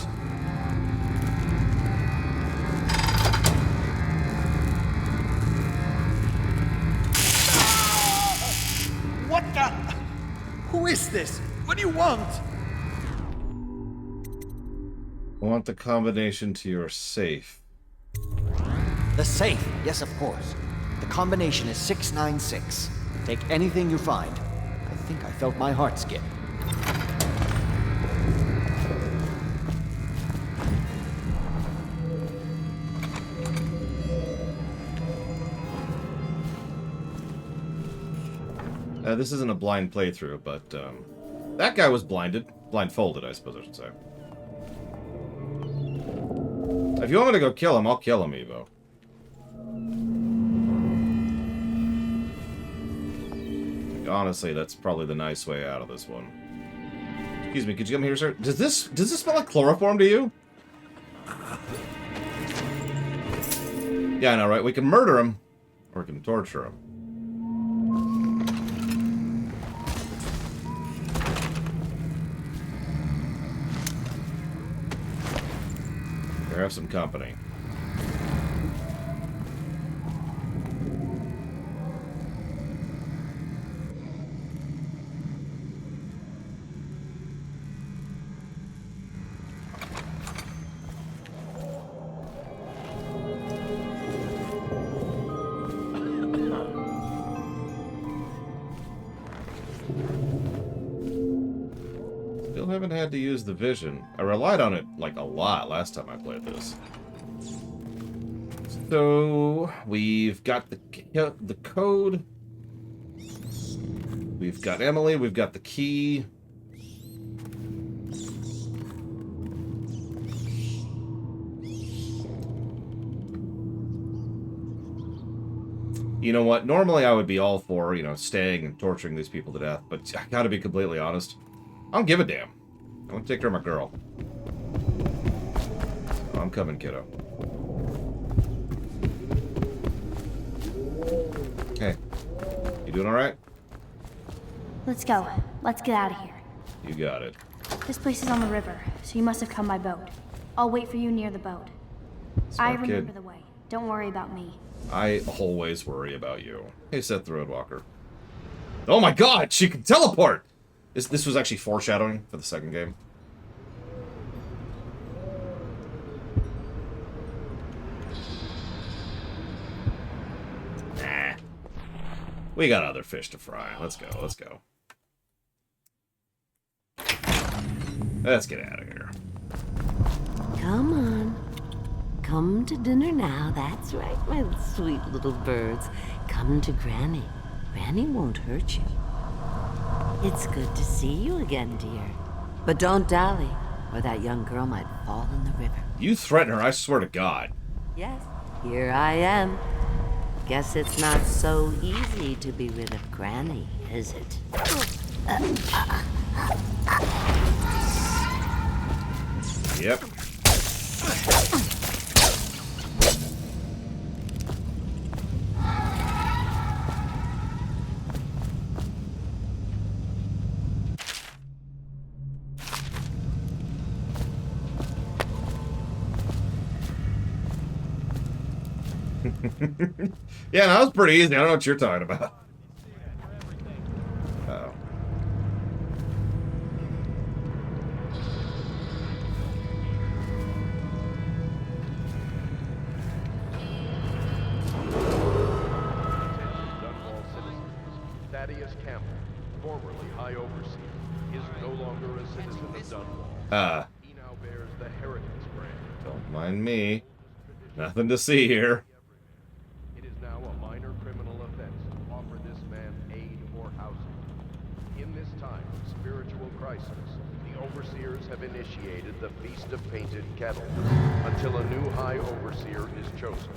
[SPEAKER 24] What the? Who is this? What do you want?
[SPEAKER 2] I want the combination to your safe.
[SPEAKER 24] The safe? Yes, of course. The combination is 696. Take anything you find. I think I felt my heart skip.
[SPEAKER 2] This isn't a blind playthrough, but that guy was blindfolded, I suppose I should say. If you want me to go kill him, I'll kill him, Evo. Like, honestly, that's probably the nice way out of this one. Excuse me, could you come here, sir? Does this smell like chloroform to you? Yeah, I know, right? We can murder him, or we can torture him. Have some company. Still haven't had to use the vision. I relied on it like a lot last time I played this. So we've got the code. We've got Emily. We've got the key. You know what? Normally I would be all for, staying and torturing these people to death, but I gotta be completely honest. I don't give a damn. I want to take care of my girl. So I'm coming, kiddo. Hey, you doing all right?
[SPEAKER 4] Let's go. Let's get out of here.
[SPEAKER 2] You got it.
[SPEAKER 4] This place is on the river, so you must have come by boat. I'll wait for you near the boat.
[SPEAKER 2] Smart
[SPEAKER 4] I remember
[SPEAKER 2] kid.
[SPEAKER 4] the way. Don't worry about me.
[SPEAKER 2] I always worry about you. Hey, Seth the Roadwalker. Oh my god, she can teleport! This was actually foreshadowing for the second game. Nah. We got other fish to fry. Let's go, let's go. Let's get out of here.
[SPEAKER 11] Come on. Come to dinner now. That's right, my sweet little birds. Come to Granny. Granny won't hurt you. It's good to see you again, dear. But don't dally, or that young girl might fall in the river.
[SPEAKER 2] You threaten her, I swear to God.
[SPEAKER 11] Yes, here I am. Guess it's not so easy to be rid of Granny, is it?
[SPEAKER 2] Yep. Yeah, that was pretty easy. I don't know what you're talking about. Uh-oh.
[SPEAKER 14] Dunwall citizens, Thaddeus Campbell, formerly High Overseer, is no longer a citizen of Dunwall. He now bears the Heretics brand.
[SPEAKER 2] Don't mind me. Nothing to see here.
[SPEAKER 14] It is now a crisis, the Overseers have initiated the Feast of Painted Kettle until a new High Overseer is chosen.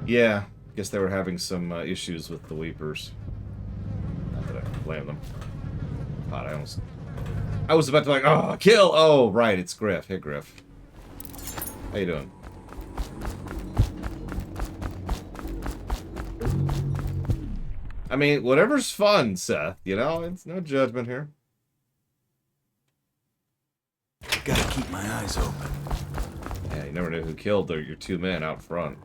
[SPEAKER 2] Yeah, guess they were having some issues with the Weepers. Not that I blame them. God, I was about to like, oh, kill! Oh, right, it's Griff. Hey, Griff. How you doing? I mean, whatever's fun, Seth. You know, it's no judgment here.
[SPEAKER 19] Gotta keep my eyes open.
[SPEAKER 2] Yeah, you never knew who killed your two men out front.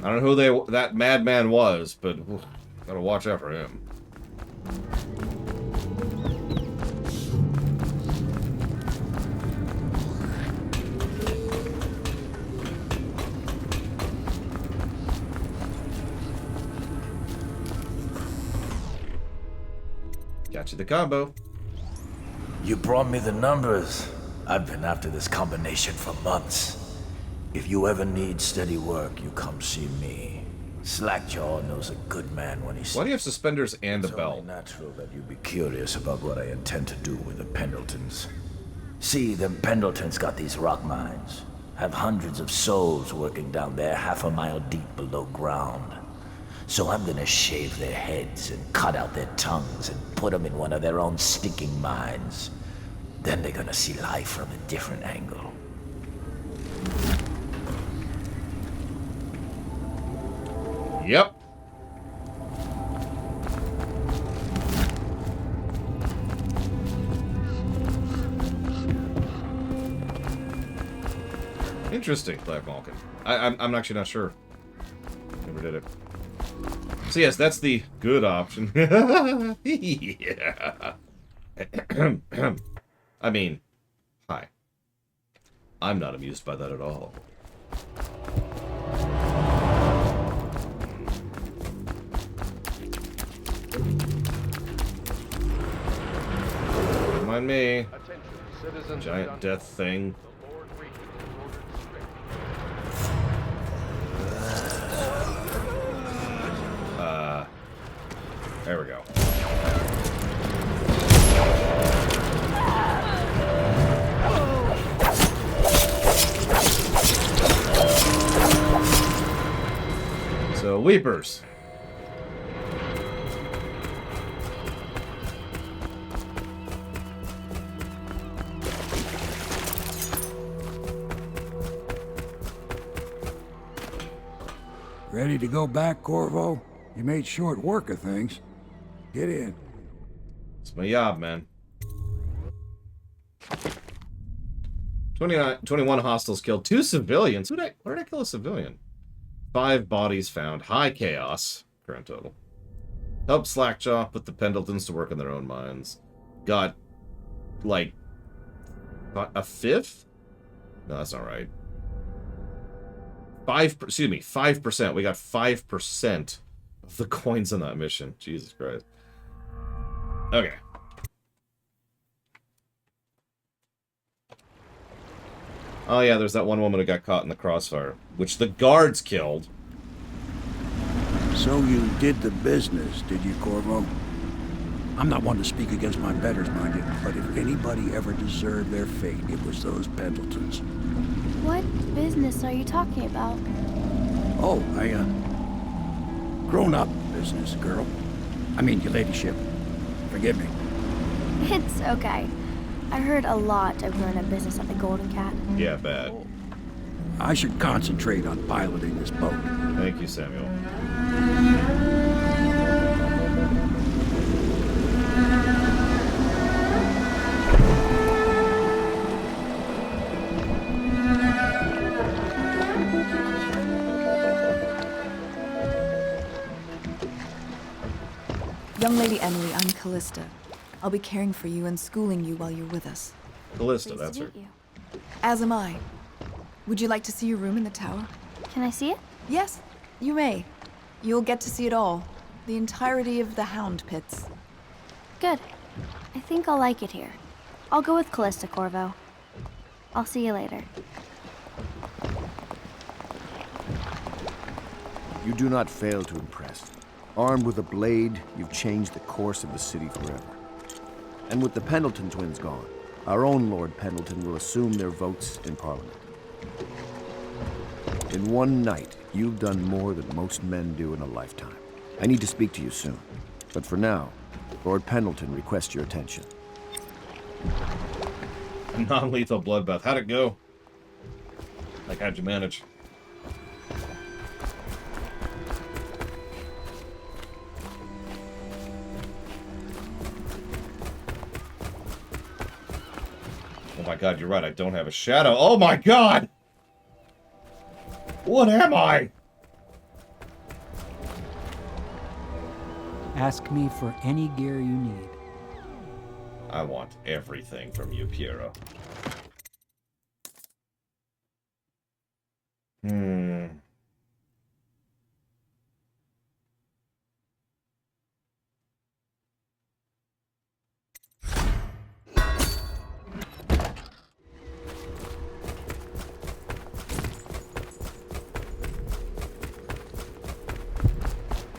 [SPEAKER 2] I don't know who that madman was, but gotta watch out for him. Got you the combo.
[SPEAKER 20] You brought me the numbers. I've been after this combination for months. If you ever need steady work, you come see me. Slackjaw knows a good man when he sees.
[SPEAKER 2] Why do you have suspenders and a belt?
[SPEAKER 20] It's only natural that you be curious about what I intend to do with the Pendletons. See, them Pendletons got these rock mines. Have hundreds of souls working down there 1/2 mile deep below ground. So I'm gonna shave their heads and cut out their tongues and put them in one of their own stinking mines. Then they're gonna see life from a different angle.
[SPEAKER 2] Yep. Interesting, Black Vulcan. I'm actually not sure. Never did it. So yes, that's the good option. Yeah. I mean, hi. I'm not amused by that at all. Don't mind me. Giant death thing. There we go. So, Weepers.
[SPEAKER 1] Ready to go back, Corvo? You made short work of things. Get in.
[SPEAKER 2] It's my job, man. 21 hostiles killed. 2 civilians. Where did I kill a civilian? 5 bodies found. High chaos. Current total. Help Slackjaw put the Pendletons to work in their own mines. Got, like, a fifth? No, that's not right. 5%. We got 5% of the coins on that mission. Jesus Christ. Okay. Oh yeah, there's that one woman who got caught in the crossfire, which the guards killed.
[SPEAKER 1] So you did the business, did you, Corvo? I'm not one to speak against my betters, mind you, but if anybody ever deserved their fate, it was those Pendletons.
[SPEAKER 4] What business are you talking about?
[SPEAKER 1] Oh, grown-up business, girl. I mean, your ladyship. Forgive me.
[SPEAKER 4] It's okay. I heard a lot of grown-up business at the Golden Cat.
[SPEAKER 2] Yeah, bad.
[SPEAKER 1] I should concentrate on piloting this boat.
[SPEAKER 2] Thank you, Samuel.
[SPEAKER 13] Young Lady Emily, I'm Callista. I'll be caring for you and schooling you while you're with us.
[SPEAKER 2] Callista, that's her.
[SPEAKER 13] As am I. Would you like to see your room in the tower?
[SPEAKER 4] Can I see it?
[SPEAKER 13] Yes, you may. You'll get to see it all. The entirety of the Hound Pits.
[SPEAKER 4] Good. I think I'll like it here. I'll go with Callista, Corvo. I'll see you later.
[SPEAKER 24] You do not fail to impress. Armed with a blade, you've changed the course of the city forever. And with the Pendleton twins gone, our own Lord Pendleton will assume their votes in Parliament. In one night, you've done more than most men do in a lifetime. I need to speak to you soon. But for now, Lord Pendleton requests your attention.
[SPEAKER 2] Non-lethal bloodbath. How'd it go? Like, how'd you manage? Oh my god, you're right. I don't have a shadow. Oh my god! What am I?
[SPEAKER 9] Ask me for any gear you need.
[SPEAKER 2] I want everything from you, Piero.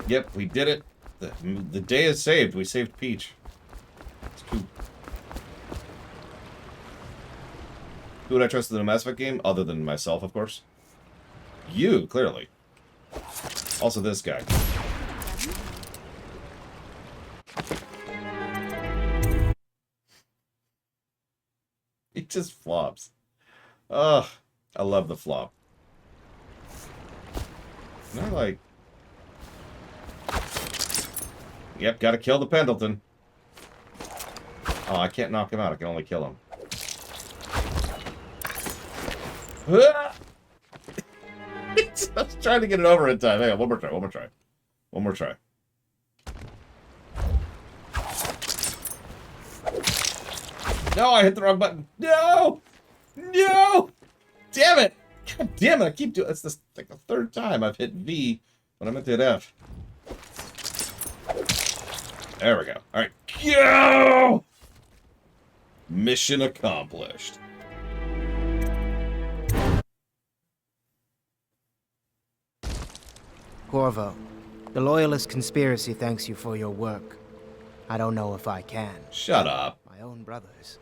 [SPEAKER 2] Yep, we did it. The day is saved. We saved Peach. It's cool. Who would I trust in a Mass Effect game? Other than myself, of course. You, clearly. Also this guy. He just flops. Ugh. I love the flop. And they're like... Yep, gotta kill the Pendleton. Oh, I can't knock him out. I can only kill him. I was trying to get it over in time. Hang on, one more try, one more try. One more try. No, I hit the wrong button. No! No! Damn it! God damn it, I keep doing... It's this, like the third time I've hit V when I meant to hit F. There we go. Alright. Go! Mission accomplished.
[SPEAKER 12] Corvo, the Loyalist conspiracy thanks you for your work. I don't know if I can.
[SPEAKER 2] Shut up.
[SPEAKER 12] My own brothers.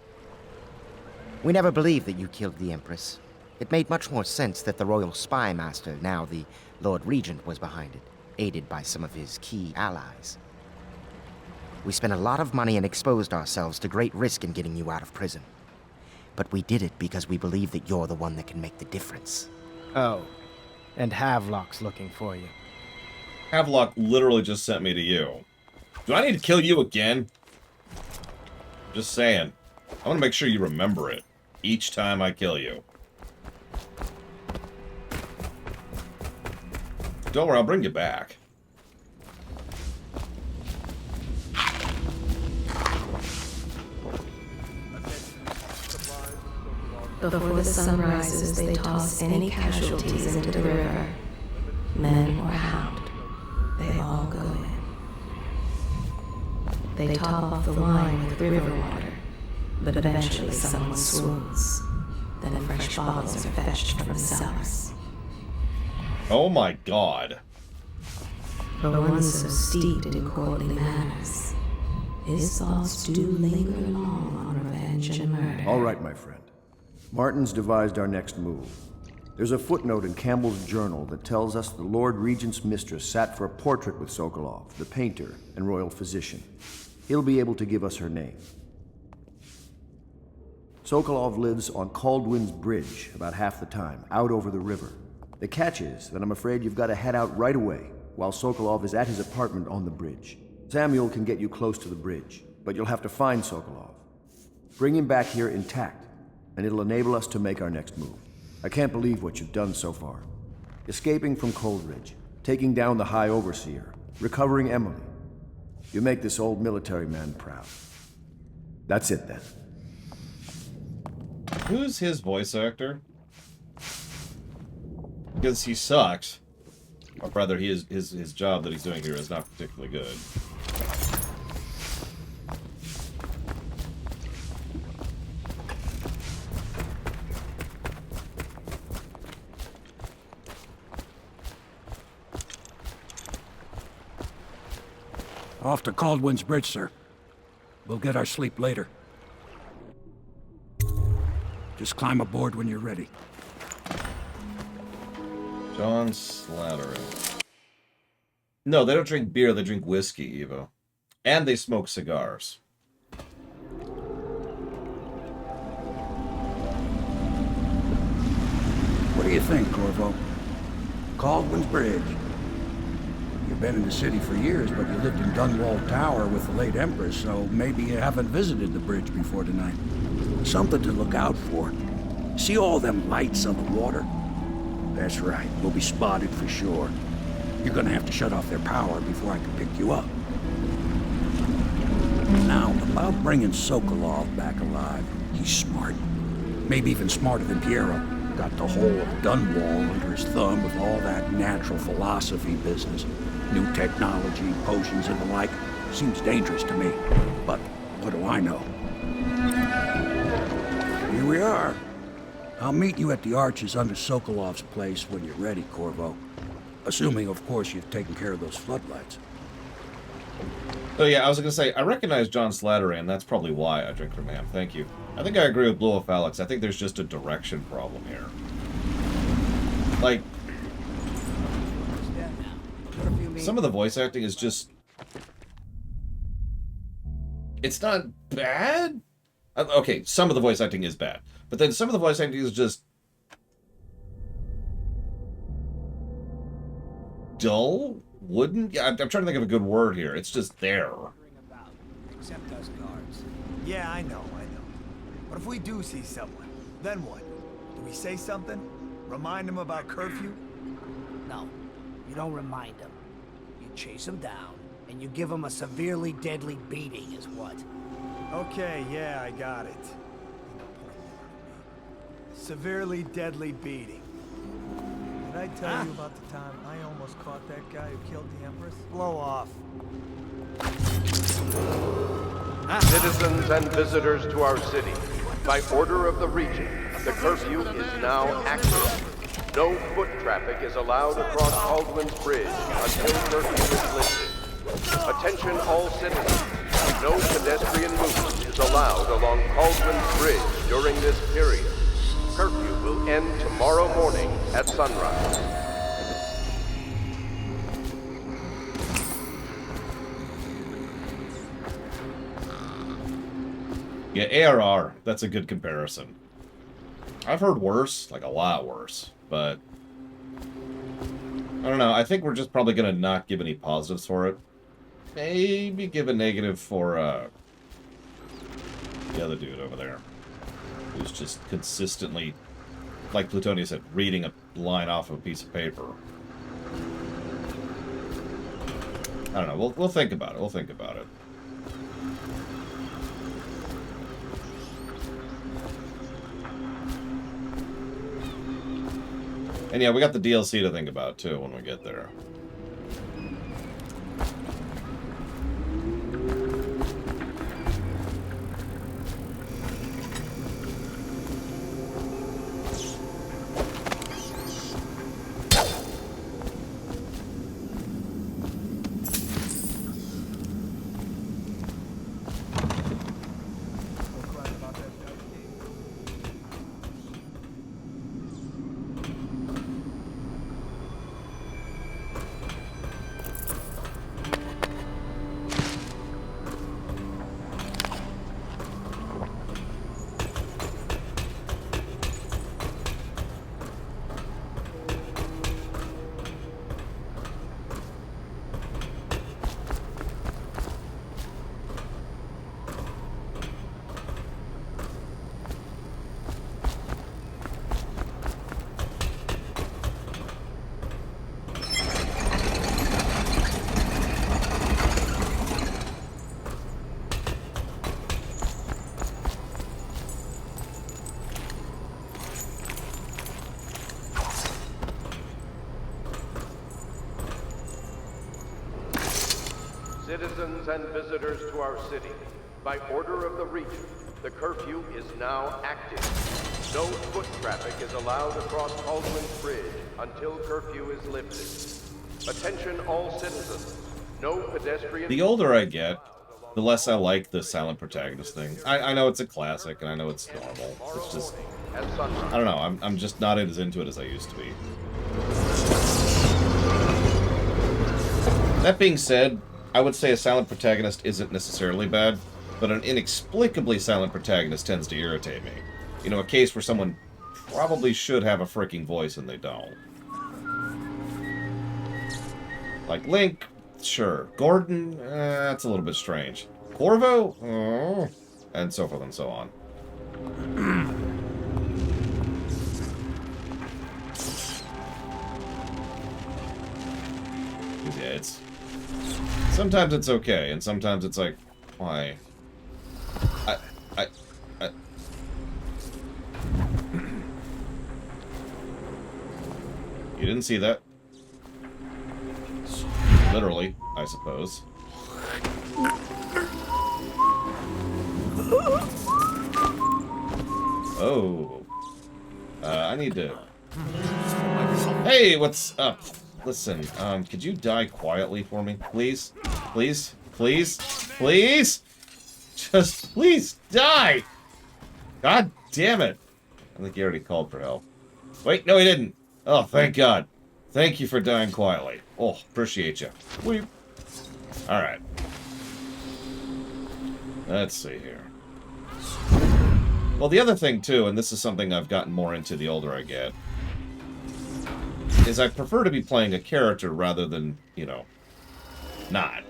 [SPEAKER 12] We never believed that you killed the Empress. It made much more sense that the Royal Spy Master, now the Lord Regent, was behind it, aided by some of his key allies. We spent a lot of money and exposed ourselves to great risk in getting you out of prison. But we did it because we believe that you're the one that can make the difference. Oh, and Havelock's looking for you.
[SPEAKER 2] Havelock literally just sent me to you. Do I need to kill you again? Just saying. I want to make sure you remember it each time I kill you. Don't worry, I'll bring you back.
[SPEAKER 3] Before the sun rises, they toss any casualties into the river. Men or hound, they all go in. They top off the wine with river water, but eventually someone swoons. Then fresh bottles are fetched from the cellars.
[SPEAKER 2] Oh my god.
[SPEAKER 3] For one so steeped in courtly manners, his thoughts do linger long on revenge and murder.
[SPEAKER 24] All right, my friend. Martin's devised our next move. There's a footnote in Campbell's journal that tells us the Lord Regent's mistress sat for a portrait with Sokolov, the painter and royal physician. He'll be able to give us her name. Sokolov lives on Caldwin's Bridge about half the time, out over the river. The catch is that I'm afraid you've got to head out right away while Sokolov is at his apartment on the bridge. Samuel can get you close to the bridge, but you'll have to find Sokolov. Bring him back here intact, and it'll enable us to make our next move. I can't believe what you've done so far. Escaping from Coldridge, taking down the High Overseer, recovering Emily. You make this old military man proud. That's it, then.
[SPEAKER 2] Who's his voice actor? Because he sucks. Or rather, his job that he's doing here is not particularly good.
[SPEAKER 1] Off to Caldwin's Bridge, sir. We'll get our sleep later. Just climb aboard when you're ready.
[SPEAKER 2] John Slattery. No, they don't drink beer, they drink whiskey, Evo. And they smoke cigars.
[SPEAKER 1] What do you think, Corvo? Caldwin's Bridge. You've been in the city for years, but you lived in Dunwall Tower with the late Empress, so maybe you haven't visited the bridge before tonight. Something to look out for. See all them lights on the water? That's right, we'll be spotted for sure. You're gonna have to shut off their power before I can pick you up. Now, about bringing Sokolov back alive, he's smart. Maybe even smarter than Piero. Got the whole of Dunwall under his thumb with all that natural philosophy business. New technology, potions and the like. Seems dangerous to me. But what do I know? Here we are. I'll meet you at the arches under Sokolov's place when you're ready, Corvo. Assuming, of course, you've taken care of those floodlights.
[SPEAKER 2] Oh yeah, I was gonna say, I recognize John Slattery, and that's probably why I drink from him. Thank you. I think I agree with Blue Wolf Alex. I think there's just a direction problem here. Like, some of the voice acting is just... It's not bad? Okay, some of the voice acting is bad. But then some of the voice acting is just... dull? Wouldn't? Yeah, I'm trying to think of a good word here. It's just there.
[SPEAKER 15] Except us guards. Yeah, I know. But if we do see someone, then what? Do we say something? Remind them about curfew?
[SPEAKER 22] No, you don't remind them. You chase them down, and you give them a severely deadly beating is what?
[SPEAKER 15] Okay, yeah, I got it. Severely deadly beating. Did I tell you about the time I almost caught that guy who killed the Empress? Blow off.
[SPEAKER 14] Citizens and visitors to our city, by order of the Regent, the curfew is now active. No foot traffic is allowed across Caldwin's Bridge until curfew is lifted. Attention all citizens, no pedestrian movement is allowed along Caldwin's Bridge during this period. Curfew will end tomorrow morning at sunrise.
[SPEAKER 2] Yeah, ARR, that's a good comparison. I've heard worse, like a lot worse, but... I don't know, I think we're just probably gonna not give any positives for it. Maybe give a negative for, the other dude over there. Who's just consistently, like Plutonia said, reading a line off of a piece of paper. I don't know, we'll think about it, we'll think about it. And yeah, we got the DLC to think about, too, when we get there.
[SPEAKER 14] Citizens and visitors to our city, by order of the Regent, the curfew is now active. No foot traffic is allowed across Caldwin's Bridge until curfew is lifted. Attention all citizens, No pedestrian...
[SPEAKER 2] The older I get, the less I like the silent protagonist thing. I know it's a classic, and I know it's normal. It's just... I don't know, I'm just not as into it as I used to be. That being said, I would say a silent protagonist isn't necessarily bad, but an inexplicably silent protagonist tends to irritate me. You know, a case where someone probably should have a freaking voice and they don't. Like Link, sure. Gordon, that's a little bit strange. Corvo? Oh. And so forth and so on. Yeah, it's... Sometimes it's okay, and sometimes it's like, why? You didn't see that. Literally, I suppose. Oh. I need to... Hey, what's up? Listen, could you die quietly for me? Please? Please? Please? Please? Just please die! God damn it! I think he already called for help. Wait, no he didn't! Oh, thank God. Thank you for dying quietly. Oh, appreciate you. Weep. Alright. Let's see here. Well, the other thing, too, and this is something I've gotten more into the older I get, is I prefer to be playing a character rather than, you know, not.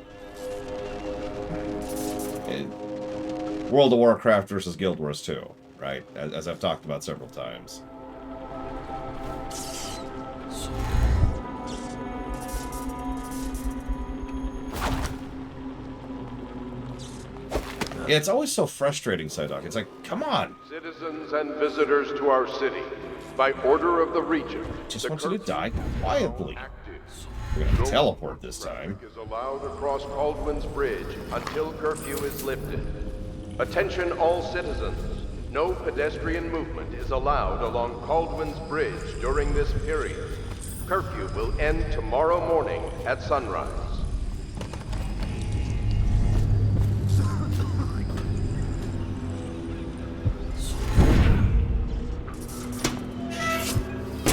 [SPEAKER 2] World of Warcraft versus Guild Wars 2, right? As I've talked about several times. Yeah, it's always so frustrating, Psyduck. It's like, come on!
[SPEAKER 14] Citizens and visitors to our city, by order of the Regent...
[SPEAKER 2] Just want you to die quietly. We're gonna teleport this time.
[SPEAKER 14] ...is allowed across Caldwin's Bridge until curfew is lifted. Attention all citizens. No pedestrian movement is allowed along Caldwin's Bridge during this period. Curfew will end tomorrow morning at sunrise.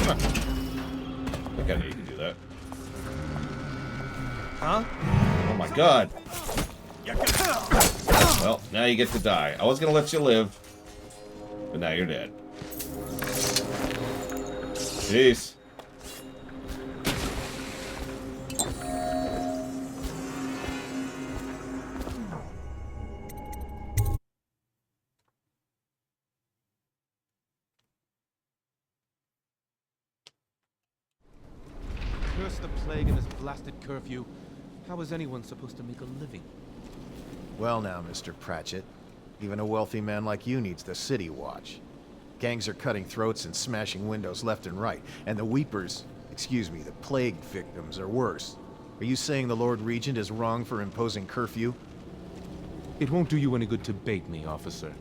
[SPEAKER 2] I think I know you can do that.
[SPEAKER 7] Huh?
[SPEAKER 2] Oh my God. Well, now you get to die. I was gonna let you live, but now you're dead. Peace.
[SPEAKER 8] Curse the plague and this blasted curfew. How is anyone supposed to make a living?
[SPEAKER 5] Well now, Mr. Pratchett. Even a wealthy man like you needs the city watch. Gangs are cutting throats and smashing windows left and right, and the Weepers, excuse me, the plague victims are worse. Are you saying the Lord Regent is wrong for imposing curfew?
[SPEAKER 8] It won't do you any good to bait me, officer.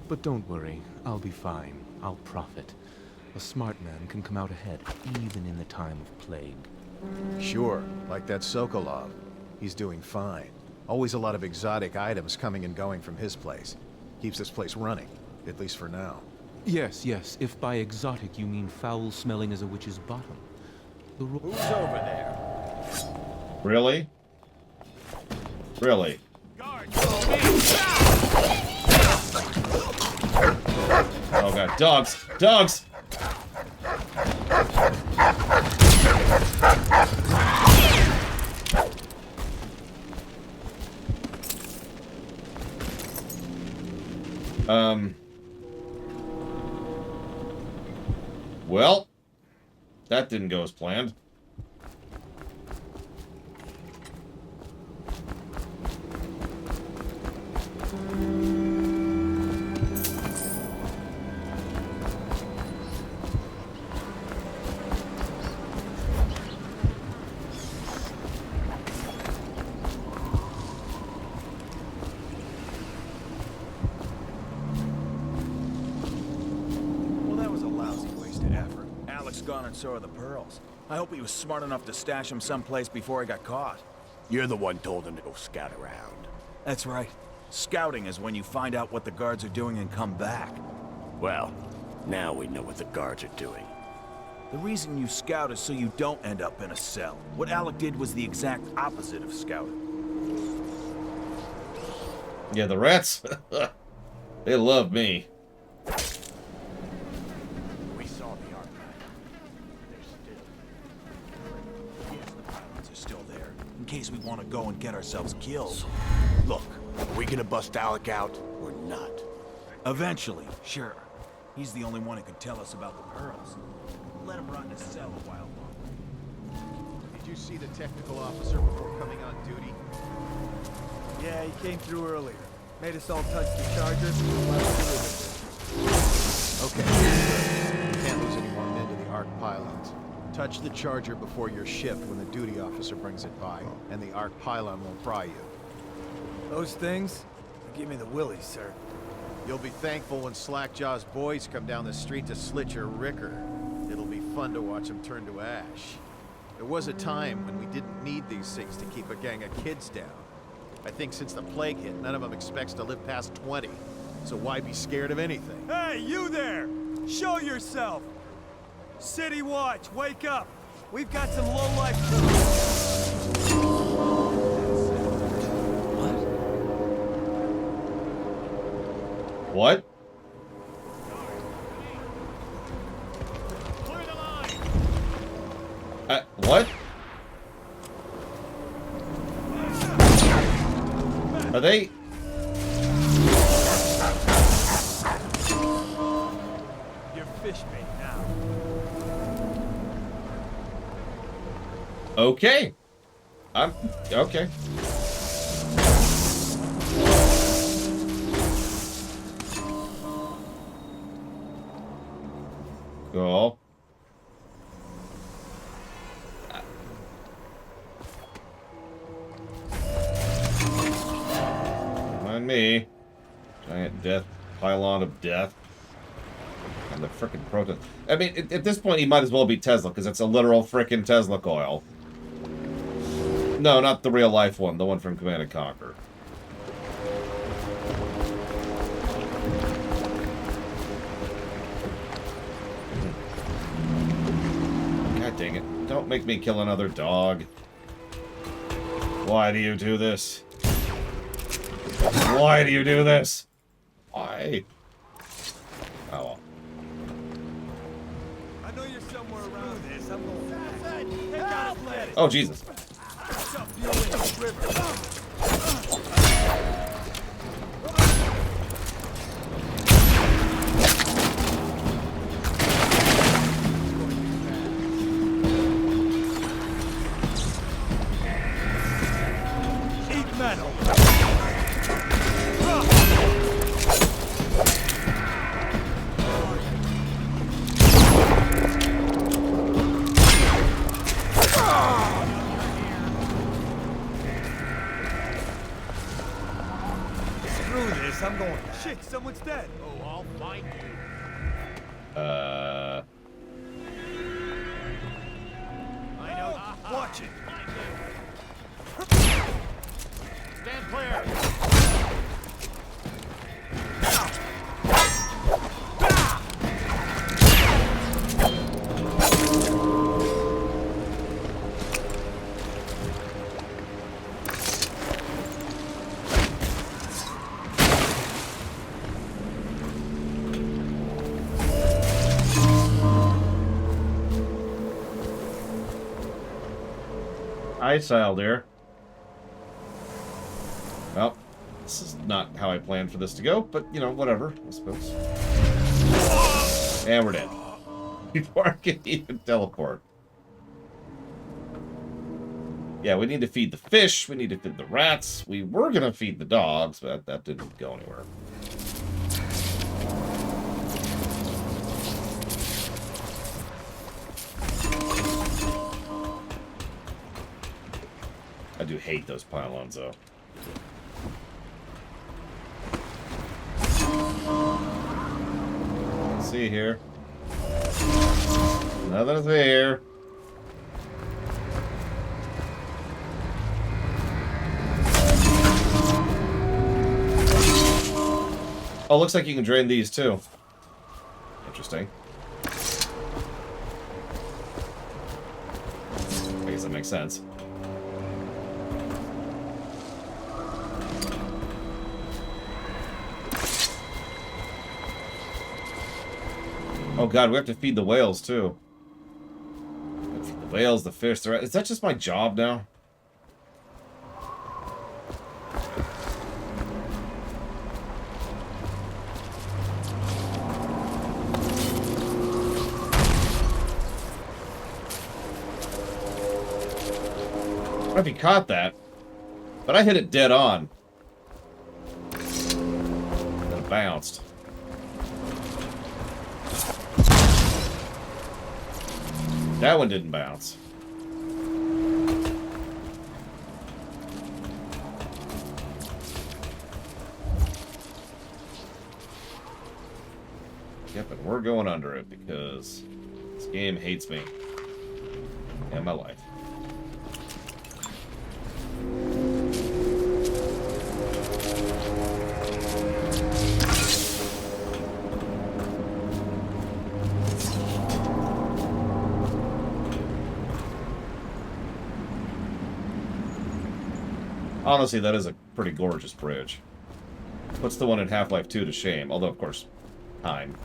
[SPEAKER 8] But don't worry, I'll be fine. I'll profit. A smart man can come out ahead, even in the time of plague.
[SPEAKER 5] Sure, like that Sokolov. He's doing fine. Always a lot of exotic items coming and going from his place. Keeps this place running, at least for now.
[SPEAKER 8] Yes, yes, if by exotic you mean foul-smelling as a witch's bottom.
[SPEAKER 6] Who's over there?
[SPEAKER 2] Really? Really? Oh God, dogs! Dogs! Well, that didn't go as planned.
[SPEAKER 7] Gone and so are the pearls. I hope he was smart enough to stash them someplace before he got caught.
[SPEAKER 18] You're the one told him to go scout around.
[SPEAKER 19] That's right. Scouting is when you find out what the guards are doing and come back.
[SPEAKER 18] Well, now we know what the guards are doing.
[SPEAKER 19] The reason you scout is so you don't end up in a cell. What Alec did was the exact opposite of scouting.
[SPEAKER 2] Yeah, the rats, they love me.
[SPEAKER 18] We saw the archive. They're still...
[SPEAKER 19] Yes, the pylons are still there, in case we want to go and get ourselves killed.
[SPEAKER 18] Look, are we gonna bust Alec out or not?
[SPEAKER 19] Eventually, sure. He's the only one who could tell us about the pearls. Let him rot in his cell a while longer.
[SPEAKER 10] Did you see the technical officer before coming on duty?
[SPEAKER 15] Yeah, he came through earlier. Made us all touch the charger.
[SPEAKER 10] Okay. You can't lose any more men to the arc pylons. Touch the charger before your shift when the duty officer brings it by, and the arc pylon won't fry you.
[SPEAKER 15] Those things? They give me the willies, sir.
[SPEAKER 10] You'll be thankful when Slackjaw's boys come down the street to slit your ricker. It'll be fun to watch them turn to ash. There was a time when we didn't need these things to keep a gang of kids down. I think since the plague hit, none of them expects to live past 20. So why be scared of anything?
[SPEAKER 7] Hey, you there! Show yourself! City Watch, wake up! We've got some lowlife...
[SPEAKER 2] What? What? Are they?
[SPEAKER 7] You're fish bait now.
[SPEAKER 2] Okay. I'm okay. Cool. Mind me. Giant death pylon of death. And the frickin' proton. I mean, at this point, he might as well be Tesla, because it's a literal frickin' Tesla coil. No, not the real life one. The one from Command & Conquer. God dang it. Don't make me kill another dog. Why do you do this? Why do you do this? Why? Oh well.
[SPEAKER 7] I know you're somewhere around this. I'm going... Take out his leg.
[SPEAKER 2] Oh, Jesus.
[SPEAKER 7] Shove you in the river. Eat metal. Screw this, I'm going. Shit, someone's dead. Oh, I'll find you. I know. Watch it. Stand clear.
[SPEAKER 2] Hi, Sile, dear. Well, this is not how I planned for this to go, but, you know, whatever, I suppose. And we're dead. Before I can even teleport. Yeah, we need to feed the fish, we need to feed the rats. We were gonna feed the dogs, but that didn't go anywhere. I do hate those pylons, though. Let's see here. Nothing's here. Oh, looks like you can drain these too. Interesting. I guess that makes sense. Oh god, we have to feed the whales too. The whales, the fish, the is that just my job now? I don't know if you caught that, but I hit it dead on. And it bounced. That one didn't bounce. Yep, and we're going under it because this game hates me and my life. Honestly, that is a pretty gorgeous bridge. Puts the one in Half-Life 2 to shame, although, of course, time.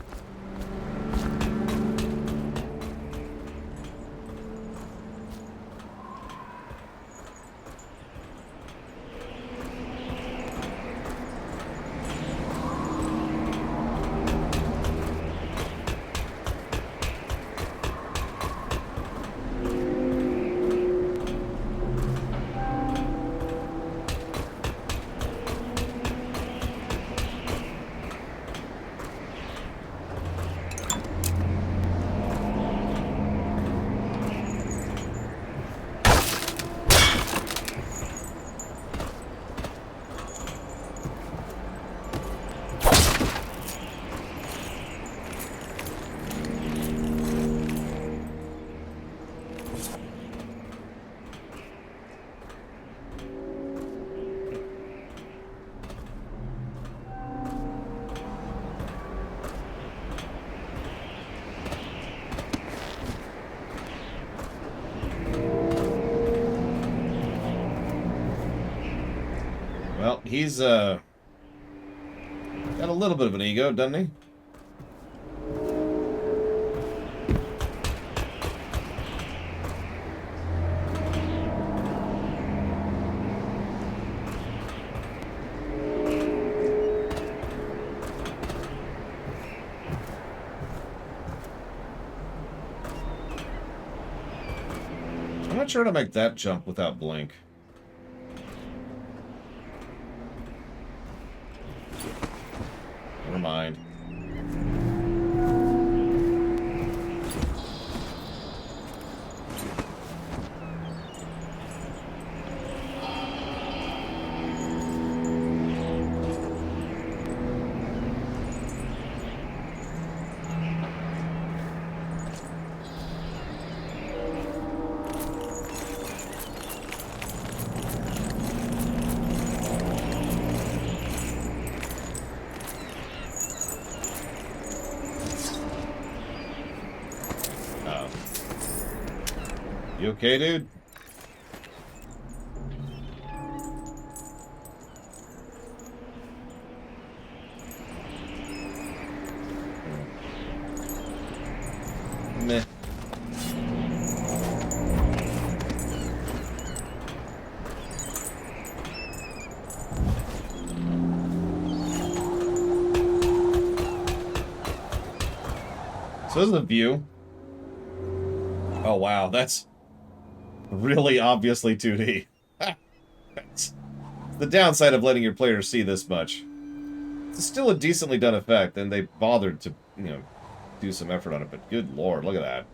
[SPEAKER 2] Well, he's, got a little bit of an ego, doesn't he? I'm not sure how to make that jump without blink. Never mind. You okay, dude? Meh. So this is the view. Oh wow, that's really obviously 2D. That's the downside of letting your players see this much. It's still a decently done effect, and they bothered to, you know, do some effort on it, but good lord, look at that.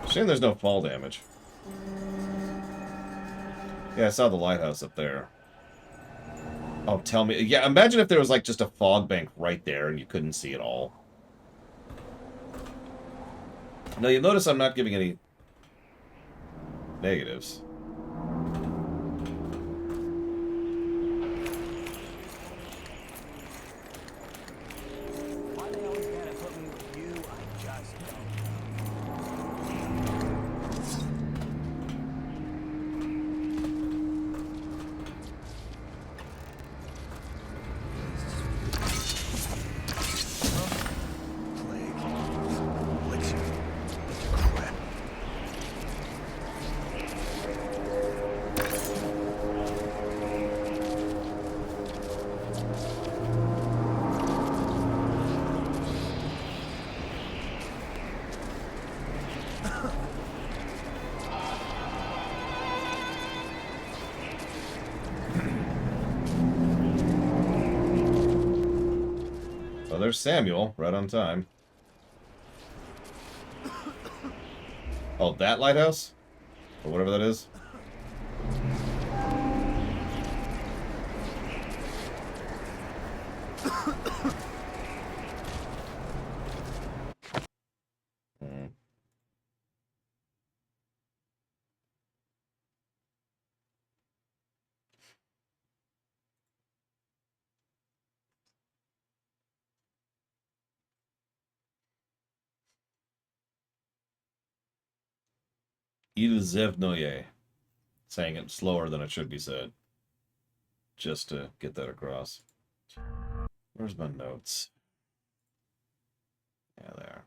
[SPEAKER 2] Shame there's no fall damage. Yeah, I saw the lighthouse up there. Oh, tell me. Yeah, imagine if there was, like, just a fog bank right there and you couldn't see it all. Now, you'll notice I'm not giving any negatives.
[SPEAKER 22] Why they always gotta put me with you, I just don't know.
[SPEAKER 2] Oh, there's Samuel, right on time. Oh, that lighthouse? Or whatever that is? Ilzevnoye. Saying it slower than it should be said. Just to get that across. Where's my notes? Yeah, there.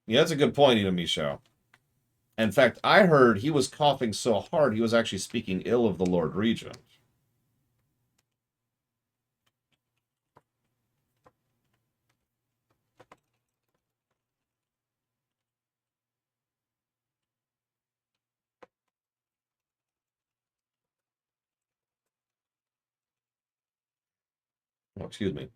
[SPEAKER 2] Yeah, that's a good point, Ina Micho. In fact, I heard he was coughing so hard he was actually speaking ill of the Lord Regent. Oh, excuse me.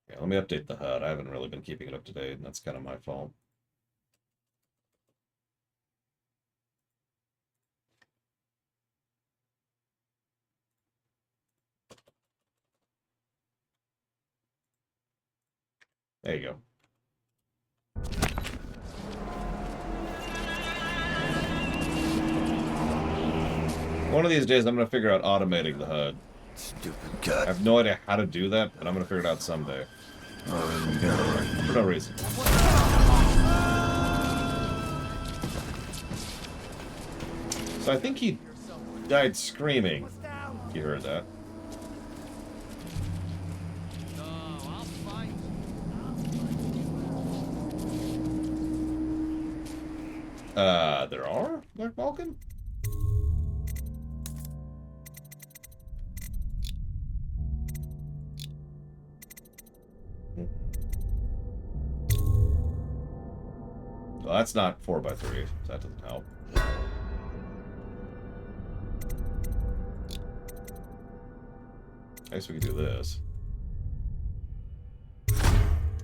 [SPEAKER 2] Yeah, let me update the HUD. I haven't really been keeping it up to date, and that's kind of my fault. There you go. One of these days, I'm going to figure out automating the HUD.
[SPEAKER 1] Stupid cut.
[SPEAKER 2] I have no idea how to do that, but I'm going to figure it out someday. For no reason. So I think he died screaming. You heard that. There are? Black Vulcan? Well, that's not 4x3, so that doesn't help. I guess we can do this.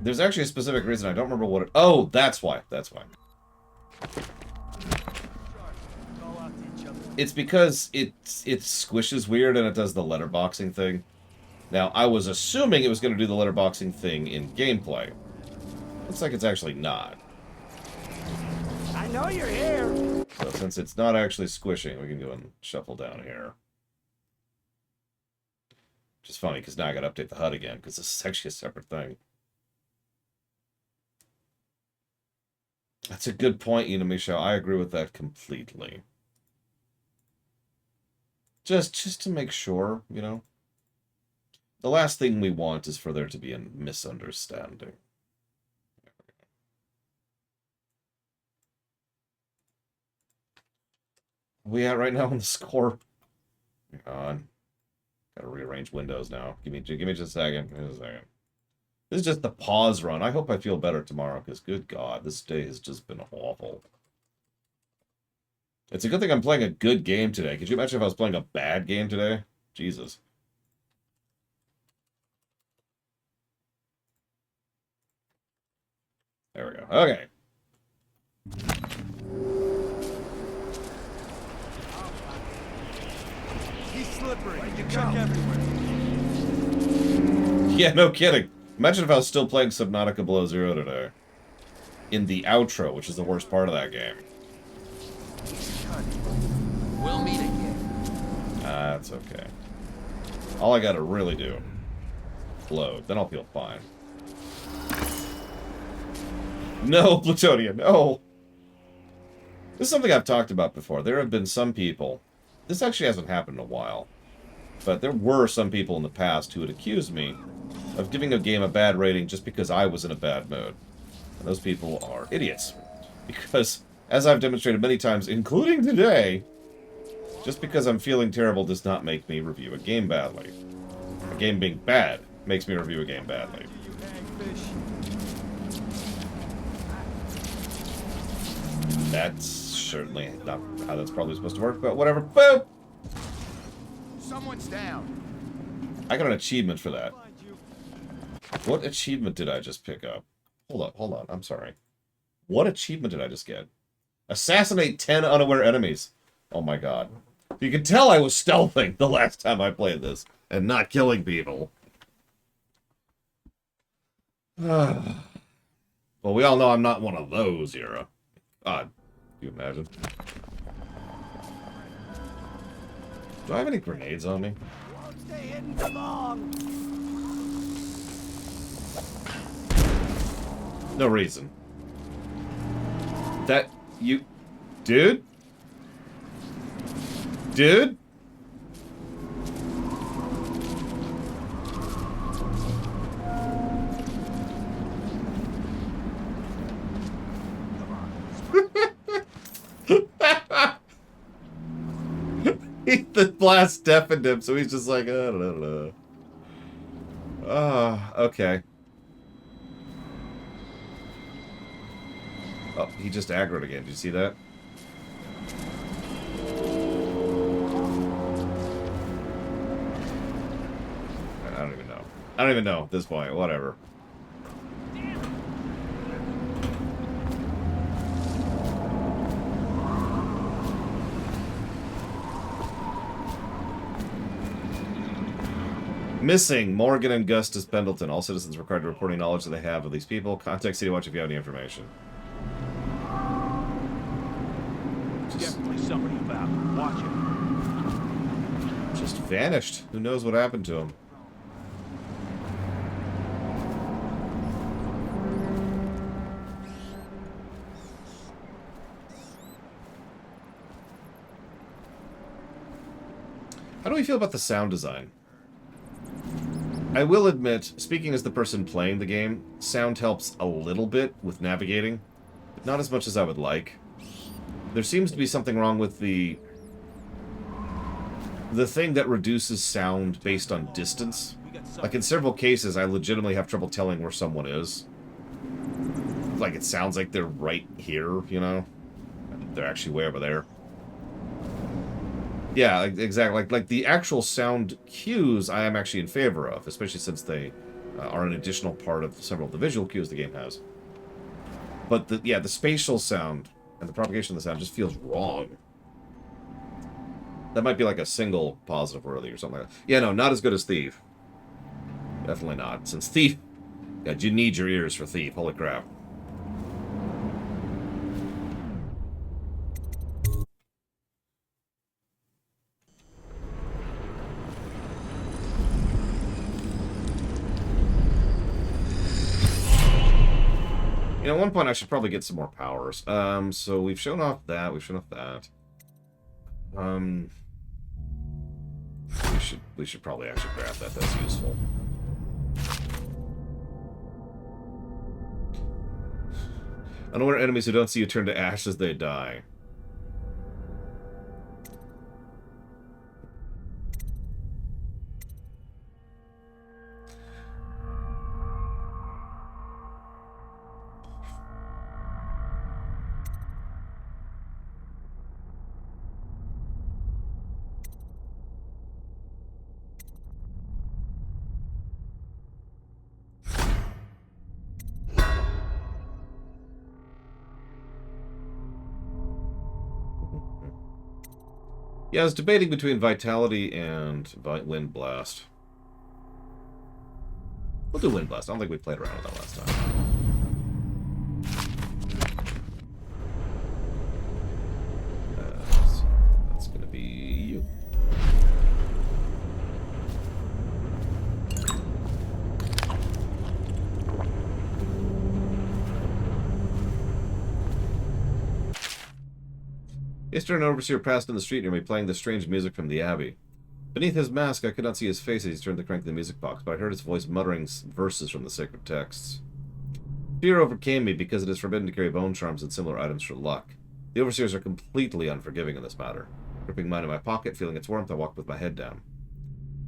[SPEAKER 2] There's actually a specific reason. I don't remember what it... Oh, that's why. That's why. It's because it squishes weird and it does the letterboxing thing. Now, I was assuming it was going to do the letterboxing thing in gameplay. Looks like it's actually not.
[SPEAKER 22] I know you're here.
[SPEAKER 2] So since it's not actually squishing, we can go and shuffle down here. Which is funny, because now I got to update the HUD again, because this is actually a separate thing. That's a good point, Ina Micho. I agree with that completely. Just to make sure, you know. The last thing we want is for there to be a misunderstanding. Where we at right now on the score? Hang on. Gotta rearrange windows now. Give me just a second. Give me a second. This is just the pause run. I hope I feel better tomorrow, because good God, this day has just been awful. It's a good thing I'm playing a good game today. Could you imagine if I was playing a bad game today? Jesus. There we go. Okay.
[SPEAKER 7] spree. You check everywhere.
[SPEAKER 2] Yeah, no kidding. Imagine if I was still playing Subnautica Below Zero today. In the outro, which is the worst part of that game.
[SPEAKER 6] We'll meet again.
[SPEAKER 2] That's okay. All I gotta really do, load, then I'll feel fine. No, Plutonia, no! This is something I've talked about before. There have been some people, this actually hasn't happened in a while, but there were some people in the past who would accuse me of giving a game a bad rating just because I was in a bad mood. And those people are idiots. Because, as I've demonstrated many times, including today, just because I'm feeling terrible does not make me review a game badly. A game being bad makes me review a game badly. That's certainly not how that's probably supposed to work, but whatever. Boop!
[SPEAKER 6] Someone's down.
[SPEAKER 2] I got an achievement for that. What achievement did I just pick up? Hold on, I'm sorry. What achievement did I just get? Assassinate 10 unaware enemies. Oh my god. You can tell I was stealthing the last time I played this, and not killing people. Well, we all know I'm not one of those, Era. God, can you imagine? Do I have any grenades on me?
[SPEAKER 22] Won't stay hidden for long.
[SPEAKER 2] No reason. That you... Dude? Dude? The blast deafened him, so he's just like, I don't know. Ah, okay. Oh, he just aggroed again. Did you see that? I don't even know. I don't even know at this point. Whatever. Missing Morgan and Gustus Pendleton. All citizens required to report any knowledge that they have of these people. Contact City Watch if you have any information.
[SPEAKER 7] Definitely somebody about. Watch it.
[SPEAKER 2] Just vanished. Who knows what happened to him? How do we feel about the sound design? I will admit, speaking as the person playing the game, sound helps a little bit with navigating, but not as much as I would like. There seems to be something wrong with the thing that reduces sound based on distance. Like in several cases, I legitimately have trouble telling where someone is. Like it sounds like they're right here, you know? They're actually way over there. Yeah, exactly. Like the actual sound cues I am actually in favor of, especially since they are an additional part of several of the visual cues the game has. But the spatial sound and the propagation of the sound just feels wrong. That might be like a single positive worthy or something like that. Yeah, no, not as good as Thief. Definitely not. Since Thief, God, you need your ears for Thief. Holy crap. You know, at one point I should probably get some more powers. So we've shown off that, we've shown off that. We should probably actually grab that. That's useful. Unaware enemies who don't see you turn to ash as they die. Yeah, I was debating between Vitality and Wind Blast. We'll do Wind Blast. I don't think we played around with that last time. That's gonna be you. Yesterday, an overseer passed in the street near me playing the strange music from the Abbey. Beneath his mask, I could not see his face as he turned to crank the music box, but I heard his voice muttering verses from the sacred texts. Fear overcame me because it is forbidden to carry bone charms and similar items for luck. The overseers are completely unforgiving in this matter. Gripping mine in my pocket, feeling its warmth, I walked with my head down.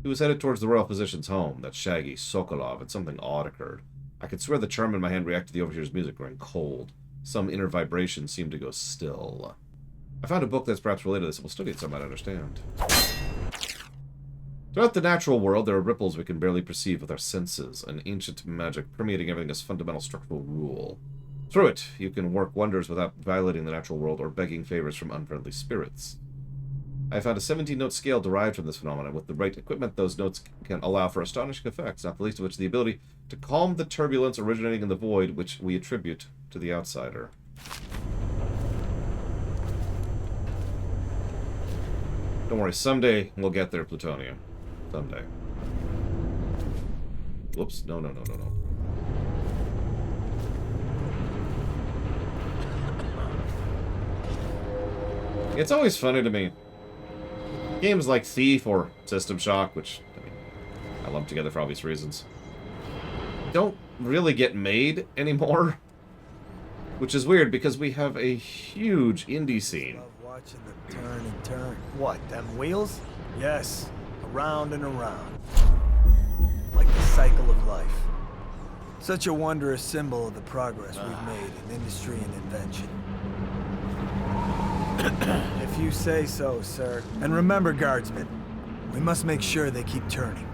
[SPEAKER 2] He was headed towards the royal physician's home, that shaggy Sokolov, and something odd occurred. I could swear the charm in my hand reacted to the overseer's music, growing cold. Some inner vibration seemed to go still. I found a book that's perhaps related to this. We'll study it so I might understand. Throughout the natural world, there are ripples we can barely perceive with our senses, an ancient magic permeating everything as fundamental structural rule. Through it, you can work wonders without violating the natural world or begging favors from unfriendly spirits. I found a 17-note scale derived from this phenomenon. With the right equipment, those notes can allow for astonishing effects, not the least of which the ability to calm the turbulence originating in the void, which we attribute to the outsider. Don't worry, someday we'll get there, Plutonium. Someday. Whoops. No. It's always funny to me. Games like Thief or System Shock, which I lump together for obvious reasons, don't really get made anymore. Which is weird because we have a huge indie scene.
[SPEAKER 15] Watching them turn and turn. What, them wheels? Yes, around and around. Like the cycle of life. Such a wondrous symbol of the progress we've made in industry and invention. If you say so, sir. And remember, guardsmen, we must make sure they keep turning.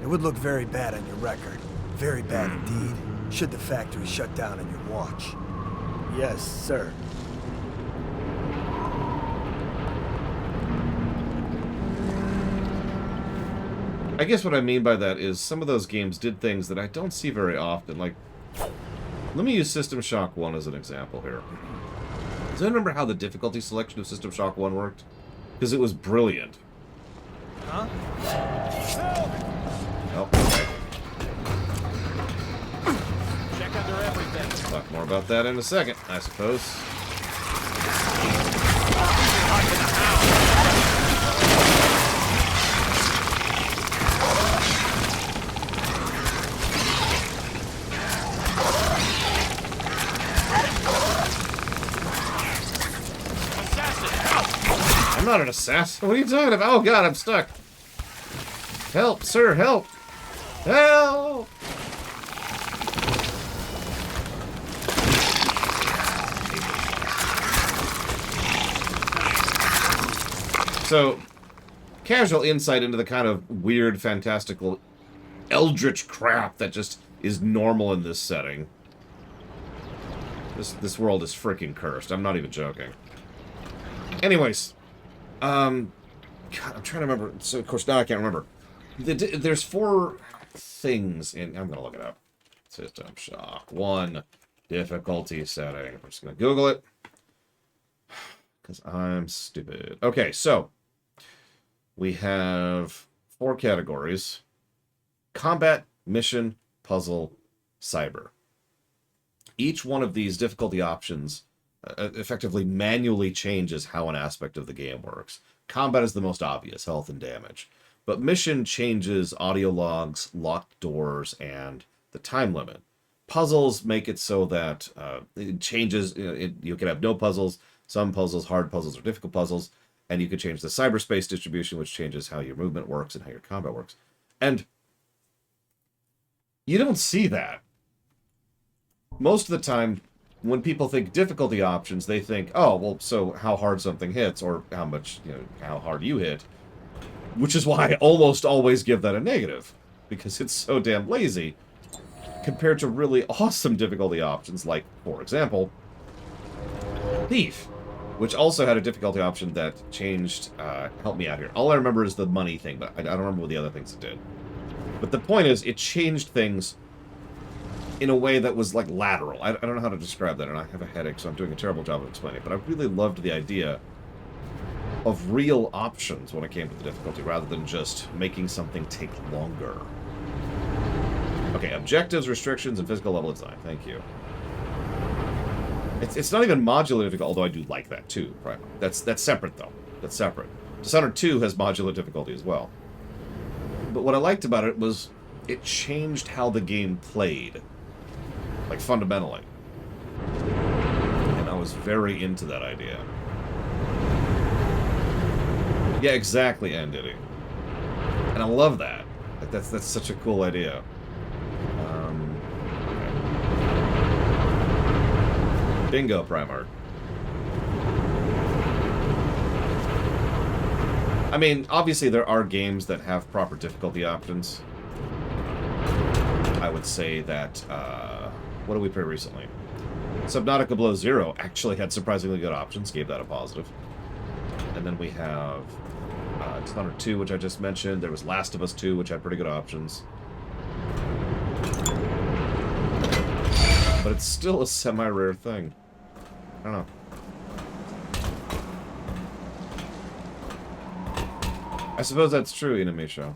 [SPEAKER 15] It would look very bad on your record. Very bad indeed, should the factory shut down on your watch. Yes, sir.
[SPEAKER 2] I guess what I mean by that is some of those games did things that I don't see very often. Like, let me use System Shock 1 as an example here. Does anyone remember how the difficulty selection of System Shock 1 worked? Because it was brilliant.
[SPEAKER 15] Huh?
[SPEAKER 2] Oh, okay.
[SPEAKER 18] Check under everything.
[SPEAKER 2] Talk more about that in a second, I suppose. I'm not an assassin. What are you talking about? Oh god, I'm stuck. Help, sir, help! Help! So, casual insight into the kind of weird, fantastical, eldritch crap that just is normal in this setting. This world is freaking cursed. I'm not even joking. Anyways, God, I'm trying to remember. So, of course, now I can't remember. There's 4 things in... I'm going to look it up. System Shock 1 difficulty setting. I'm just going to Google it. Because I'm stupid. Okay, so we have 4 categories. Combat, mission, puzzle, cyber. Each one of these difficulty options effectively manually changes how an aspect of the game works. Combat is the most obvious, health and damage. But mission changes audio logs, locked doors, and the time limit. Puzzles make it so that it changes. You can have no puzzles, some puzzles, hard puzzles, or difficult puzzles, and you can change the cyberspace distribution, which changes how your movement works and how your combat works. And you don't see that. Most of the time, when people think difficulty options, they think, oh, well, so how hard something hits, or how much, how hard you hit. Which is why I almost always give that a negative, because it's so damn lazy, compared to really awesome difficulty options, like, for example, Thief. which also had a difficulty option that changed, help me out here. All I remember is the money thing, but I don't remember what the other things it did. But the point is, it changed things in a way that was, like, lateral. I don't know how to describe that, and I have a headache, so I'm doing a terrible job of explaining it. But I really loved the idea of real options when it came to the difficulty, rather than just making something take longer. Okay, objectives, restrictions, and physical level design. Thank you. It's not even modular difficulty, although I do like that too. Right? That's separate though. That's separate. Dishonored 2 has modular difficulty as well. But what I liked about it was it changed how the game played, like fundamentally. And I was very into that idea. Yeah, exactly, Anditty. And I love that. Like, that's such a cool idea. Bingo, Primarch. I mean, obviously there are games that have proper difficulty options. I would say that, what did we play recently? Subnautica Below Zero actually had surprisingly good options, gave that a positive. And then we have Dishonored 2, which I just mentioned. There was Last of Us 2, which had pretty good options. But it's still a semi-rare thing. I don't know. I suppose that's true, Inamisho.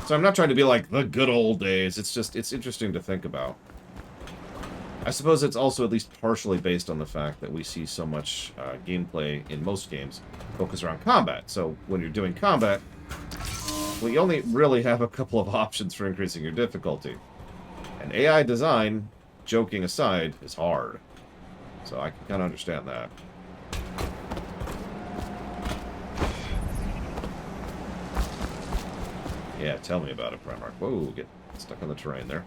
[SPEAKER 2] So I'm not trying to be like the good old days. It's just, it's interesting to think about. I suppose it's also at least partially based on the fact that we see so much gameplay in most games focus around combat. So when you're doing combat, well, you only really have a couple of options for increasing your difficulty. And AI design, joking aside, is hard. So I can kind of understand that. Yeah, tell me about it, Primarch. Whoa, get stuck on the terrain there.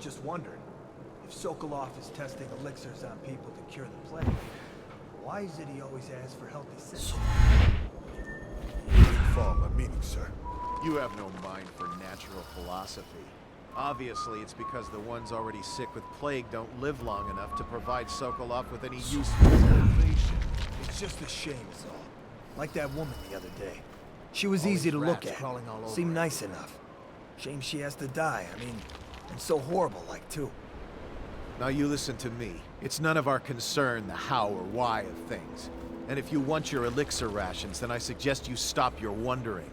[SPEAKER 15] Just wondering, if Sokolov is testing elixirs on people to cure the plague, why is it he always asks for healthy citizens?
[SPEAKER 10] Follow my meaning, sir. You have no mind for natural philosophy. Obviously, it's because the ones already sick with plague don't live long enough to provide Sokolov with any useful motivation.
[SPEAKER 15] It's just a shame, is all. Like that woman the other day. She was easy to look at, seemed nice enough. Shame she has to die, I mean... And so horrible, like, too.
[SPEAKER 10] Now you listen to me. It's none of our concern the how or why of things. And if you want your elixir rations, then I suggest you stop your wondering.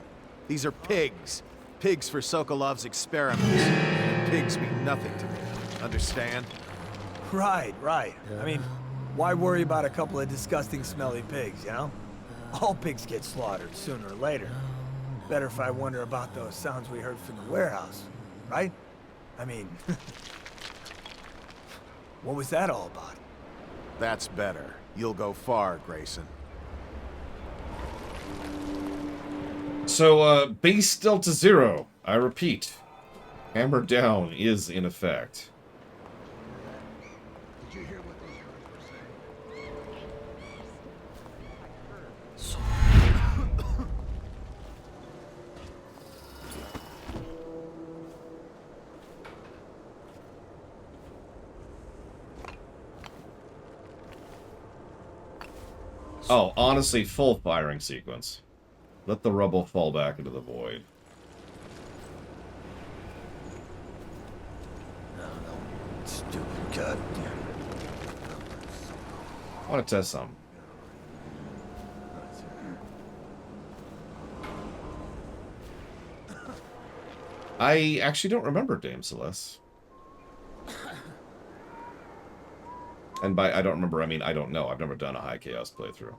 [SPEAKER 10] These are pigs. Pigs for Sokolov's experiments. And pigs mean nothing to me. Understand?
[SPEAKER 15] Right. I mean, why worry about a couple of disgusting, smelly pigs, you know? All pigs get slaughtered sooner or later. Better if I wonder about those sounds we heard from the warehouse, right? I mean, what was that all about?
[SPEAKER 10] That's better. You'll go far, Grayson.
[SPEAKER 2] So, base Delta Zero, I repeat, hammer down is in effect.
[SPEAKER 10] Did you hear what those
[SPEAKER 2] Oh, honestly, full firing sequence. Let the rubble fall back into the void.
[SPEAKER 15] No, stupid goddamn.
[SPEAKER 2] I want to test some. I actually don't remember Dame Celeste. And by I don't remember, I mean I don't know. I've never done a high chaos playthrough.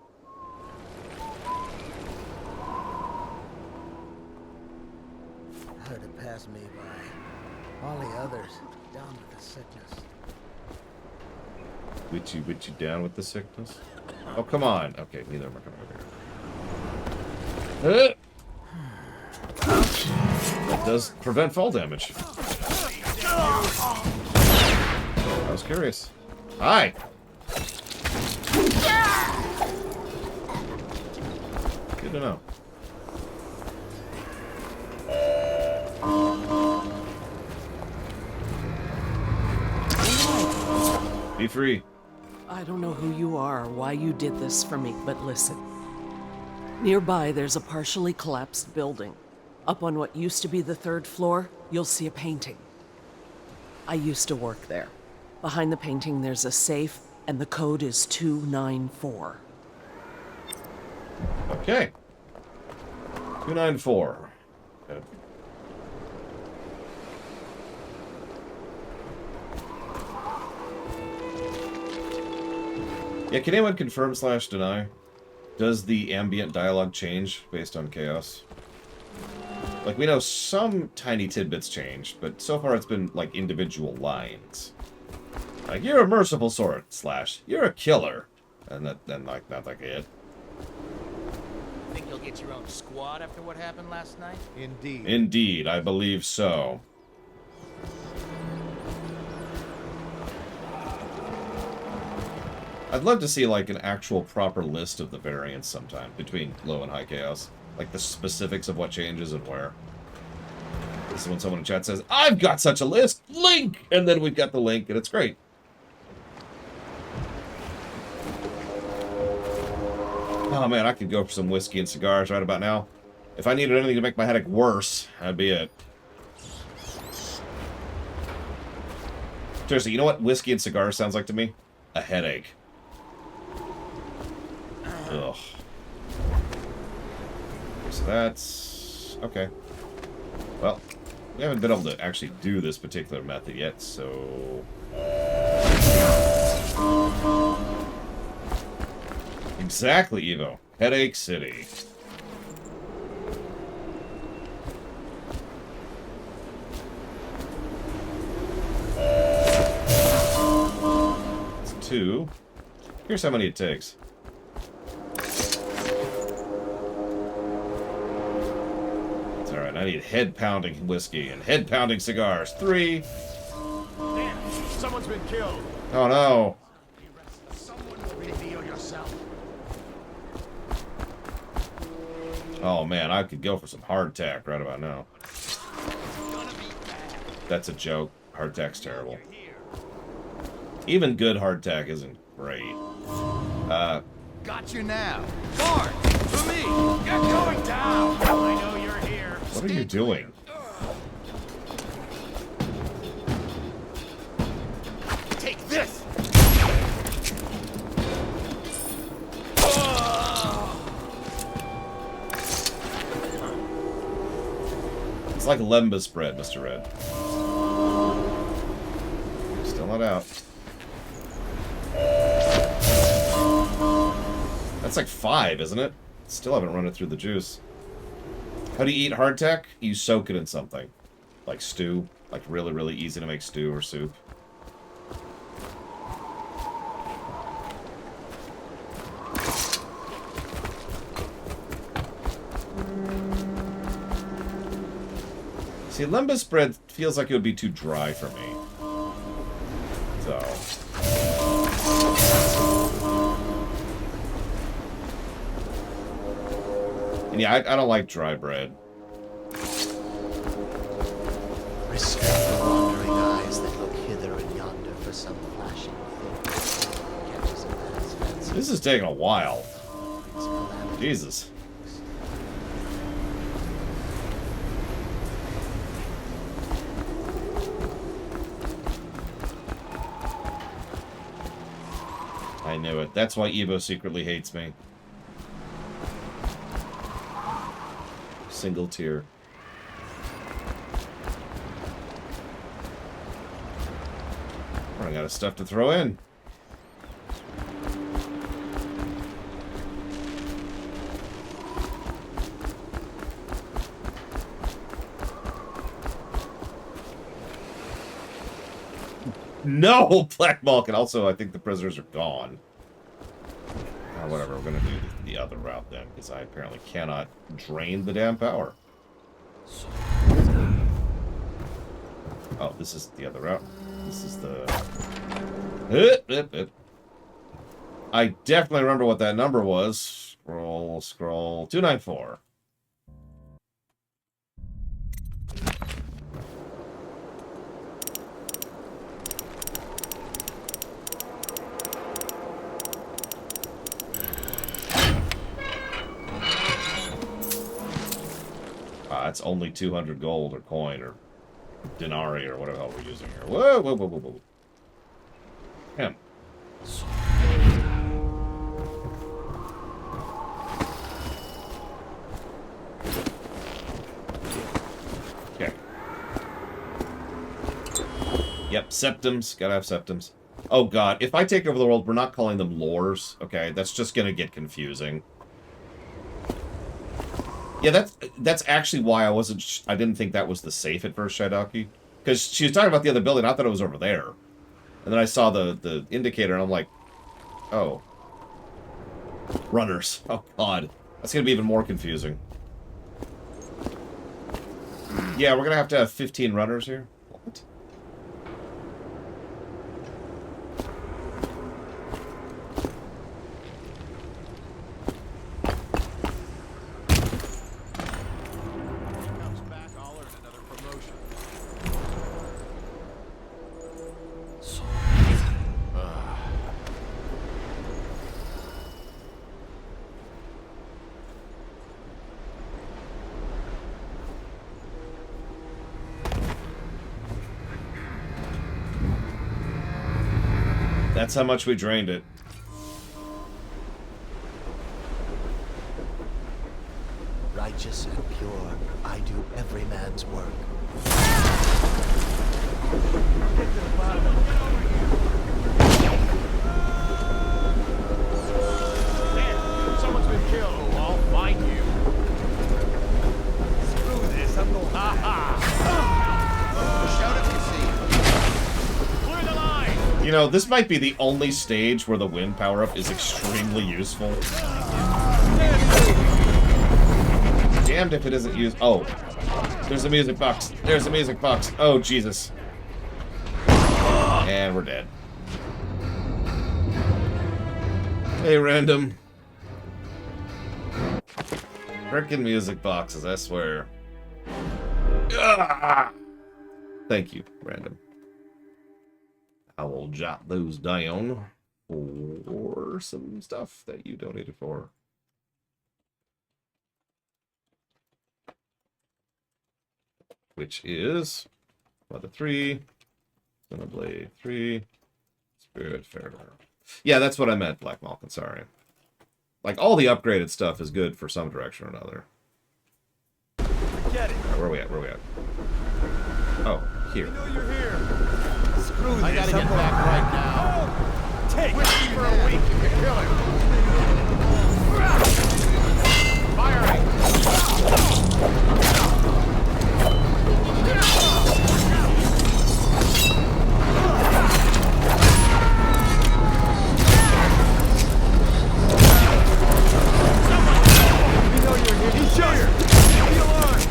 [SPEAKER 5] Heard it pass me by. All the others down with the sickness.
[SPEAKER 2] With you down with the sickness? Oh, come on. Okay, neither of them are coming over here. That does prevent fall damage. I was curious. Hi! Good to know. Be free.
[SPEAKER 16] I don't know who you are or why you did this for me, but listen. Nearby, there's a partially collapsed building. Up on what used to be the 3rd floor, you'll see a painting. I used to work there. Behind the painting, there's a safe, and the code is 294.
[SPEAKER 2] Okay. 294. Good. Yeah, can anyone confirm / deny? Does the ambient dialogue change based on chaos? Like, we know some tiny tidbits changed, but so far it's been, like, individual lines. Like, you're a merciful sort, / you're a killer. And then like, not like it.
[SPEAKER 6] Think you'll get your own squad after what happened last night?
[SPEAKER 10] Indeed.
[SPEAKER 2] Indeed, I believe so. I'd love to see, like, an actual proper list of the variants sometime between low and high chaos. Like, the specifics of what changes and where. This is when someone in chat says, I've got such a list! Link! And then we've got the link, and it's great. Oh, man, I could go for some whiskey and cigars right about now. If I needed anything to make my headache worse, that'd be it. Seriously, you know what whiskey and cigars sounds like to me? A headache. Ugh. So that's... okay. Well, we haven't been able to actually do this particular method yet, so... Exactly, Evo. Headache City. It's 2. Here's how many it takes. It's alright, I need head-pounding whiskey and head-pounding cigars. 3.
[SPEAKER 18] Damn, someone's been killed.
[SPEAKER 2] Oh no. Oh man, I could go for some hardtack right about now. That's a joke. Hardtack's terrible. Even good hardtack isn't great.
[SPEAKER 6] Got you now. Guard! To me! Get going down! I know you're here.
[SPEAKER 2] What are you doing?
[SPEAKER 6] Take this!
[SPEAKER 2] It's like lembas bread, Mr. Red. Still not out. That's like 5, isn't it? Still haven't run it through the juice. How do you eat hardtack? You soak it in something. Like stew. Like really, really easy to make stew or soup. See, lembas bread feels like it would be too dry for me. So... and yeah, I don't like dry bread.
[SPEAKER 12] Respect the wandering eyes that look hither and yonder for some flashing thing. Catches a man's fancy.
[SPEAKER 2] This is taking a while. Jesus. I knew it. That's why Evo secretly hates me. Single tier. Running out of stuff to throw in. No, Black Malkin. Also, I think the prisoners are gone. Whatever, we're gonna do the other route then, because I apparently cannot drain the damn power. Oh, this is the other route. This is the... I definitely remember what that number was. Scroll. 294. It's only 200 gold or coin or denarii or whatever the hell we're using here. Whoa. Him. Okay. Yep, septums. Gotta have septums. Oh god, if I take over the world, we're not calling them lores. Okay, that's just gonna get confusing. Yeah, that's actually why I didn't think that was the safe at first, Shidaki. Because she was talking about the other building, I thought it was over there. And then I saw the indicator, and I'm like, oh. Runners. Oh, God. That's going to be even more confusing. Yeah, we're going to have 15 runners here. What? That's how much we drained it.
[SPEAKER 5] Righteous and pure, I do every man's work.
[SPEAKER 18] Man, someone's been killed. Oh, I'll find you.
[SPEAKER 7] Screw this, I'm going.
[SPEAKER 6] Shout if you see.
[SPEAKER 18] Clear the line.
[SPEAKER 2] You know, this might be the only stage where the wind power-up is extremely useful. Damned if it isn't used. Oh. There's a music box. There's a music box. Oh, Jesus. And we're dead. Hey, random. Frickin' music boxes, I swear. Ah! Thank you, random. I will jot those down for some stuff that you donated for. Which is Weather 3, Blade 3, Spirit Fair. Yeah, that's what I meant, Black Malkin, sorry. Like, all the upgraded stuff is good for some direction or another.
[SPEAKER 7] Get it.
[SPEAKER 2] Right, where are we at? Where are we at? Oh, here.
[SPEAKER 7] I know you're here. Screw this.
[SPEAKER 6] I gotta get back right now.
[SPEAKER 7] Take
[SPEAKER 6] Whiskey for a week, you can kill him. Firing.
[SPEAKER 7] We know you're here. He's here. The alarm.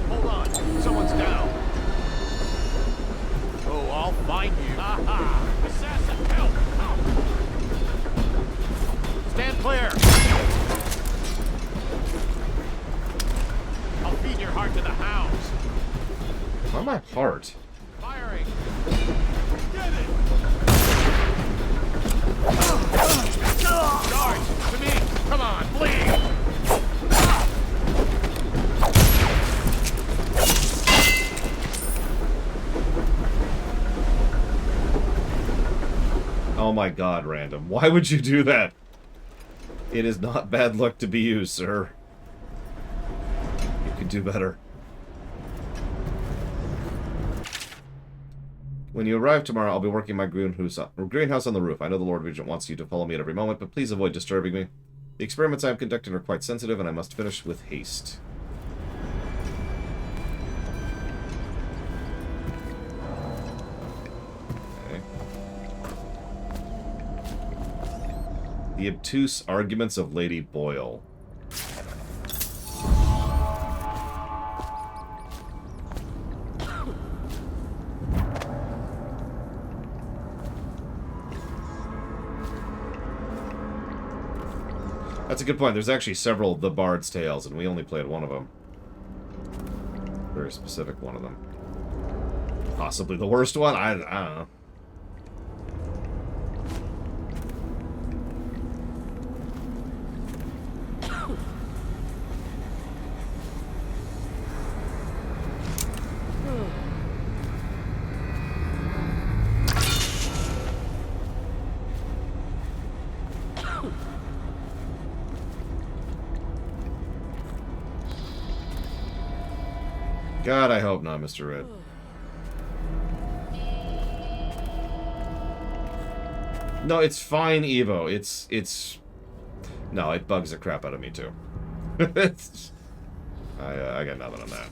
[SPEAKER 18] Hold on. Someone's down. Oh, I'll find you. Aha! Assassin, help! Stand clear! I'll feed your heart to the hounds.
[SPEAKER 2] Why my heart?
[SPEAKER 18] Firing!
[SPEAKER 7] Get it.
[SPEAKER 18] Charge! To me! Come on, bleed!
[SPEAKER 2] Oh my god, random. Why would you do that? It is not bad luck to be you, sir. You could do better. When you arrive tomorrow, I'll be working my greenhouse on the roof. I know the Lord Regent wants you to follow me at every moment, but please avoid disturbing me. The experiments I am conducting are quite sensitive, and I must finish with haste. Okay. The obtuse arguments of Lady Boyle. That's a good point. There's actually several The Bard's Tales, and we only played one of them. Very specific one of them. Possibly the worst one? I don't know. God, I hope not, Mr. Red. No, it's fine, Evo. It's... No, it bugs the crap out of me, too. I got nothing on that.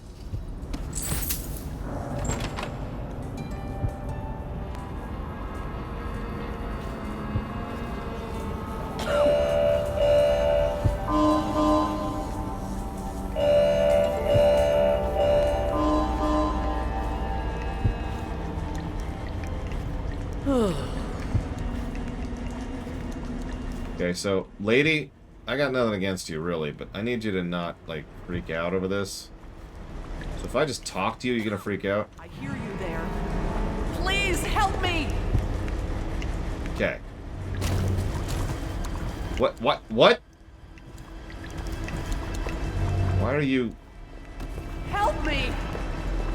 [SPEAKER 2] Okay, so, lady, I got nothing against you, really, but I need you to not, like, freak out over this. So if I just talk to you, you're gonna freak out?
[SPEAKER 16] I hear you there. Please help me!
[SPEAKER 2] Okay. What? Why are you...
[SPEAKER 16] Help me!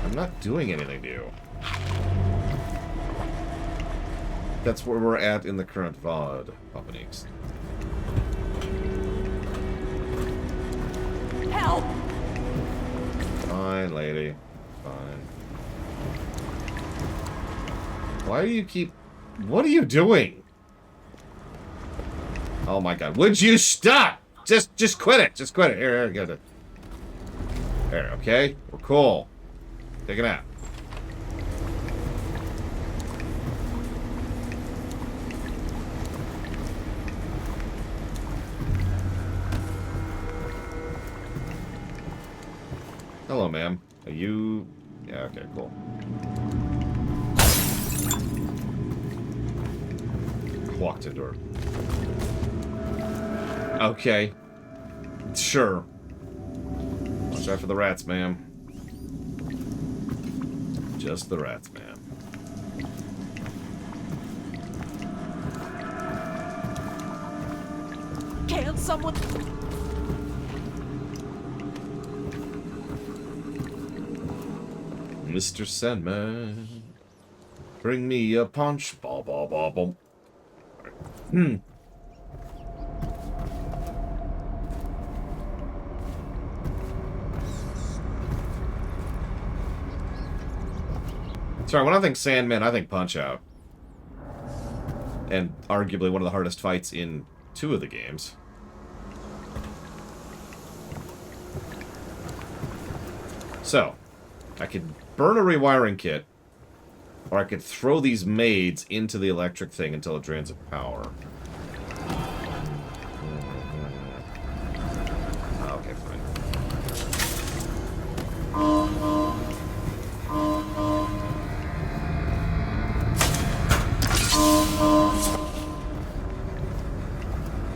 [SPEAKER 2] I'm not doing anything to you. That's where we're at in the current VOD, Papanix.
[SPEAKER 16] Help!
[SPEAKER 2] Fine, lady. Fine. Why do you keep... What are you doing? Oh my god. Would you stop? Just quit it. Just quit it. Here, get it. There, okay? We're cool. Take a nap. Hello, ma'am. Are you... Yeah, okay, cool. Walked into her. Okay. Sure. Watch out for the rats, ma'am. Just the rats, ma'am.
[SPEAKER 16] Can't someone...
[SPEAKER 2] Mr. Sandman, bring me a punch. Ba ba ba bum. Sorry, when I think Sandman, I think Punch-Out. And arguably one of the hardest fights in 2 of the games. So, I could burn a rewiring kit, or I could throw these maids into the electric thing until it drains of power. Okay, fine.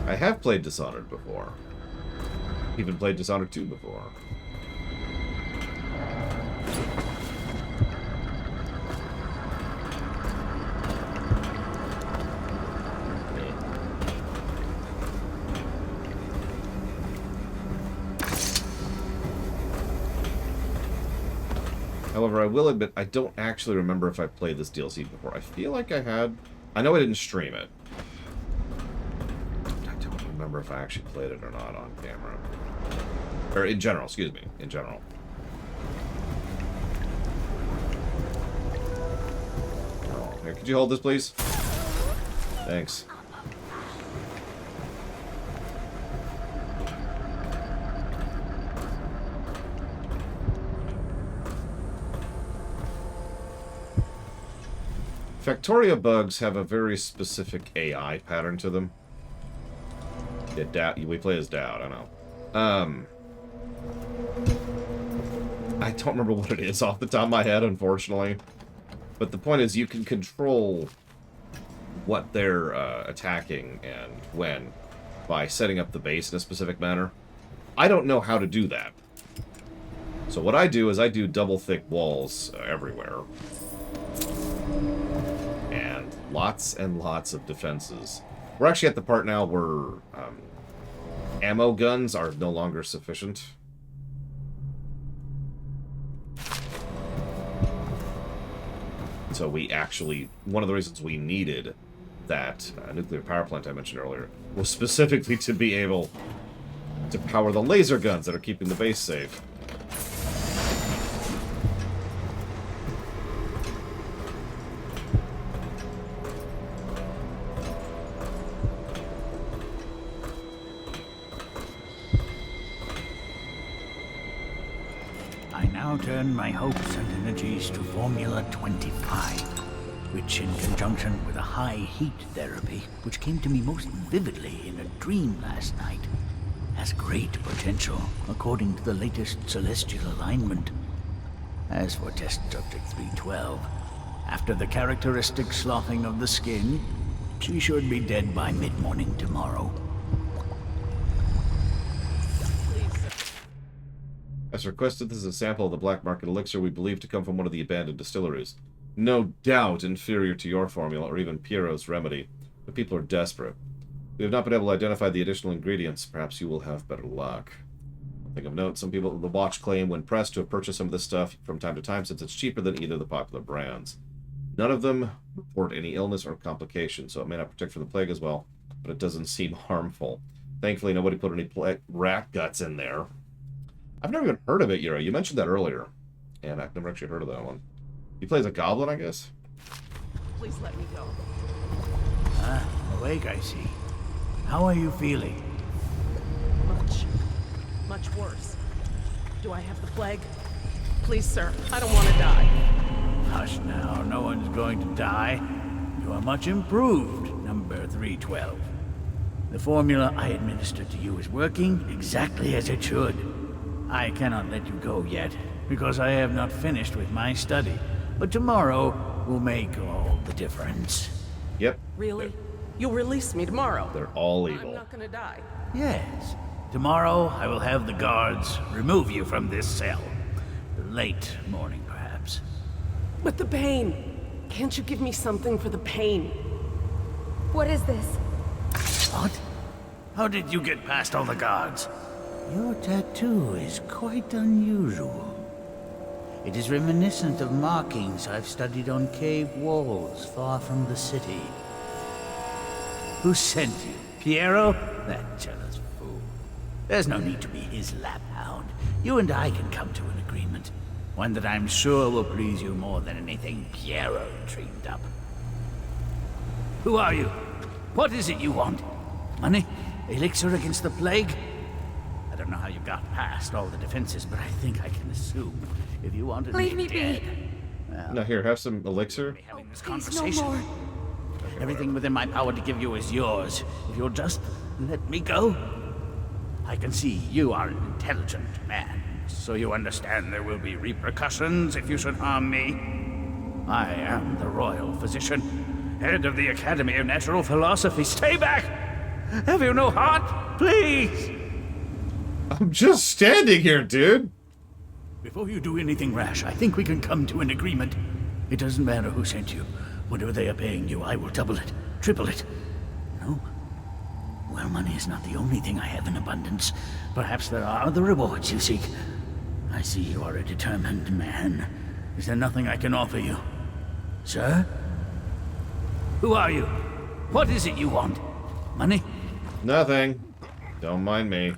[SPEAKER 2] I have played Dishonored before. Even played Dishonored 2 before. However, I will admit, I don't actually remember if I played this DLC before. I feel like I had. I know I didn't stream it. I don't remember if I actually played it or not on camera. Or in general, excuse me. In general. Oh, here, could you hold this, please? Thanks. Factoria bugs have a very specific AI pattern to them. Yeah, we play as Dowd, I know. I don't remember what it is off the top of my head, unfortunately. But the point is, you can control what they're attacking and when by setting up the base in a specific manner. I don't know how to do that. So what I do is I do double thick walls everywhere. And lots of defenses. We're actually at the part now where ammo guns are no longer sufficient. So we actually, one of the reasons we needed that nuclear power plant I mentioned earlier was specifically to be able to power the laser guns that are keeping the base safe.
[SPEAKER 22] I now turn my hopes and energies to Formula 25, which in conjunction with a high heat therapy, which came to me most vividly in a dream last night, has great potential according to the latest celestial alignment. As for test subject 312, after the characteristic sloughing of the skin, she should be dead by mid-morning tomorrow.
[SPEAKER 2] As requested, this is a sample of the black market elixir we believe to come from one of the abandoned distilleries. No doubt inferior to your formula or even Piero's remedy. The people are desperate. We have not been able to identify the additional ingredients. Perhaps you will have better luck. One thing of note, some people at the Watch claim when pressed to have purchased some of this stuff from time to time since it's cheaper than either of the popular brands. None of them report any illness or complication, so it may not protect from the plague as well, but it doesn't seem harmful. Thankfully, nobody put any rat guts in there. I've never even heard of it, Yura. You mentioned that earlier, and I've never actually heard of that one. He plays a goblin, I guess?
[SPEAKER 16] Please let me go.
[SPEAKER 22] Awake, I see. How are you feeling?
[SPEAKER 16] Much worse. Do I have the plague? Please, sir, I don't want to die.
[SPEAKER 22] Hush now, no one's going to die. You are much improved, number 312. The formula I administered to you is working exactly as it should. I cannot let you go yet, because I have not finished with my study. But tomorrow will make all the difference.
[SPEAKER 2] Yep.
[SPEAKER 16] Really? You'll release me tomorrow?
[SPEAKER 2] They're all evil.
[SPEAKER 16] I'm not gonna die.
[SPEAKER 22] Yes. Tomorrow I will have the guards remove you from this cell. Late morning, perhaps.
[SPEAKER 16] But the pain! Can't you give me something for the pain?
[SPEAKER 4] What is this?
[SPEAKER 22] What? How did you get past all the guards? Your tattoo is quite unusual. It is reminiscent of markings I've studied on cave walls far from the city. Who sent you? Piero? That jealous fool. There's no need to be his laphound. You and I can come to an agreement. One that I'm sure will please you more than anything Piero dreamed up. Who are you? What is it you want? Money? Elixir against the plague? I don't know how you got past all the defenses, but I think I can assume if you wanted
[SPEAKER 4] Leave me
[SPEAKER 22] dead.
[SPEAKER 4] be.
[SPEAKER 22] Well,
[SPEAKER 2] Now here, have some elixir.
[SPEAKER 22] having this
[SPEAKER 4] Please,
[SPEAKER 22] conversation.
[SPEAKER 4] no more.
[SPEAKER 22] Everything within my power to give you is yours. If you'll just let me go. I can see you are an intelligent man, so you understand there will be repercussions if you should harm me. I am the royal physician, head of the Academy of Natural Philosophy. Stay back! Have you no heart? Please!
[SPEAKER 2] I'm just standing here, dude.
[SPEAKER 22] Before you do anything rash, I think we can come to an agreement. It doesn't matter who sent you. Whatever they are paying you, I will double it, triple it. No? Well, money is not the only thing I have in abundance. Perhaps there are other rewards you seek. I see you are a determined man. Is there nothing I can offer you? Sir? Who are you? What is it you want? Money?
[SPEAKER 2] Nothing. Don't mind me.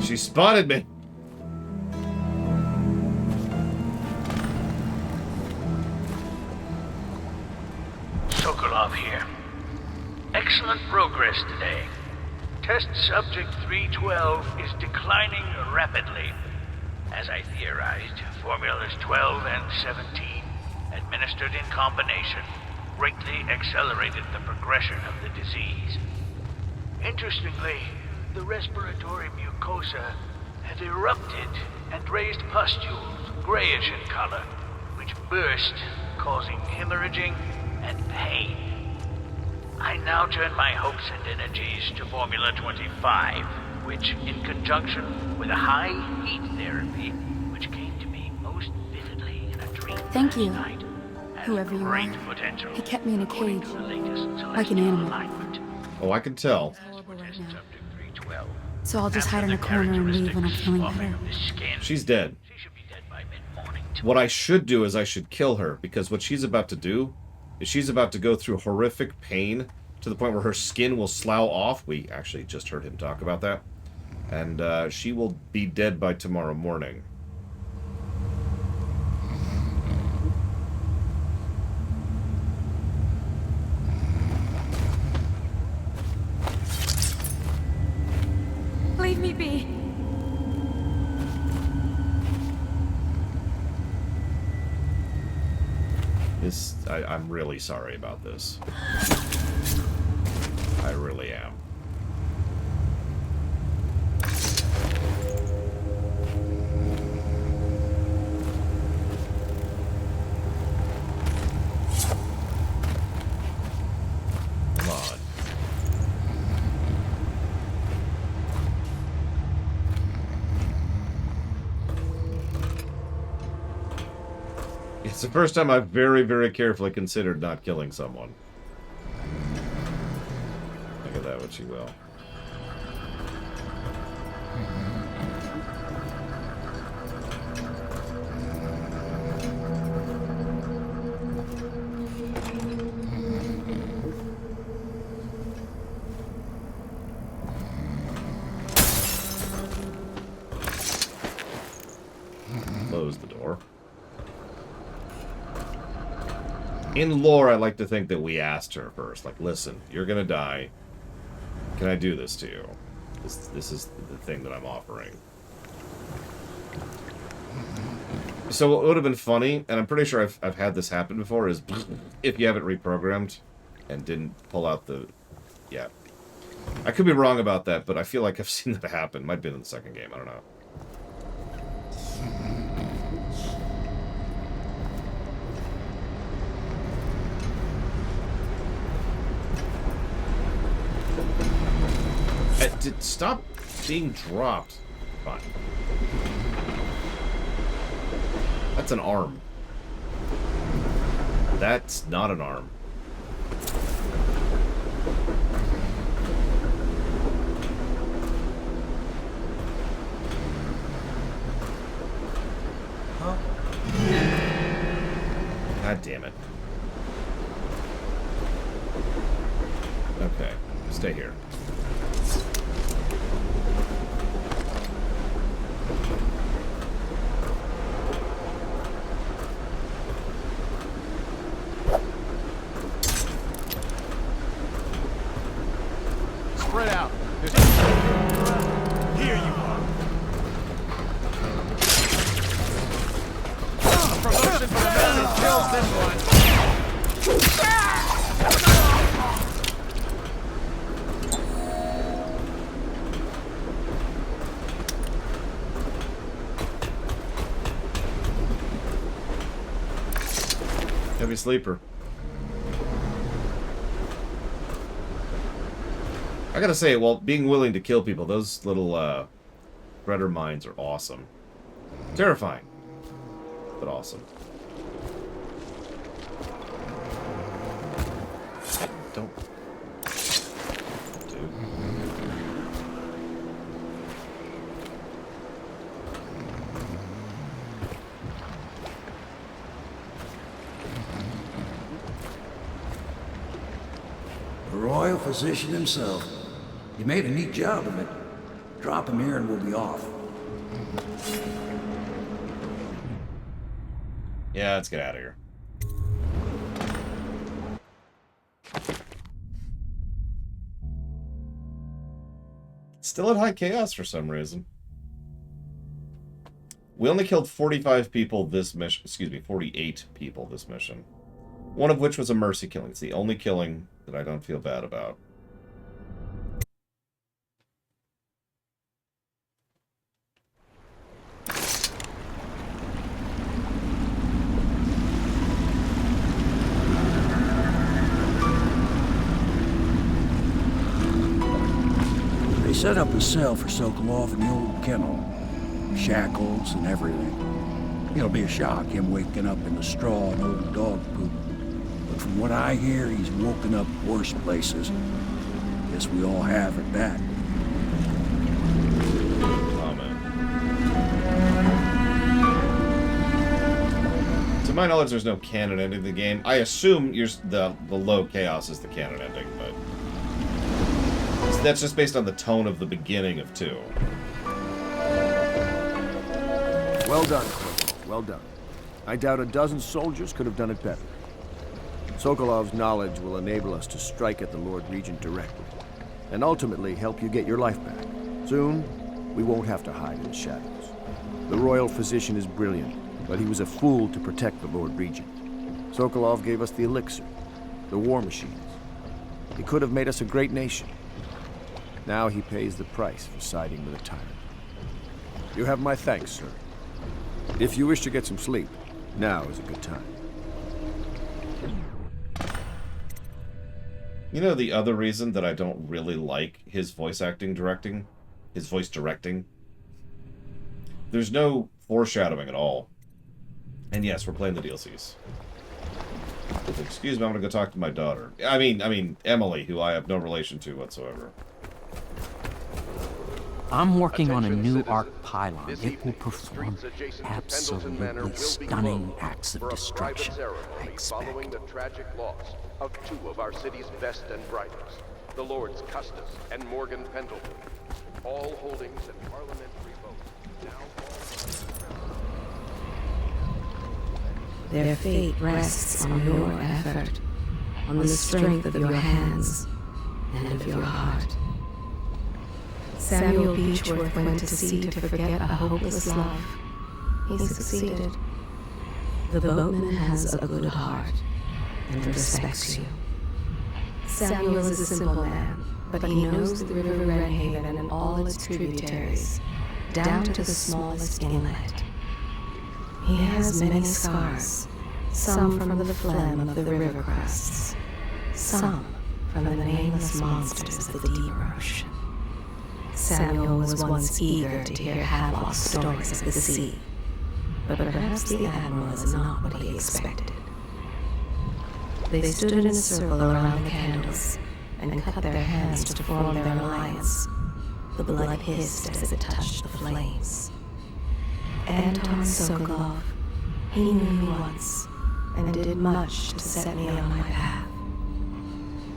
[SPEAKER 2] She spotted me.
[SPEAKER 11] Sokolov here. Excellent progress today. Test subject 312 is declining rapidly. As I theorized, formulas 12 and 17, administered in combination, greatly accelerated the progression of the disease. Interestingly, the respiratory mucosa had erupted and raised pustules, grayish in color, which burst, causing hemorrhaging and pain. I now turn my hopes and energies to Formula 25, which, in conjunction with a high heat therapy, which came to me most vividly in a dream
[SPEAKER 4] Thank you,
[SPEAKER 11] last night, has
[SPEAKER 4] whoever you
[SPEAKER 11] great
[SPEAKER 4] are.
[SPEAKER 11] potential.
[SPEAKER 4] He kept me in a
[SPEAKER 11] according
[SPEAKER 4] cage,
[SPEAKER 11] to the latest
[SPEAKER 4] like an
[SPEAKER 11] celestial
[SPEAKER 4] animal.
[SPEAKER 11] alignment.
[SPEAKER 2] Oh, I can tell.
[SPEAKER 4] Horrible right now.
[SPEAKER 11] Subject 312.
[SPEAKER 4] So I'll just hide in a
[SPEAKER 11] After the
[SPEAKER 4] corner and leave when I'm feeling
[SPEAKER 11] forming
[SPEAKER 4] better.
[SPEAKER 11] of the skin,
[SPEAKER 2] She's dead.
[SPEAKER 11] she should be dead by mid-morning.
[SPEAKER 2] What I should do is I should kill her, because what she's about to do is she's about to go through horrific pain to the point where her skin will slough off. We actually just heard him talk about that. And she will be dead by tomorrow morning.
[SPEAKER 4] Leave me be.
[SPEAKER 2] I'm really sorry about this. I really am. Come on. It's the first time I've very, very carefully considered not killing someone. Look at that, what you will. Close the door. In lore, I like to think that we asked her first. Like, listen, you're gonna die. Can I do this to you? This is the thing that I'm offering. So what would have been funny, and I'm pretty sure I've had this happen before, is if you have it reprogrammed and didn't pull out the... Yeah. I could be wrong about that, but I feel like I've seen that happen. Might have been in the second game, I don't know. Stop being dropped. Fine. That's an arm. That's not an arm.
[SPEAKER 15] Huh?
[SPEAKER 2] God damn it. Okay, stay here.
[SPEAKER 6] Spread out. There's
[SPEAKER 7] Here you are.
[SPEAKER 6] promotion for the man who kills this one.
[SPEAKER 2] Heavy sleeper. I gotta say, well, being willing to kill people, those little, Predator mines are awesome. Terrifying. But awesome. Don't... Dude.
[SPEAKER 1] The royal physician himself. You made a neat job of it. Drop him here and we'll be off.
[SPEAKER 2] Yeah, let's get out of here. Still at high chaos for some reason. We only killed 45 people this mission. Excuse me, 48 people this mission. One of which was a mercy killing. It's the only killing that I don't feel bad about.
[SPEAKER 1] They set up a cell for Sokolov in the old kennel. Shackles and everything. It'll be a shock, him waking up in the straw and old dog poop. But from what I hear, he's woken up worse places. Guess we all have at that.
[SPEAKER 2] To my knowledge, there's no canon ending to the game. I assume the low chaos is the canon ending, but that's just based on the tone of the beginning of 2.
[SPEAKER 17] Well done, Corporal. Well done. I doubt a dozen soldiers could have done it better. Sokolov's knowledge will enable us to strike at the Lord Regent directly, and ultimately help you get your life back. Soon, we won't have to hide in the shadows. The royal physician is brilliant, but he was a fool to protect the Lord Regent. Sokolov gave us the elixir, the war machines. He could have made us a great nation. Now he pays the price for siding with a tyrant. You have my thanks, sir. If you wish to get some sleep, now is a good time.
[SPEAKER 2] You know the other reason that I don't really like his voice directing? There's no foreshadowing at all. And yes, we're playing the DLCs. Excuse me, I'm gonna go talk to my daughter. I mean Emily, who I have no relation to whatsoever.
[SPEAKER 9] I'm working on a new arc pylon. It will perform absolutely stunning acts of destruction, I expect.
[SPEAKER 14] Following the tragic loss of 2 of our city's best and brightest, the Lords Custis and Morgan Pendleton, all holdings and parliamentary votes now.
[SPEAKER 3] Their fate rests on your effort, on the strength of your hands and of your heart. Samuel Beechworth went to sea to forget a hopeless love. He succeeded. The boatman has a good heart and respects you. Samuel is a simple man, but he knows the River Redhaven and all its tributaries, down to the smallest inlet. He has many scars, some from the phlegm of the river crusts, some from the nameless monsters of the deep ocean. Samuel was once eager to hear Havelock's stories of the sea, but perhaps the Admiral is not what he expected. They stood in a circle around the candles and cut their hands to form their alliance. The blood hissed as it touched the flames. Anton Sokolov, he knew me once and did much to set me on my path.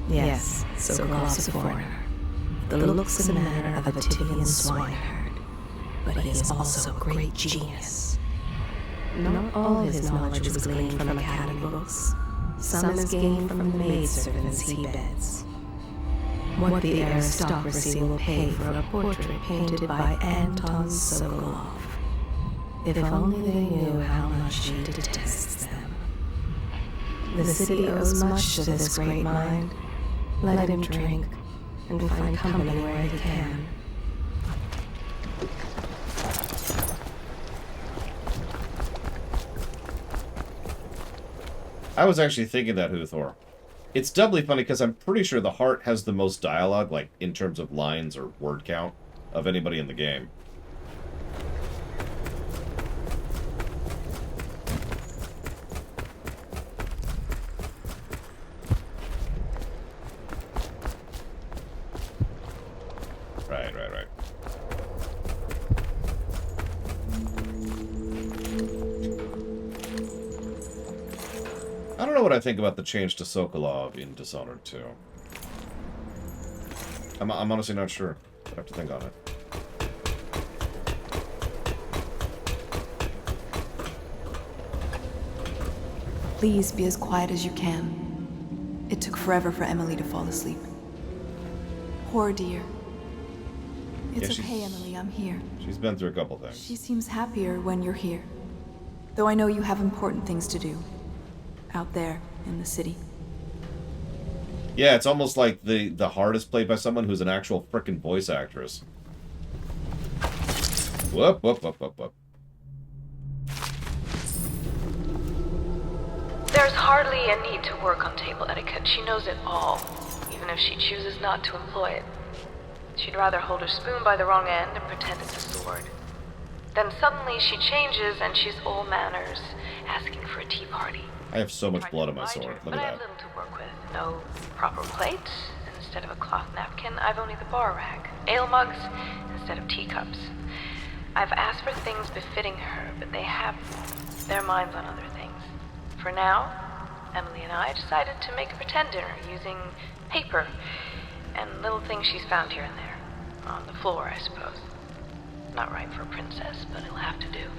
[SPEAKER 3] Yes, Sokolov's a foreigner, the looks and manner of a Tivian swineherd, but he is also a great genius. Not all his knowledge was gleaned from academy books. Some is gained from the maidservants he beds. What the aristocracy will pay for a portrait painted by Anton Sokolov. If only they knew how much he detests them. The city owes much to this great mind. Let him drink and find company where he can.
[SPEAKER 2] I was actually thinking that, Huthor. It's doubly funny because I'm pretty sure the Heart has the most dialogue, like, in terms of lines or word count, of anybody in the game. Right. I don't know what I think about the change to Sokolov in Dishonored 2. I'm honestly not sure. I have to think on it.
[SPEAKER 13] Please be as quiet as you can. It took forever for Emily to fall asleep. Poor dear. It's okay, Emily, I'm here.
[SPEAKER 2] She's been through a couple things.
[SPEAKER 13] She seems happier when you're here. Though I know you have important things to do. Out there, in the city.
[SPEAKER 2] Yeah, it's almost like the heart is played by someone who's an actual frickin' voice actress. Whoop, whoop, whoop, whoop, whoop.
[SPEAKER 3] There's hardly a need to work on table etiquette. She knows it all, even if she chooses not to employ it. She'd rather hold her spoon by the wrong end and pretend it's a sword. Then suddenly she changes and she's all manners, asking for a tea party.
[SPEAKER 2] I have so much blood on my sword. Look
[SPEAKER 3] But I
[SPEAKER 2] at
[SPEAKER 3] have
[SPEAKER 2] that.
[SPEAKER 3] little to work with. No proper plate. Instead of a cloth napkin, I've only the bar rack. Ale mugs instead of teacups. I've asked for things befitting her, but they have their minds on other things. For now, Emily and I decided to make a pretend dinner using paper and little things she's found here and there. On the floor, I suppose. Not right for a princess, but it'll have to do.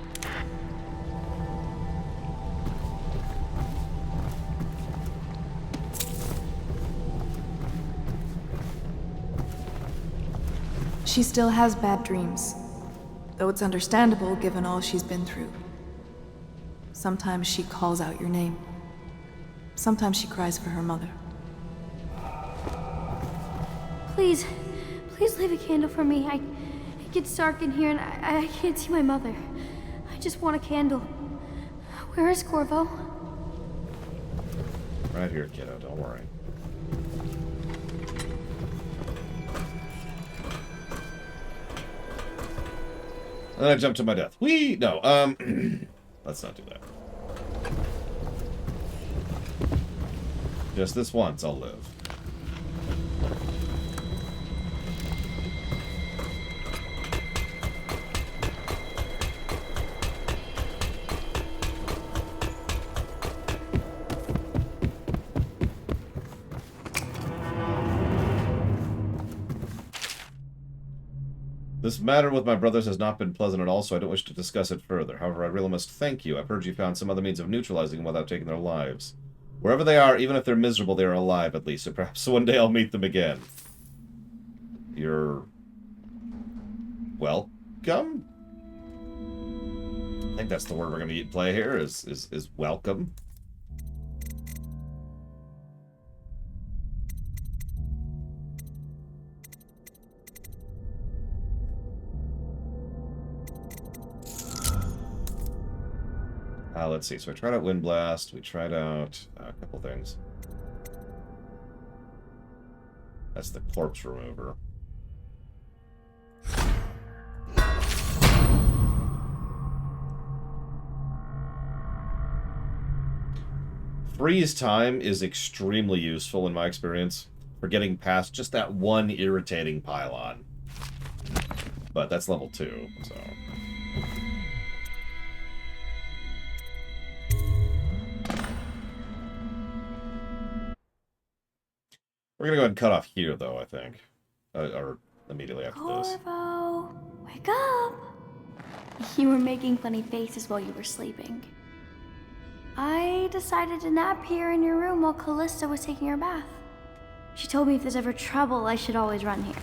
[SPEAKER 13] She still has bad dreams, though it's understandable given all she's been through. Sometimes she calls out your name. Sometimes she cries for her mother.
[SPEAKER 4] Please, please leave a candle for me. It gets dark in here and I can't see my mother. I just want a candle. Where is Corvo?
[SPEAKER 2] Right here, kiddo. Don't worry. And then I jumped to my death. Whee! No, let's not do that. Just this once, I'll live. This matter with my brothers has not been pleasant at all, so I don't wish to discuss it further. However, I really must thank you. I've heard you found some other means of neutralizing them without taking their lives. Wherever they are, even if they're miserable, they are alive at least, so perhaps one day I'll meet them again. You're... welcome? I think that's the word we're going to play here, is welcome. Let's see. So I tried out Wind Blast. We tried out a couple things. That's the corpse remover. Freeze time is extremely useful in my experience for getting past just that one irritating pylon. But that's level 2, so... We're gonna go ahead and cut off here, though, I think. Or immediately after this.
[SPEAKER 4] Corvo, wake up! You were making funny faces while you were sleeping. I decided to nap here in your room while Callista was taking her bath. She told me if there's ever trouble, I should always run here.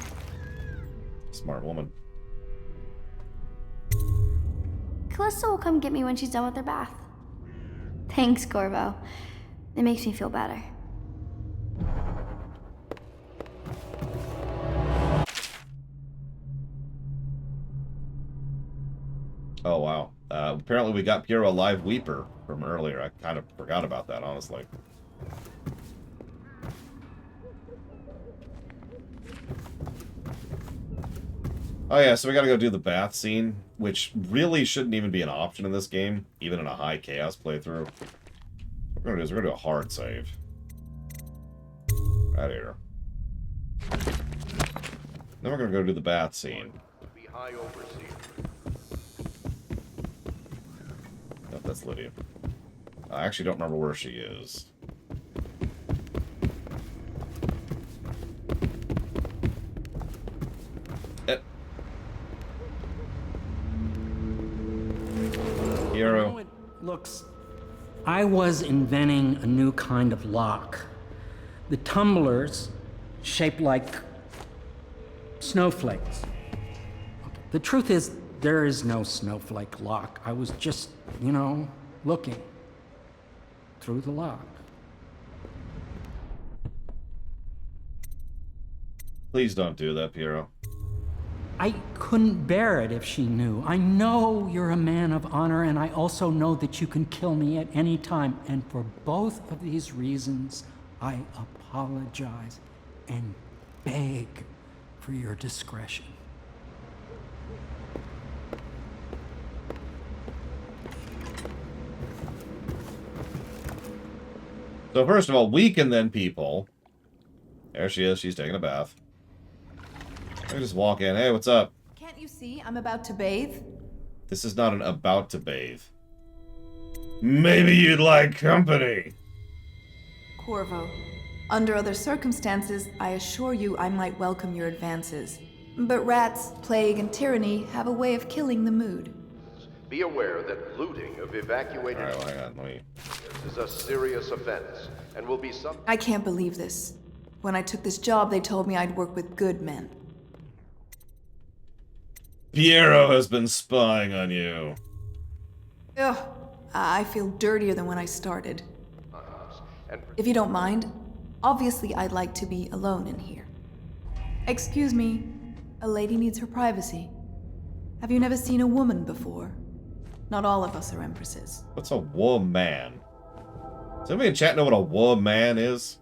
[SPEAKER 2] Smart woman.
[SPEAKER 4] Callista will come get me when she's done with her bath. Thanks, Corvo. It makes me feel better.
[SPEAKER 2] Oh, wow. Apparently we got Piero a live Weeper from earlier. I kind of forgot about that, honestly. Oh yeah, so we gotta go do the bath scene, which really shouldn't even be an option in this game, even in a high chaos playthrough. What we're gonna do is we're gonna do a hard save. Right here. Then we're gonna go do the bath scene. Nope, that's Lydia. I actually don't remember where she is. Hero.
[SPEAKER 9] Looks, I was inventing a new kind of lock. The tumblers, shaped like snowflakes, The truth is, there is no snowflake lock. I was just, looking through the lock.
[SPEAKER 2] Please don't do that, Piero.
[SPEAKER 9] I couldn't bear it if she knew. I know you're a man of honor, and I also know that you can kill me at any time. And for both of these reasons, I apologize and beg for your discretion.
[SPEAKER 2] So first of all, weaken then people. There she is. She's taking a bath. I can just walk in. Hey, what's up?
[SPEAKER 13] Can't you see I'm about to bathe?
[SPEAKER 2] This is not an about to bathe. Maybe you'd like company.
[SPEAKER 13] Corvo, under other circumstances, I assure you I might welcome your advances. But rats, plague, and tyranny have a way of killing the mood.
[SPEAKER 14] Be aware that looting of evacuated...
[SPEAKER 2] Alright, well, hang on, let me...
[SPEAKER 14] This is a serious offense, and will be some...
[SPEAKER 13] I can't believe this. When I took this job, they told me I'd work with good men.
[SPEAKER 2] Piero has been spying on you.
[SPEAKER 13] Ugh, I feel dirtier than when I started. If you don't mind, obviously I'd like to be alone in here. Excuse me, a lady needs her privacy. Have you never seen a woman before? Not all of us are empresses.
[SPEAKER 2] What's a woman? Does anybody in chat know what a woman is?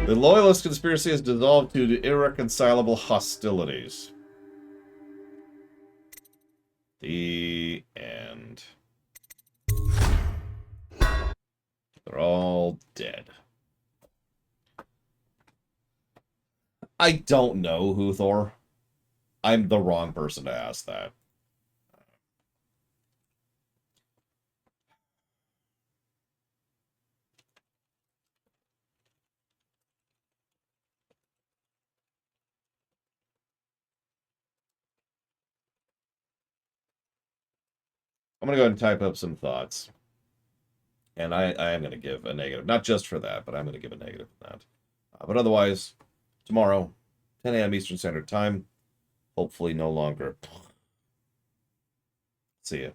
[SPEAKER 2] The Loyalist conspiracy has dissolved due to irreconcilable hostilities. The end. They're all dead. I don't know, Huthor. I'm the wrong person to ask that. I'm going to go ahead and type up some thoughts. And I am going to give a negative. Not just for that, but I'm going to give a negative for that. But otherwise, tomorrow, 10 a.m. Eastern Standard Time. Hopefully no longer. See ya.